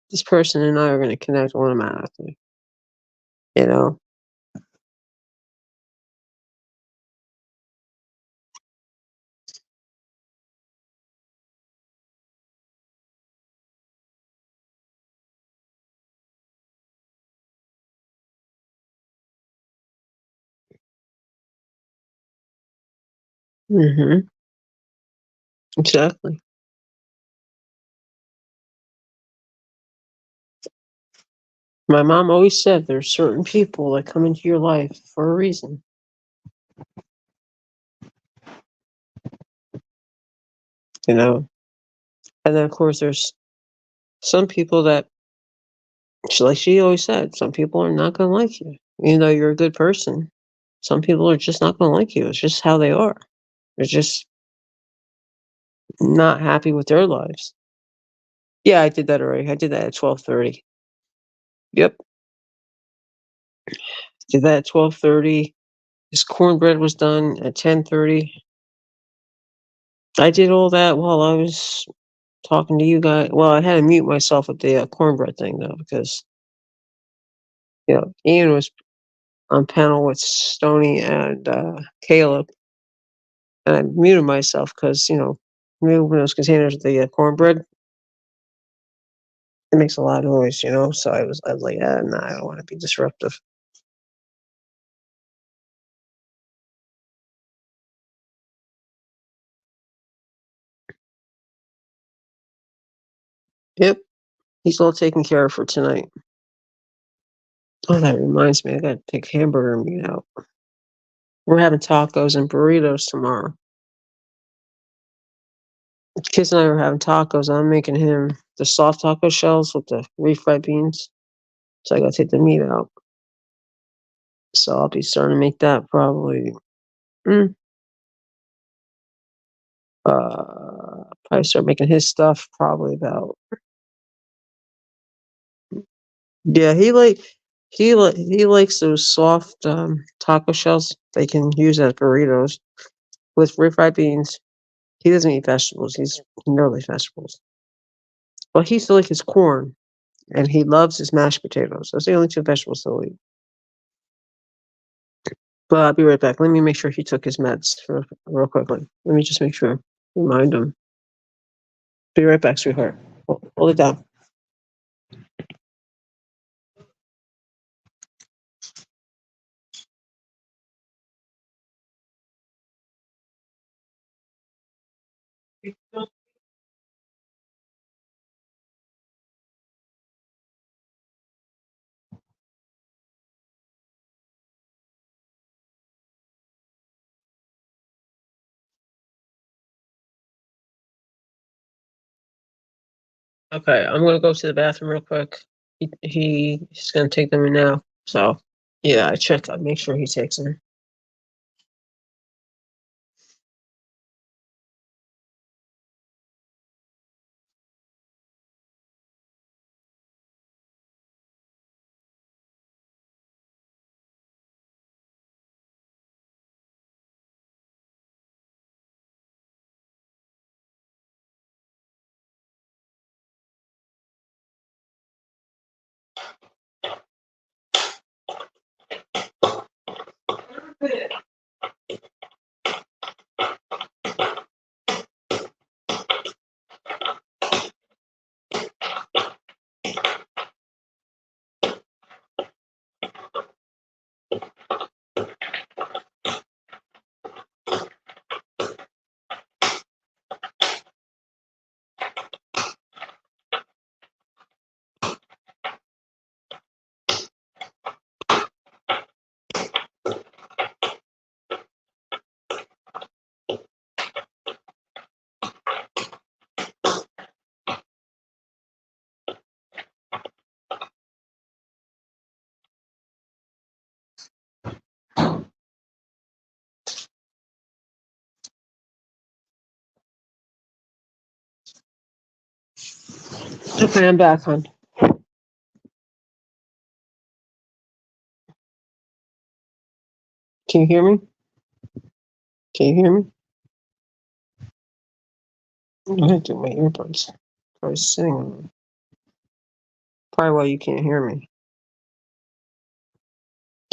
this person and I are going to connect automatically, you know? Hmm. Exactly. My mom always said there's certain people that come into your life for a reason, you know? And then, of course, there's some people that, like she always said, some people are not going to like you, even though you're a good person. Some people are just not going to like you. It's just how they are. They're just not happy with their lives. Yeah, I did that already. I did that at 12:30. Yep, did that at 12:30. This cornbread was done at 10:30. I did all that while I was talking to you guys. Well, I had to mute myself with the cornbread thing though, because Ian was on panel with Stony and Caleb, and I muted myself because moving those containers with the cornbread, it makes a lot of noise, So I was like, nah, I don't want to be disruptive. Yep, he's all taken care of for tonight. Oh, that reminds me, I gotta take hamburger meat out. We're having tacos and burritos tomorrow. The kids and I were having tacos. I'm making him the soft taco shells with the refried beans. So I gotta take the meat out. So I'll be starting to make that probably. Mm, probably start making his stuff probably about. Yeah, he likes those soft taco shells. They can use as burritos with refried beans. He doesn't eat vegetables. He never likes vegetables. But he still likes his corn, and he loves his mashed potatoes. Those are the only two vegetables he'll eat. But I'll be right back. Let me make sure he took his meds real quickly. Let me just make sure. Remind him. Be right back, sweetheart. Hold it down. Okay, I'm gonna go to the bathroom real quick. He's gonna take them in now. So yeah, I checked. I make sure he takes them. Okay, I'm back, hon. Can you hear me? Can you hear me? I'm gonna do my earbuds. I was sitting on them. Probably why you can't hear me.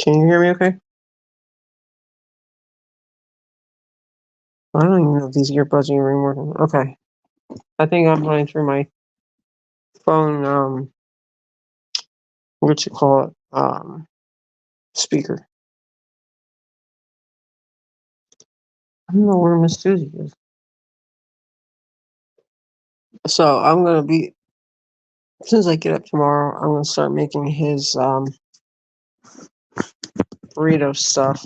Can you hear me okay? I don't even know if these earbuds are even working. Okay. I think I'm running through my phone, what you call it, speaker. I don't know where Miss Susie is. So I'm gonna be, as soon as I get up tomorrow, I'm gonna start making his burrito stuff,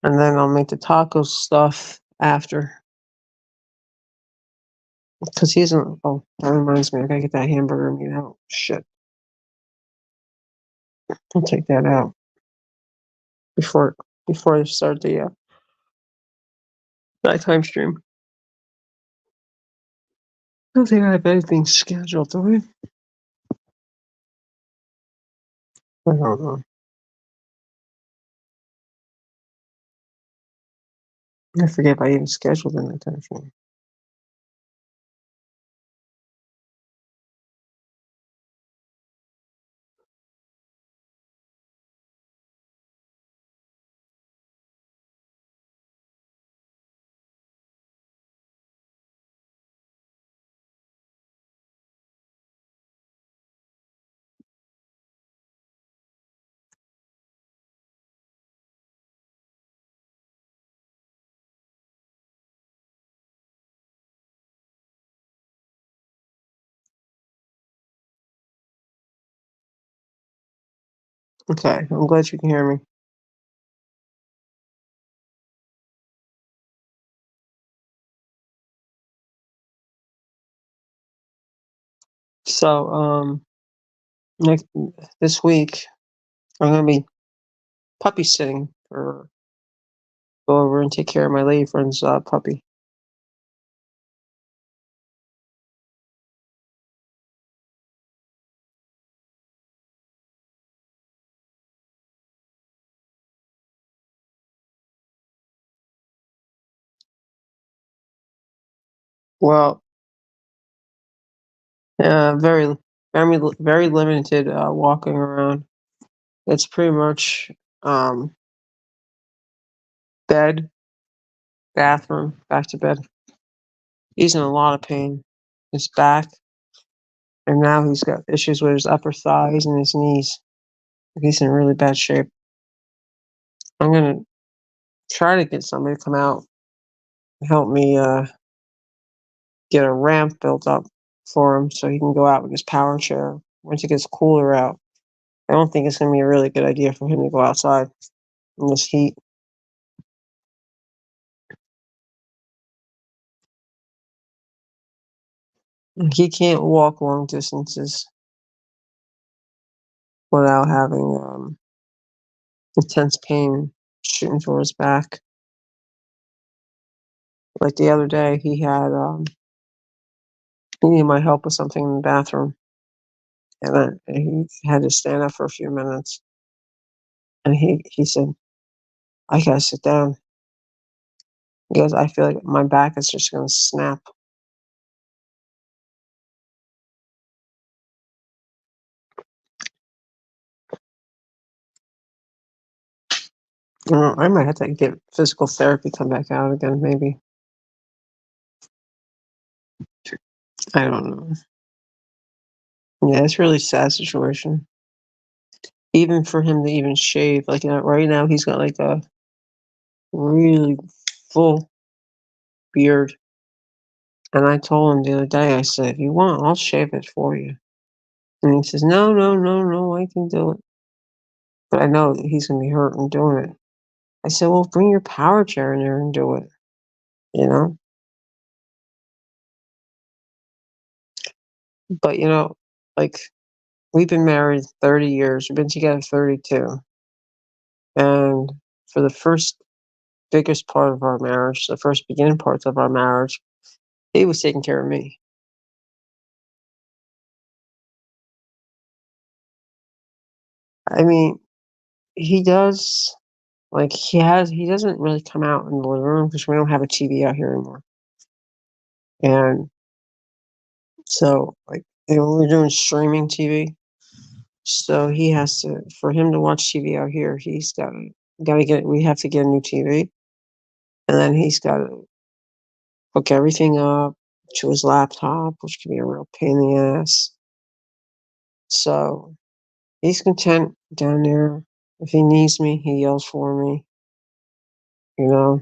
and then I'll make the taco stuff after. Because he isn't. Oh, that reminds me. I gotta get that hamburger meat out. Shit, I'll take that out before I start the nighttime stream. I don't think I have anything scheduled, do I? I don't know. I forget if I even scheduled the nighttime stream. Okay, I'm glad you can hear me. So, next this week I'm gonna be puppy sitting for go over and take care of my lady friend's puppy. Well, very, very limited walking around. It's pretty much um, bed, bathroom, back to bed. He's in a lot of pain. His back, and now he's got issues with his upper thighs and his knees. He's in really bad shape. I'm gonna try to get somebody to come out and help me get a ramp built up for him so he can go out with his power chair once it gets cooler out. I don't think it's gonna be a really good idea for him to go outside in this heat. He can't walk long distances without having intense pain shooting through his back. Like the other day, he needed my help with something in the bathroom, and he had to stand up for a few minutes. And he said, "I gotta sit down because I feel like my back is just gonna snap." I might have to get physical therapy, come back out again, maybe. I don't know. Yeah, it's a really sad situation. Even for him to even shave, like right now, he's got like a really full beard. And I told him the other day, I said, "If you want, I'll shave it for you." And he says, "No, no, no, no, I can do it." But I know that he's gonna be hurting doing it. I said, "Well, bring your power chair in there and do it." You know. But like we've been married 30 years. We've been together 32, and for the first biggest part of our marriage, the first beginning parts of our marriage, he was taking care of me. I mean, he does like he doesn't really come out in the living room because we don't have a TV out here anymore. And so like we're doing streaming TV. So he has to for him to watch TV out here, he's gotta get we have to get a new TV. And then he's gotta hook everything up to his laptop, which can be a real pain in the ass. So he's content down there. If he needs me, he yells for me, you know.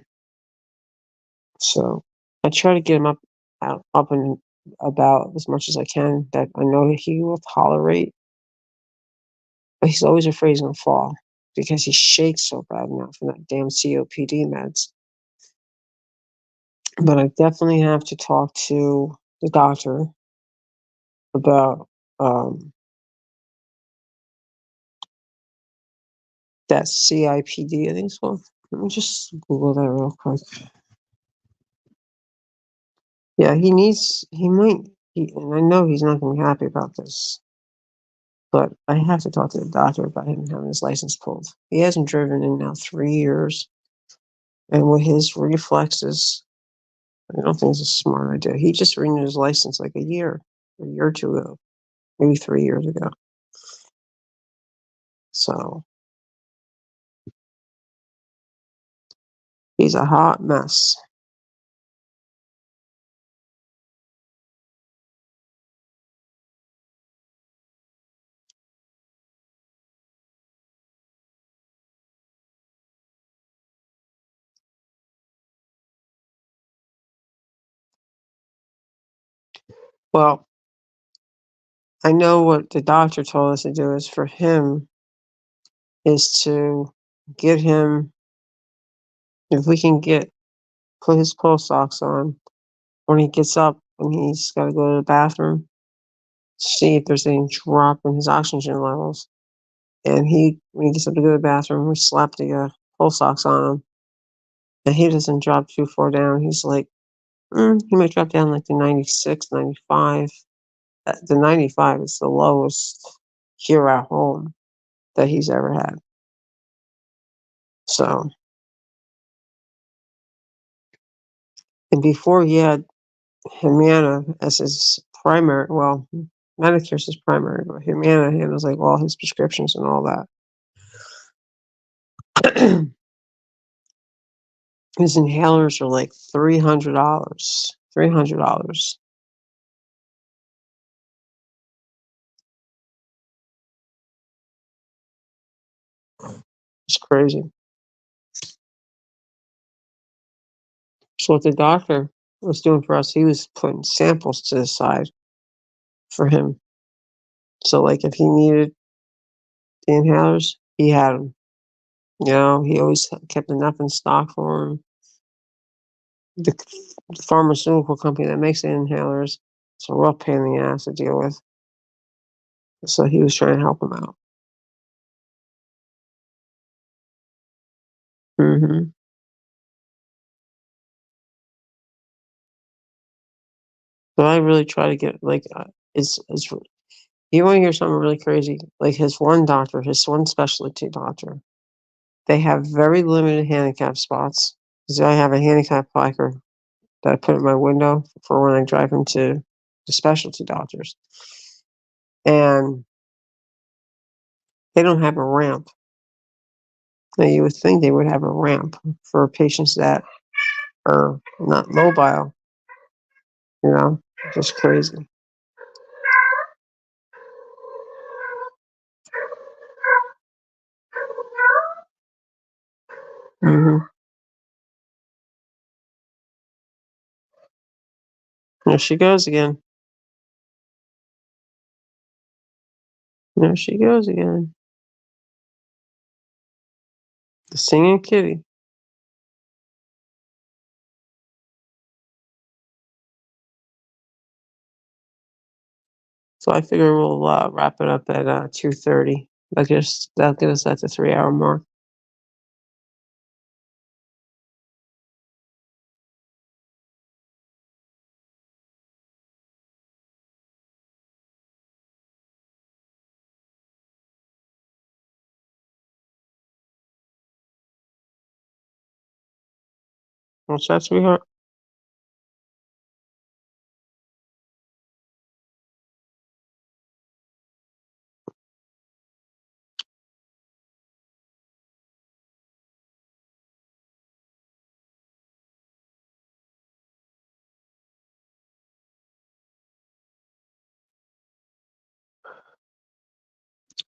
So I try to get him up and about as much as I can that I know that he will tolerate. But he's always afraid he's gonna fall because he shakes so bad now from that damn COPD meds. But I definitely have to talk to the doctor about that CIPD, I think it's called. Let me just Google that real quick. Yeah, he might, and I know he's not going to be happy about this, but I have to talk to the doctor about him having his license pulled. He hasn't driven in now 3 years, and with his reflexes, I don't think it's a smart idea. He just renewed his license like a year or two ago, maybe 3 years ago. So he's a hot mess. Well, I know what the doctor told us to do is for him is to get him, if we can put his pulse ox on when he gets up and he's got to go to the bathroom, see if there's any drop in his oxygen levels. And when he gets up to go to the bathroom, we slap the pulse ox on him, and he doesn't drop too far down. He's like, he might drop down like to 96, 95. The 95 is the lowest here at home that he's ever had. So, and before he had Humana as his primary, well, Medicare's his primary, but Humana handles like all his prescriptions and all that. His inhalers are like $300. $300. It's crazy. So what the doctor was doing for us, he was putting samples to the side for him. So like if he needed the inhalers, he had them. You know, he always kept enough in stock for him. The pharmaceutical company that makes the inhalers, it's a real pain in the ass to deal with. So he was trying to help him out. Hmm. But I really try to get like it's you want to hear something really crazy? Like his one doctor, his one specialty doctor, they have very limited handicap spots. Because I have a handicap placard that I put in my window for when I drive him to the specialty doctors, and they don't have a ramp. Now you would think they would have a ramp for patients that are not mobile. You know, just crazy. Hmm. There she goes again. There she goes again. The singing kitty. So I figure we'll wrap it up at 2:30. That'll get us at the 3 hour mark. What's that, sweetheart?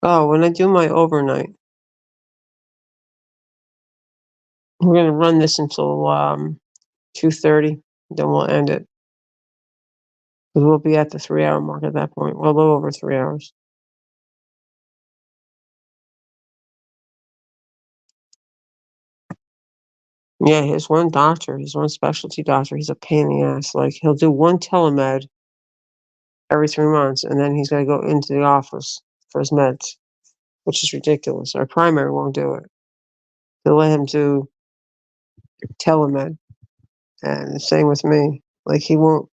Oh, when I do my overnight, we're gonna run this until 2:30. Then we'll end it. 'Cause we'll be at the 3 hour mark at that point. Well, a little over 3 hours. Yeah, his one specialty doctor, he's a pain in the ass. Like he'll do one telemed every 3 months, and then he's got to go into the office for his meds, which is ridiculous. Our primary won't do it. They'll let him do telemed, and the same with me. Like he won't.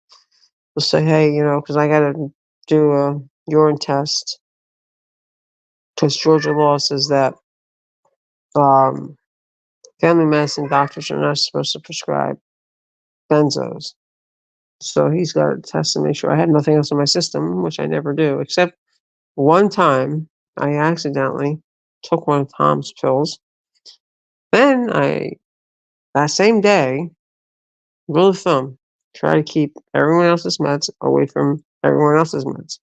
He'll say, "Hey, because I got to do a urine test, because Georgia law says that um, family medicine doctors are not supposed to prescribe benzos." So he's got to test to make sure I had nothing else in my system, which I never do, except one time I accidentally took one of Tom's pills. Then that same day, rule of thumb, try to keep everyone else's meds away from everyone else's meds.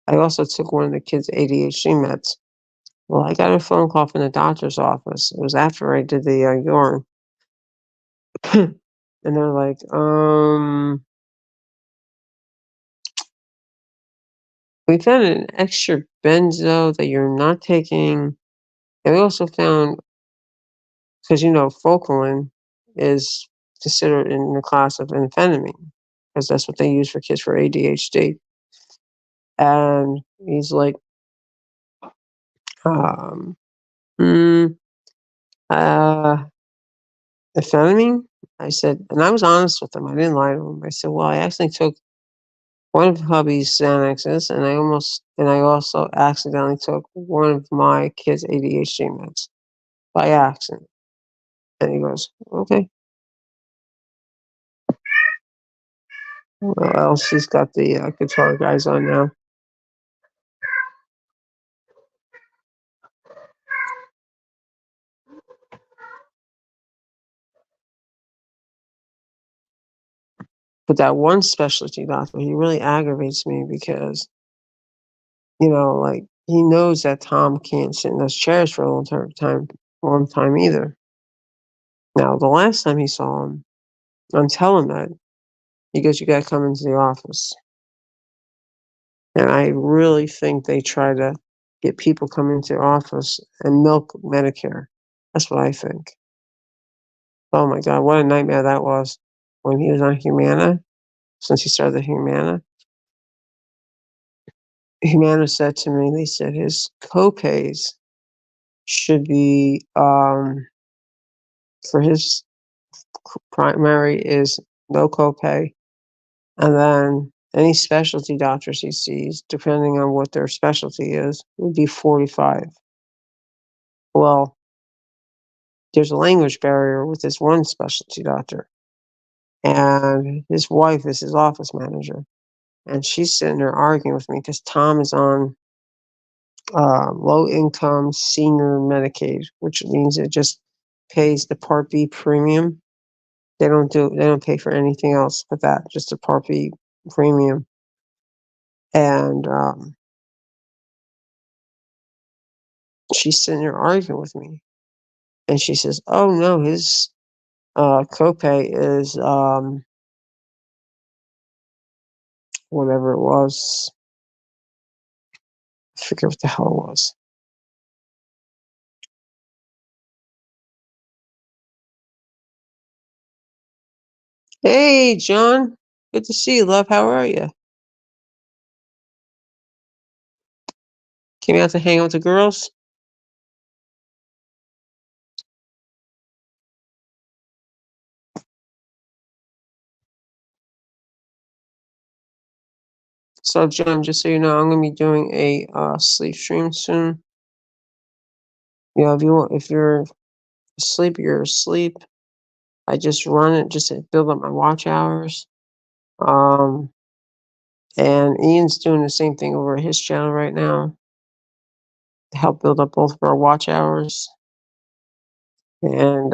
I also took one of the kids' ADHD meds. Well, I got a phone call from the doctor's office. It was after I did the urine. And they're like, we found an extra benzo that you're not taking And we also found, because Focalin is considered in the class of amphetamine, because that's what they use for kids for ADHD. And he's like, um, mm, uh, amphetamine? I said, and I was honest with him. I didn't lie to him. I said, well, I actually took one of hubby's Xanaxes, and I also accidentally took one of my kids' ADHD meds by accident. And he goes, okay. What else? He's got the guitar guys on now. But that one specialty doctor, he really aggravates me because, like he knows that Tom can't sit in those chairs for a long time either. Now, the last time he saw him on telemed, he goes, "You got to come into the office." And I really think they try to get people coming into the office and milk Medicare. That's what I think. Oh my God, what a nightmare that was when he was on Humana. Since he started the Humana, Humana said to me, they said his copays should be for his primary is no copay, and then any specialty doctors he sees, depending on what their specialty is, would be 45. Well, there's a language barrier with this one specialty doctor, and his wife is his office manager, and she's sitting there arguing with me because Tom is on low income senior Medicaid, which means it just pays the Part B premium. They don't pay for anything else but that, just a Part B premium. And she's sitting there arguing with me, and she says, "Oh no, his copay is whatever it was. I forget what the hell it was." Hey, John, good to see you, love. How are you? Came out to hang out with the girls. So, John, just so you know, I'm going to be doing a sleep stream soon. If you're asleep, you're asleep. I just run it just to build up my watch hours. Um, and Ian's doing the same thing over at his channel right now to help build up both of our watch hours. And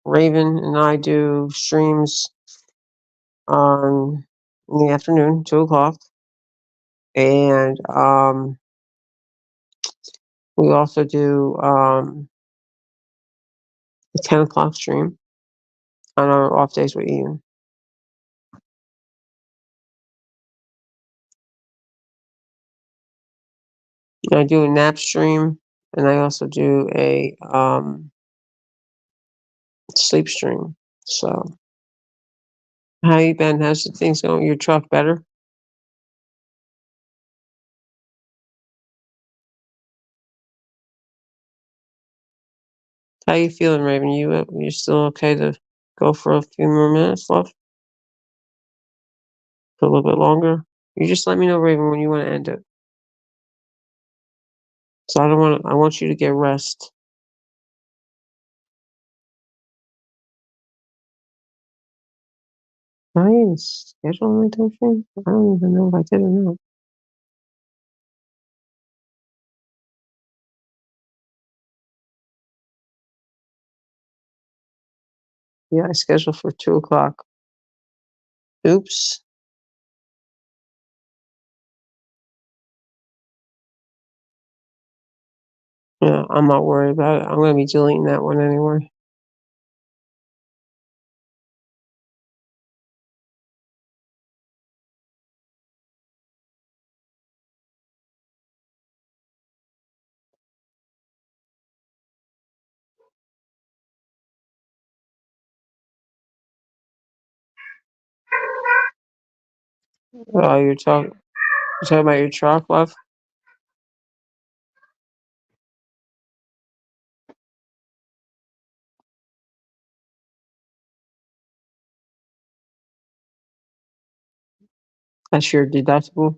Raven and I do streams on in the afternoon, 2 o'clock, and we also do a 10 o'clock stream on our off days with Ian. And I do a nap stream, and I also do a sleep stream. So, how you been? How's the things going with your truck? Better? How you feeling, Raven? You still okay to go for a few more minutes left? For a little bit longer? You just let me know, Raven, when you want to end it. So I want you to get rest. I didn't schedule my time. I don't even know if I did or not. Yeah, I scheduled for 2 o'clock. Oops. Yeah, I'm not worried about it. I'm gonna be deleting that one anyway. Oh, you're talking about your truck, love? That's your deductible?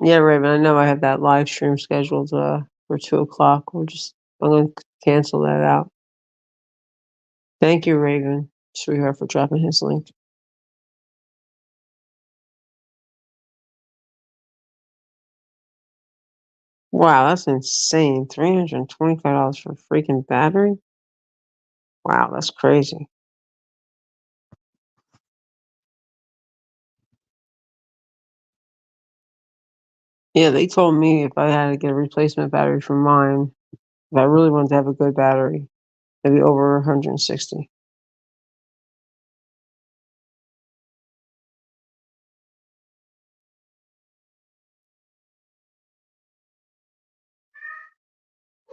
Yeah, Raven, I know I have that live stream scheduled, for 2 o'clock. I'm gonna cancel that out. Thank you, Raven, sweetheart, for dropping his link. Wow, that's insane. $325 for a freaking battery? Wow, that's crazy. Yeah, they told me if I had to get a replacement battery for mine, if I really wanted to have a good battery, it'd be over 160.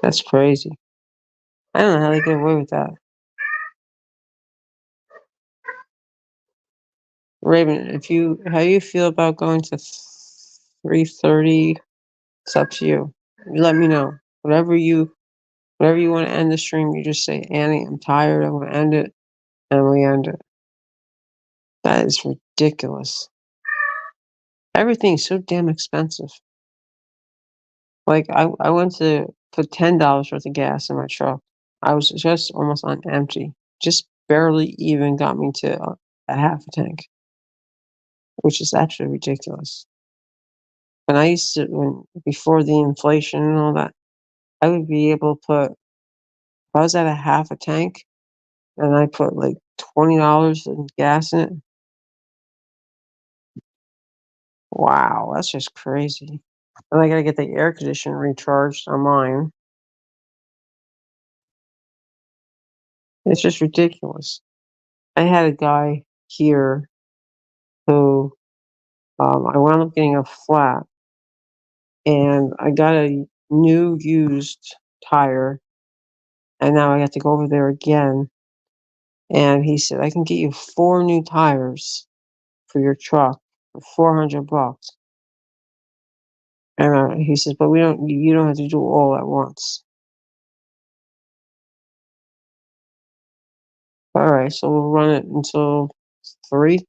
That's crazy. I don't know how they get away with that. Raven, how you feel about going to 3:30? It's up to you. You let me know. Whatever you want to end the stream, you just say, Annie, I'm tired. I want to end it, and we end it. That is ridiculous. Everything's so damn expensive. Like I went to put $10 worth of gas in my truck. I was just almost on empty. Just barely even got me to a half a tank, which is actually ridiculous. And I used to, before the inflation and all that, I would be able to put, if I was at a half a tank and I put like $20 in gas in it. Wow, that's just crazy. And I gotta get the air conditioner recharged on mine. It's just ridiculous. I had a guy here who I wound up getting a flat, and I got a new used tire, and now I have to go over there again. And he said, I can get you 4 new tires for your truck for $400. And he says, but you don't have to do it all at once. All right, so we'll run it until 3.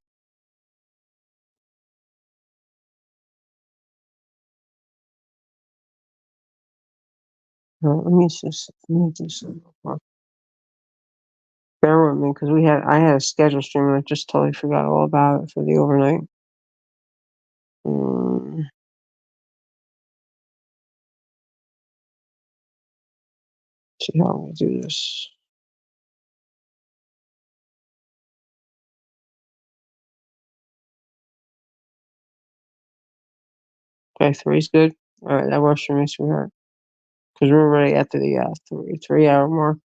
Let me do some. Bear with me, because I had a schedule stream and I just totally forgot all about it for the overnight. Mm, see how I'm gonna do this. Okay, 3's good. All right, that works for me, sweetheart. Because we're already at the 3 hour mark.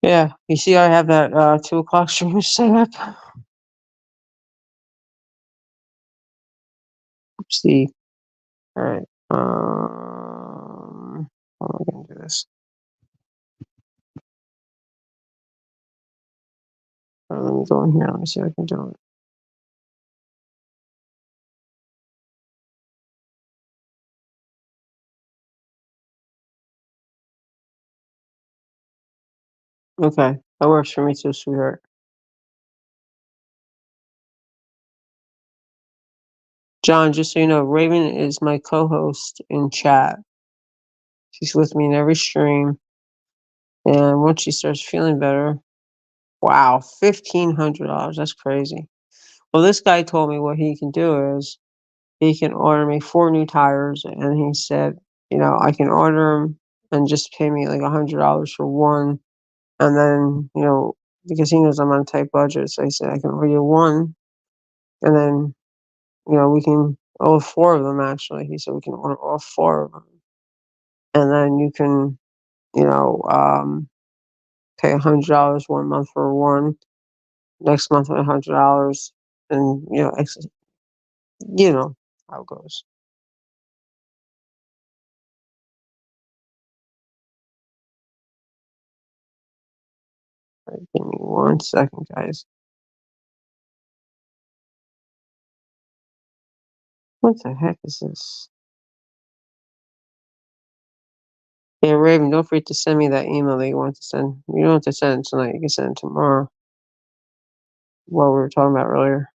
Yeah, you see, I have that 2 o'clock stream set up. See, all right. How am I gonna do this? Let me go in here. Let me see if I can do it. Okay, that works for me too, sweetheart. John, just so you know, Raven is my co-host in chat. She's with me in every stream. And once she starts feeling better, wow, $1,500. That's crazy. Well, this guy told me what he can do is he can order me 4 new tires, and he said, I can order them and just pay me like $100 for one, and then because he knows I'm on a tight budget, so he said I can order you one, and then we can 4 of them actually. He said we can order all 4 of them, and then you can pay $100 1 month for one, next month with $100, and you know how it goes. All right, give me 1 second, guys. What the heck is this? Yeah, Raven, don't forget to send me that email that you want to send. You don't have to send it tonight. You can send it tomorrow. What we were talking about earlier.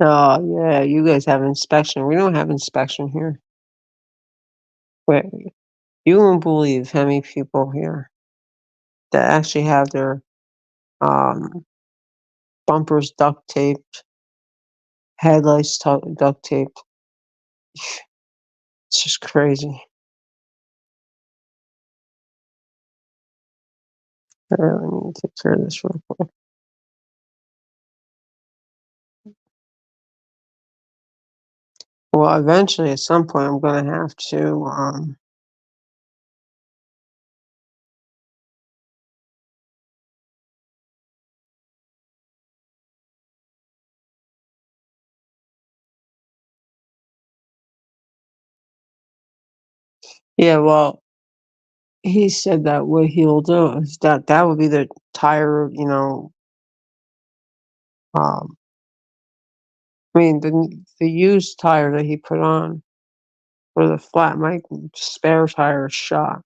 Oh, yeah, you guys have inspection. We don't have inspection here. Wait, you won't believe how many people here that actually have their um, bumpers duct taped, headlights duct taped. It's just crazy. I really need to take care of this real quick. Well, eventually, at some point, I'm gonna have to. Yeah, well, he said that what he'll do is that would be the tire. Um, I mean the used tire that he put on for the flat. My spare tire is shot,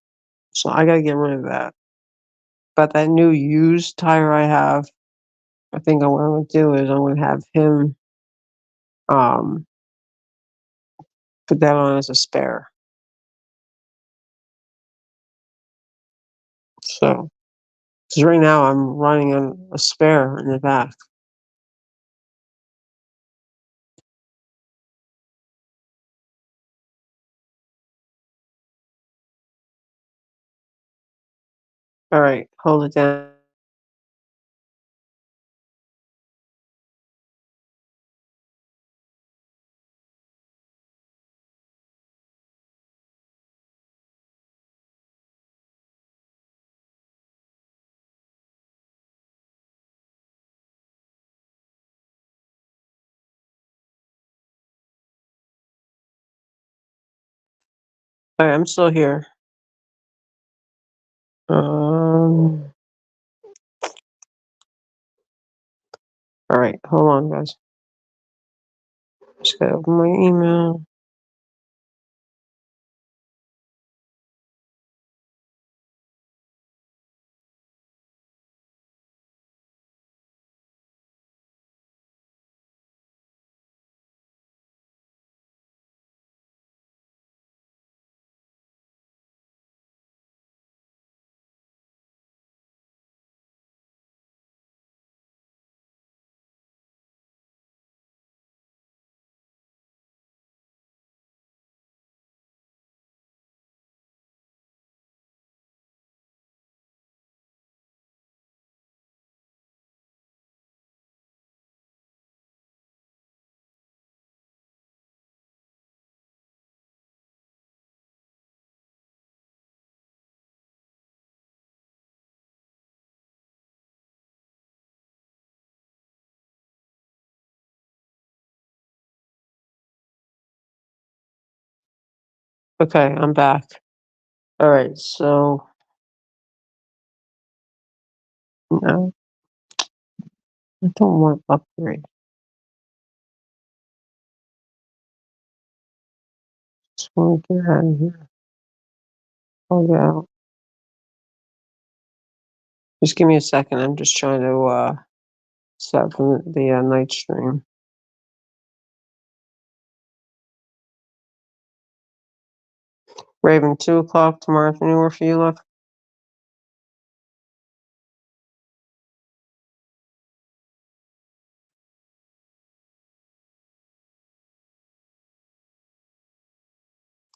so I gotta get rid of that. But that new used tire I have, I think what I'm gonna do is I'm gonna have him um put that on as a spare. So, because right now I'm running on a spare in the back. All right, hold it down. All right, I'm still here. Um. All right, hold on, guys. Just gotta open my email. Okay, I'm back. All right, so no, I don't want upgrade. Just want to get out of here. Log out. Just give me a second. I'm just trying to set up the night stream. Raven, 2 o'clock tomorrow afternoon work for you, love?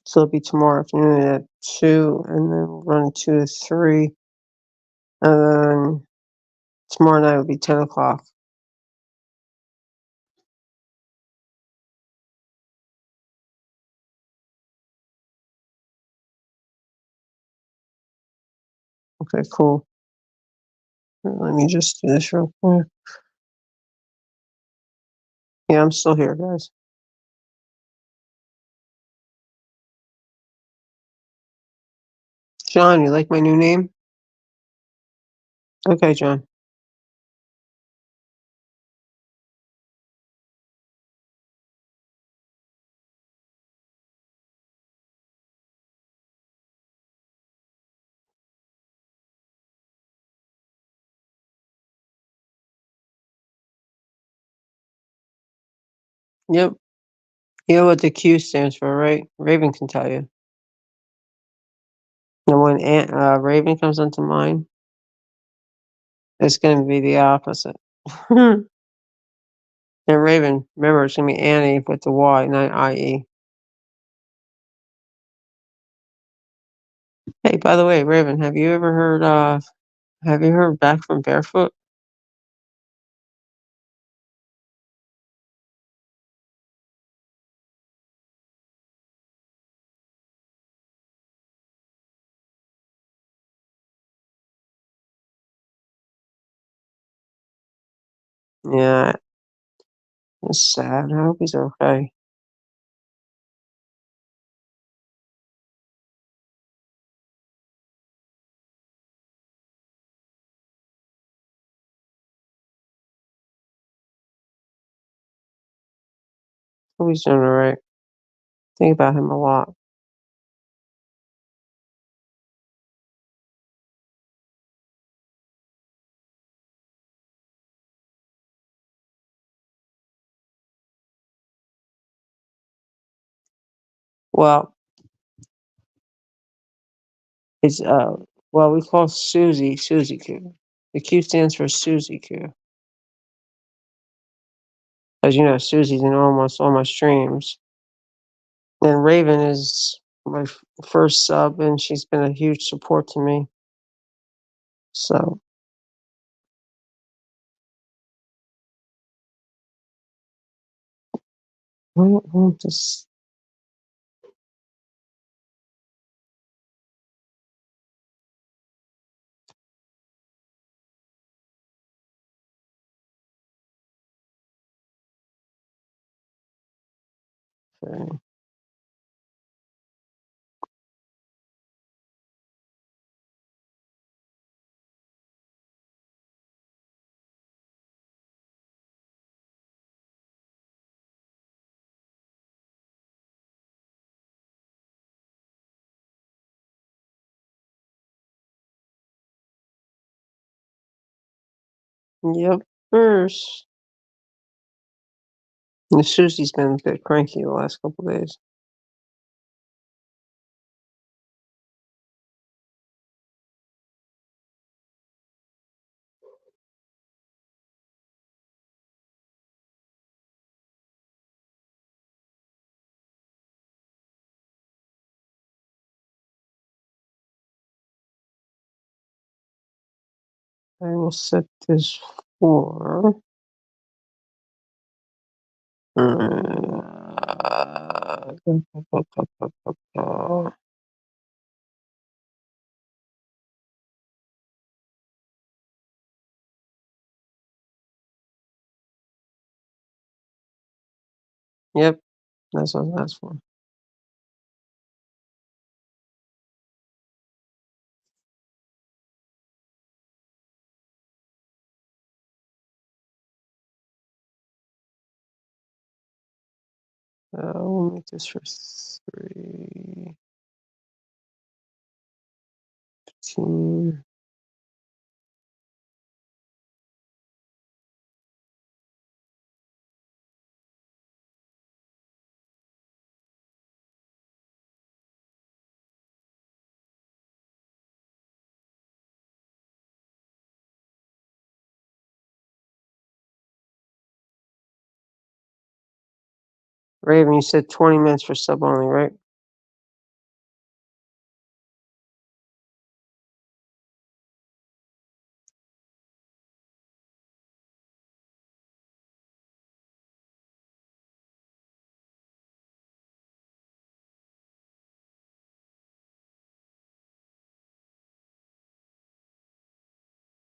So it'll be tomorrow afternoon at 2, and then we'll run 2 to 3, and then tomorrow night will be 10 o'clock. Okay, cool. Let me just do this real quick. Yeah, I'm still here, guys. John, you like my new name? Okay, John. Yep. You know what the Q stands for, right? Raven can tell you. And when Raven comes into mind, it's going to be the opposite. And Raven, remember, it's going to be Annie with the Y, not IE. Hey, by the way, Raven, have you heard Back from Barefoot? Yeah, it's sad. I hope he's okay. Hope he's doing alright. Think about him a lot. Well, it's well, we call Susie Q. The Q stands for Susie Q. As you know, Susie's in almost all my streams. And Raven is my first sub, and she's been a huge support to me. So, I'll just say, yep, first. And Susie's been a bit cranky the last couple days. I will set this for. Yep, that's what that's for. We'll make this for 3:15. Raven, you said 20 minutes for sub only, right?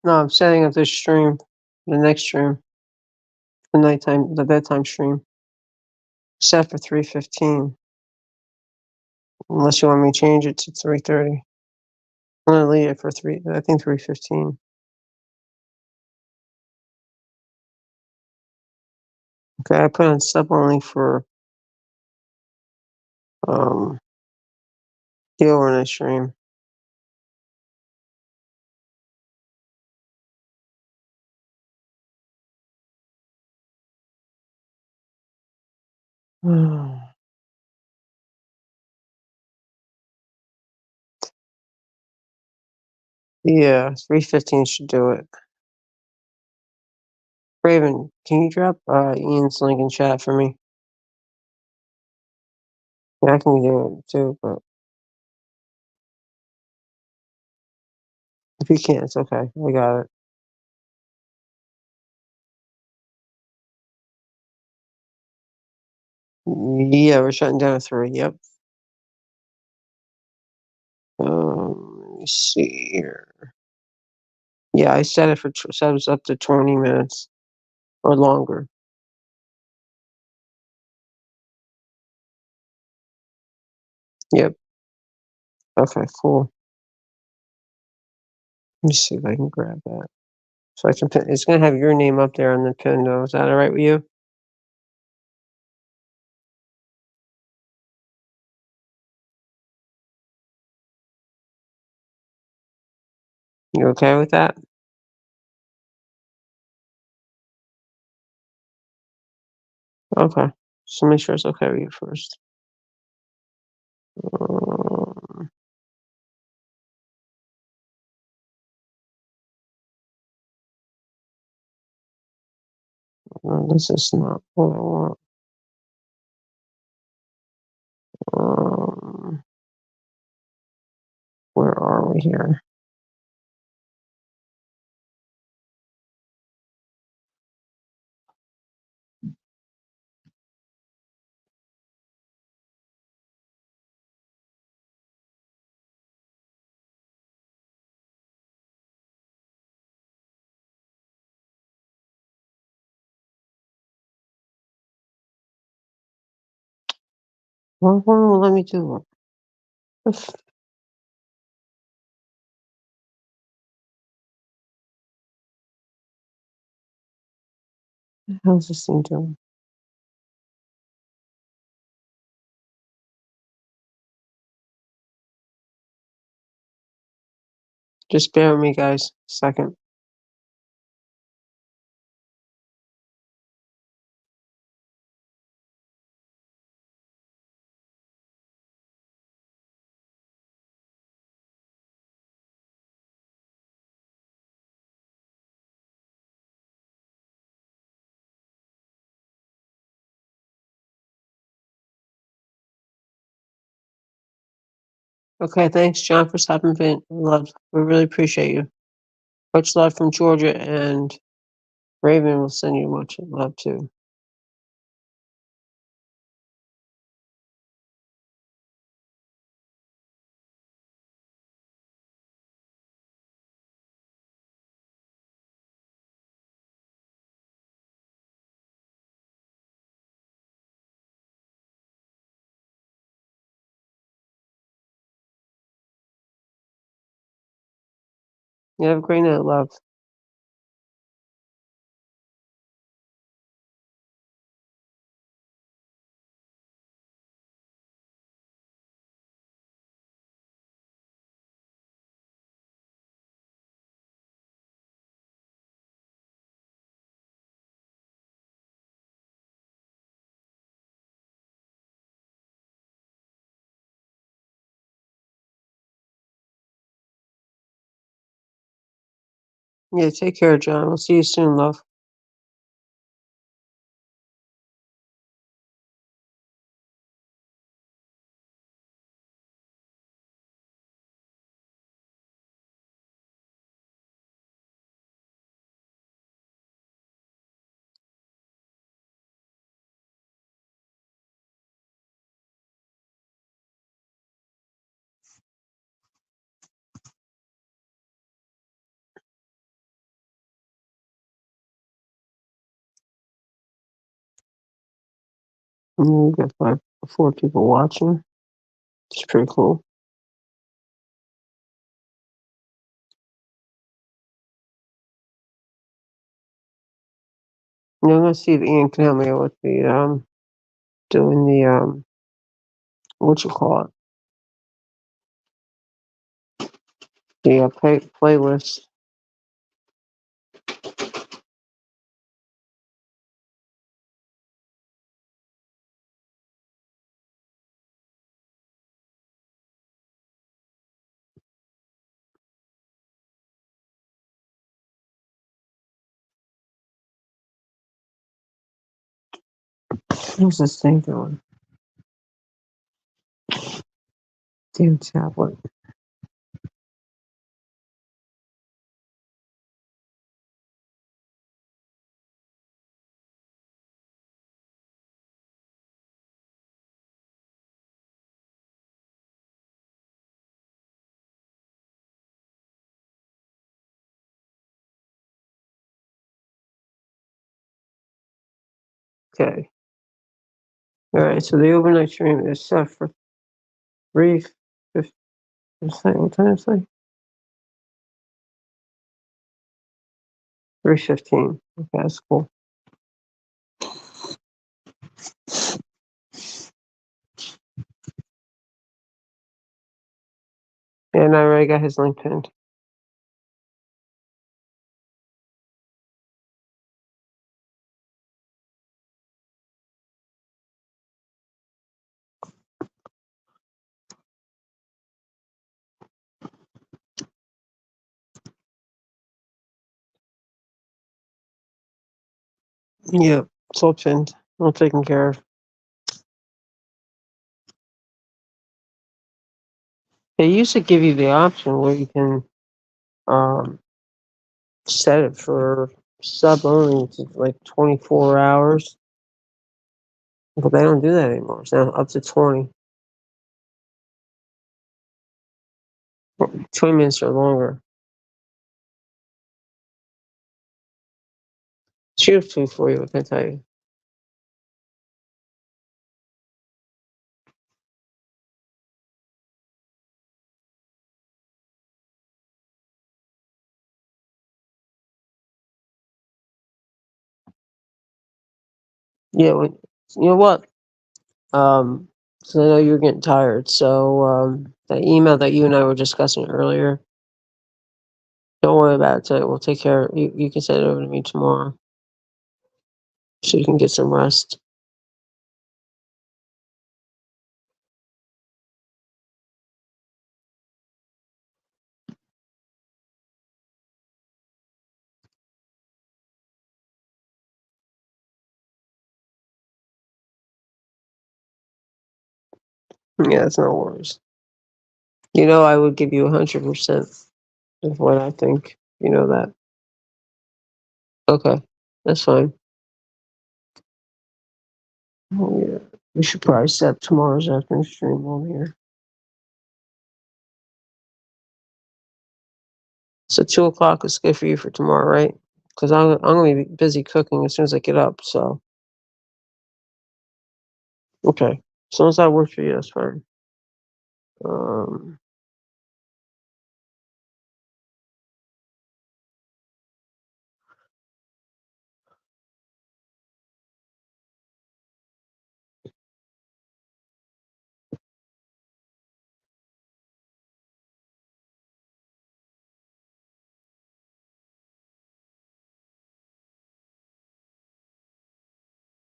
No, I'm setting up this stream, the next stream, the bedtime stream, set for 3:15. Unless you want me to change it to 3:30. I'm gonna leave it for 3:15. Okay, I put on sub only for the overnight stream. Yeah, 3:15 should do it. Raven, can you drop Ian's link in chat for me? Yeah, I can do it too, but if you can't, it's okay. I got it. Yeah, we're shutting down at 3. Yep. Let me see here. Yeah, I set it for subs up to 20 minutes or longer. Yep. Okay, cool. Let me see if I can grab that. So I can pin, it's gonna have your name up there on the pin though. Is that all right with you? You okay with that? Okay. So make sure it's okay with you first. No, this is not what I want. Where are we here? What won't let me do it? How's this thing doing? Just bear with me, guys. Second. Okay, thanks, John, for stopping in. Love. We really appreciate you. Much love from Georgia, and Raven will send you much love too. You have a great night, love. Yeah, take care, John. We'll see you soon, love. We got 4 people watching. It's pretty cool. Now let's see if Ian can help me with the doing the what you call it, the playlist. What's this thing doing? Damn tablet. Okay. All right. So the overnight stream is set for 3:15. What time is it? 3:15. Okay, that's cool. And I already got his link pinned. Yep, it's all pinned. All taken care of. They used to give you the option where you can um, set it for sub only, which is like 24 hours. But they don't do that anymore. It's now up to 20. 20 minutes or longer. Shoot food for you, what can I tell you? Yeah, well, you know what? So I know you're getting tired. So that email that you and I were discussing earlier, don't worry about it today. We'll take care. You can send it over to me tomorrow, so you can get some rest. Yeah, it's no worries. You know, I would give you 100% of what I think. You know that. Okay, that's fine. Oh, yeah, we should probably set tomorrow's afternoon stream on here. So 2 o'clock is good for you for tomorrow, right? Because I'm gonna be busy cooking as soon as I get up. So okay, as long as that works for you, that's fine. Um,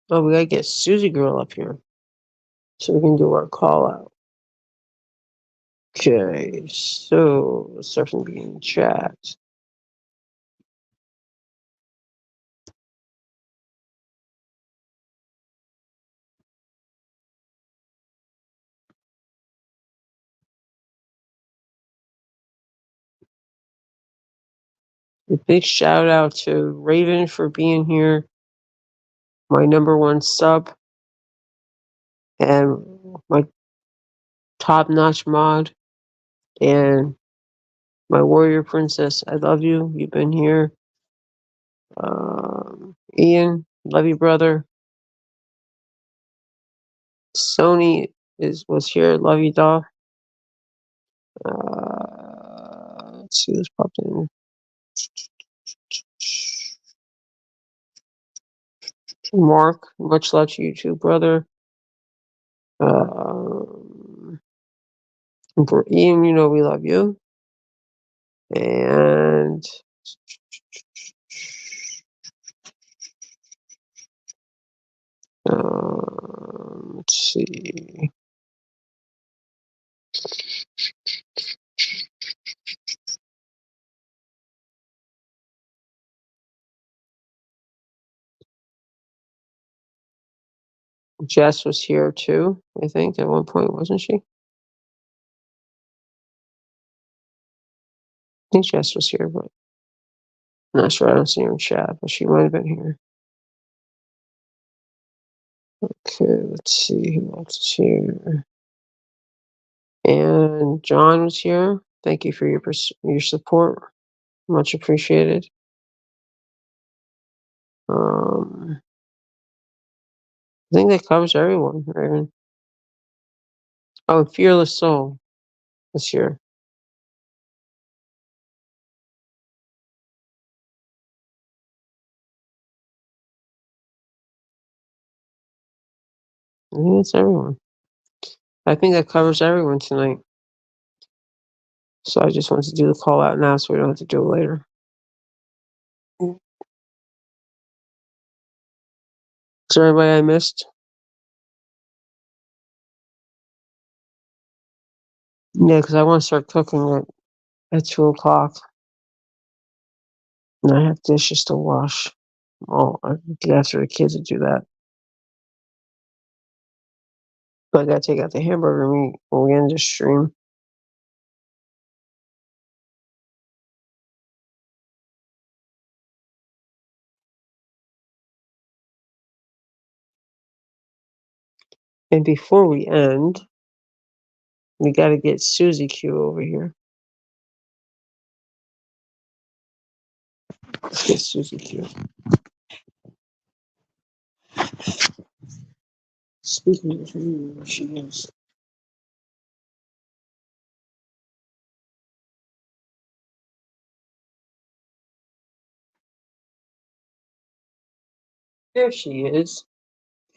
oh, we gotta get Susie Girl up here so we can do our call out. Okay, so let's start from the beginning. Chat. A big shout out to Raven for being here, my #1 sub, and my top notch mod, and my warrior princess. I love you. You've been here. Ian, love you, brother. Sony was here. Love you, doll. Let's see who's popped in. Mark, much love to you too, brother. For Ian, you know we love you. And let's see. Jess was here too, I think, at one point, wasn't she? I think Jess was here, but I'm not sure. I don't see her in chat, but she might have been here. Okay, let's see who else is here. And John was here. Thank you for your support. Much appreciated. I think that covers everyone, Raven. Oh, Fearless Soul is here. I think that's everyone. I think that covers everyone tonight. So I just wanted to do the call out now so we don't have to do it later. Is there anybody I missed? Yeah, because I want to start cooking at 2 o'clock. And I have dishes to wash. Oh, I can get after the kids to do that. But I gotta take out the hamburger meat when we end the stream. And before we end, we gotta get Susie Q over here. Let's get Susie Q. Speaking of who, where she is. There she is.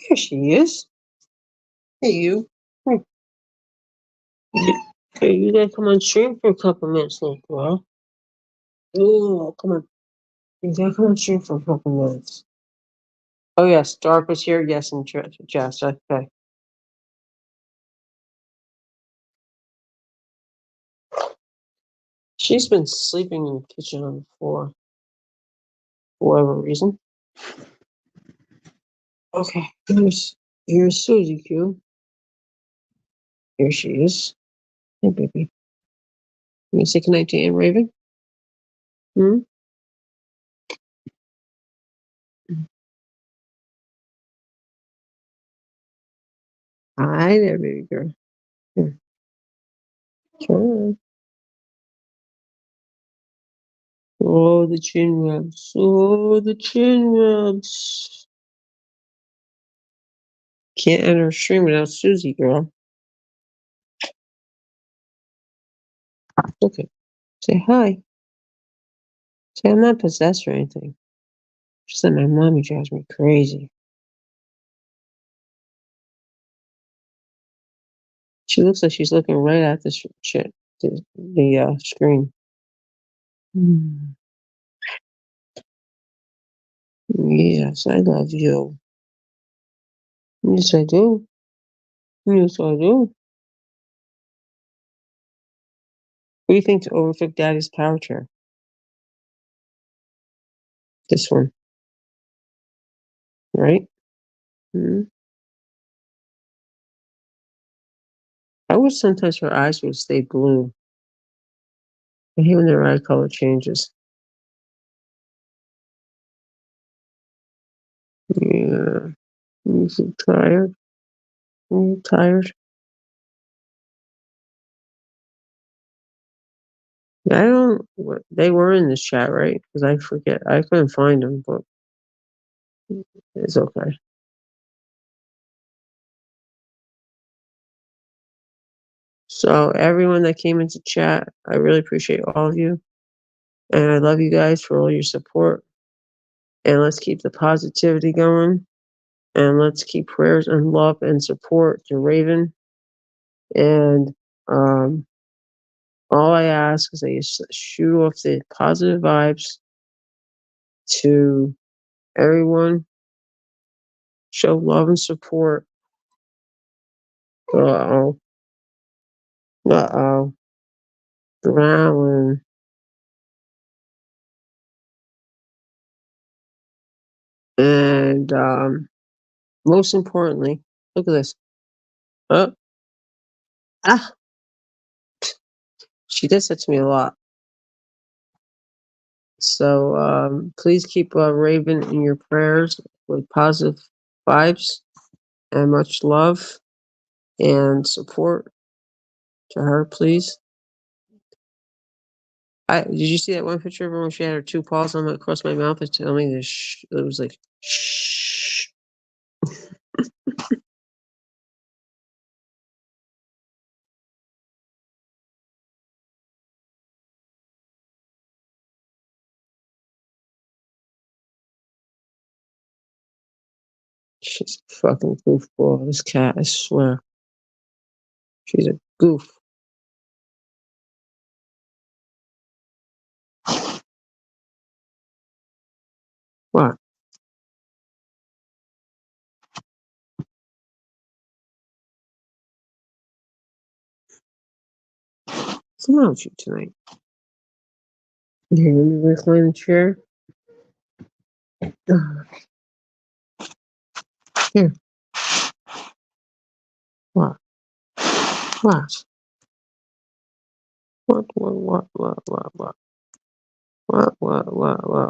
There she is. Hey, you. Hey, hey, you gotta come on stream for a couple minutes, little girl. Oh, come on. You gotta come on stream for a couple minutes. Oh, yes. Dark was here. Yes, and Jess. Okay. She's been sleeping in the kitchen on the floor for whatever reason. Okay. Here's Susie Q. Here she is. Hey, baby. You gonna say goodnight to Aunt Raven? Hmm? Hi there, baby girl. Here. Come on. Oh, the chin rubs. Oh, the chin rubs. Can't enter a stream without Susie, girl. Okay. Say hi. Say I'm not possessed or anything. Just that my mommy drives me crazy. She looks like she's looking right at the screen. Mm. Yes, I love you. Yes, I do. Yes, I do. What do you think overtook Daddy's power chair? This one, right? Hmm. I wish sometimes her eyes would stay blue. I hate when their eye color changes. Yeah. You feel tired? You tired? I don't. They were in this chat, right? Because I forget. I couldn't find them, but it's okay. So everyone that came into chat, I really appreciate all of you. And I love you guys for all your support. And let's keep the positivity going. And let's keep prayers and love and support to Raven. And all I ask is that you shoot off the positive vibes to everyone. Show love and support. Uh-oh. Uh-oh. Growling. And most importantly, look at this. Oh, ah, she does that to me a lot. So please keep Raven in your prayers with positive vibes and much love and support to her, please. Did you see that one picture of her when she had her two paws on across my mouth and telling me this? It was like shh. She's a fucking goofball. This cat, I swear, she's a goof. What? What's wrong with you tonight? Here, let me recline the chair. Here. What? What? What?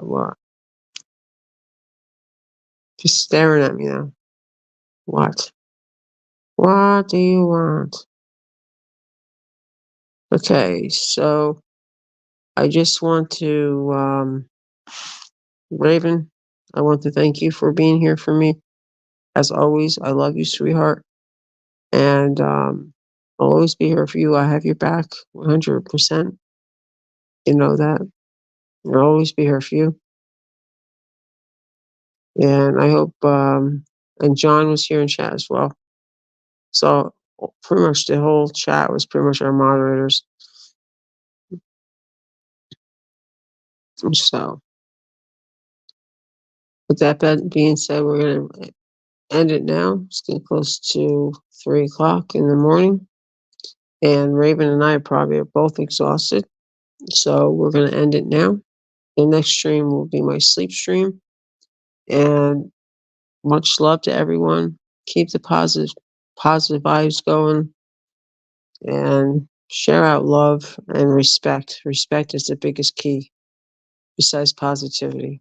What? Just staring at me now. What? What do you want? Okay, so I just want to, Raven, I want to thank you for being here for me. As always, I love you, sweetheart. And I'll always be here for you. I have your back 100%. You know that. I'll always be here for you. And I hope, and John was here in chat as well. So pretty much the whole chat was pretty much our moderators. So with that being said, we're going to end it now. It's getting close to 3 o'clock in the morning. And Raven and I probably are both exhausted. So we're going to end it now. The next stream will be my sleep stream. And much love to everyone. Keep the positive vibes going. And share out love and respect. Respect is the biggest key besides positivity.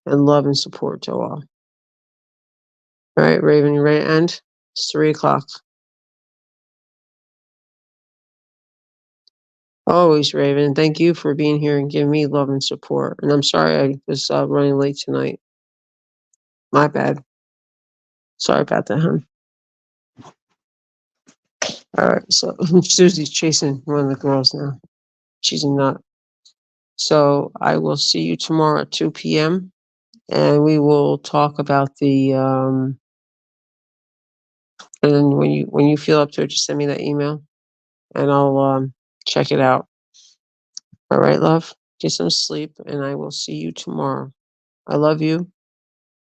And love and support to all. All right, Raven, you ready to end? It's 3 o'clock. Always, Raven. Thank you for being here and giving me love and support. And I'm sorry I was running late tonight. My bad. Sorry about that, hon. All right, so Susie's chasing one of the girls now. She's a nut. So I will see you tomorrow at 2 p.m. and we will talk about the and then when you feel up to it, just send me that email and I'll check it out. All right, love. Get some sleep and I will see you tomorrow. I love you.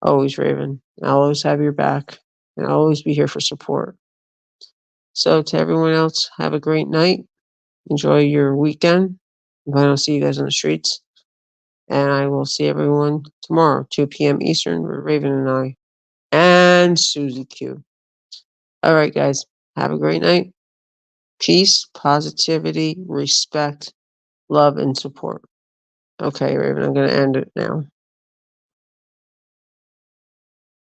Always, Raven. I'll always have your back and I'll always be here for support. So to everyone else, have a great night. Enjoy your weekend. If I don't see you guys on the streets. And I will see everyone tomorrow, 2 p.m. Eastern, with Raven and I. And Susie Q. All right, guys. Have a great night. Peace, positivity, respect, love, and support. Okay, Raven, I'm going to end it now.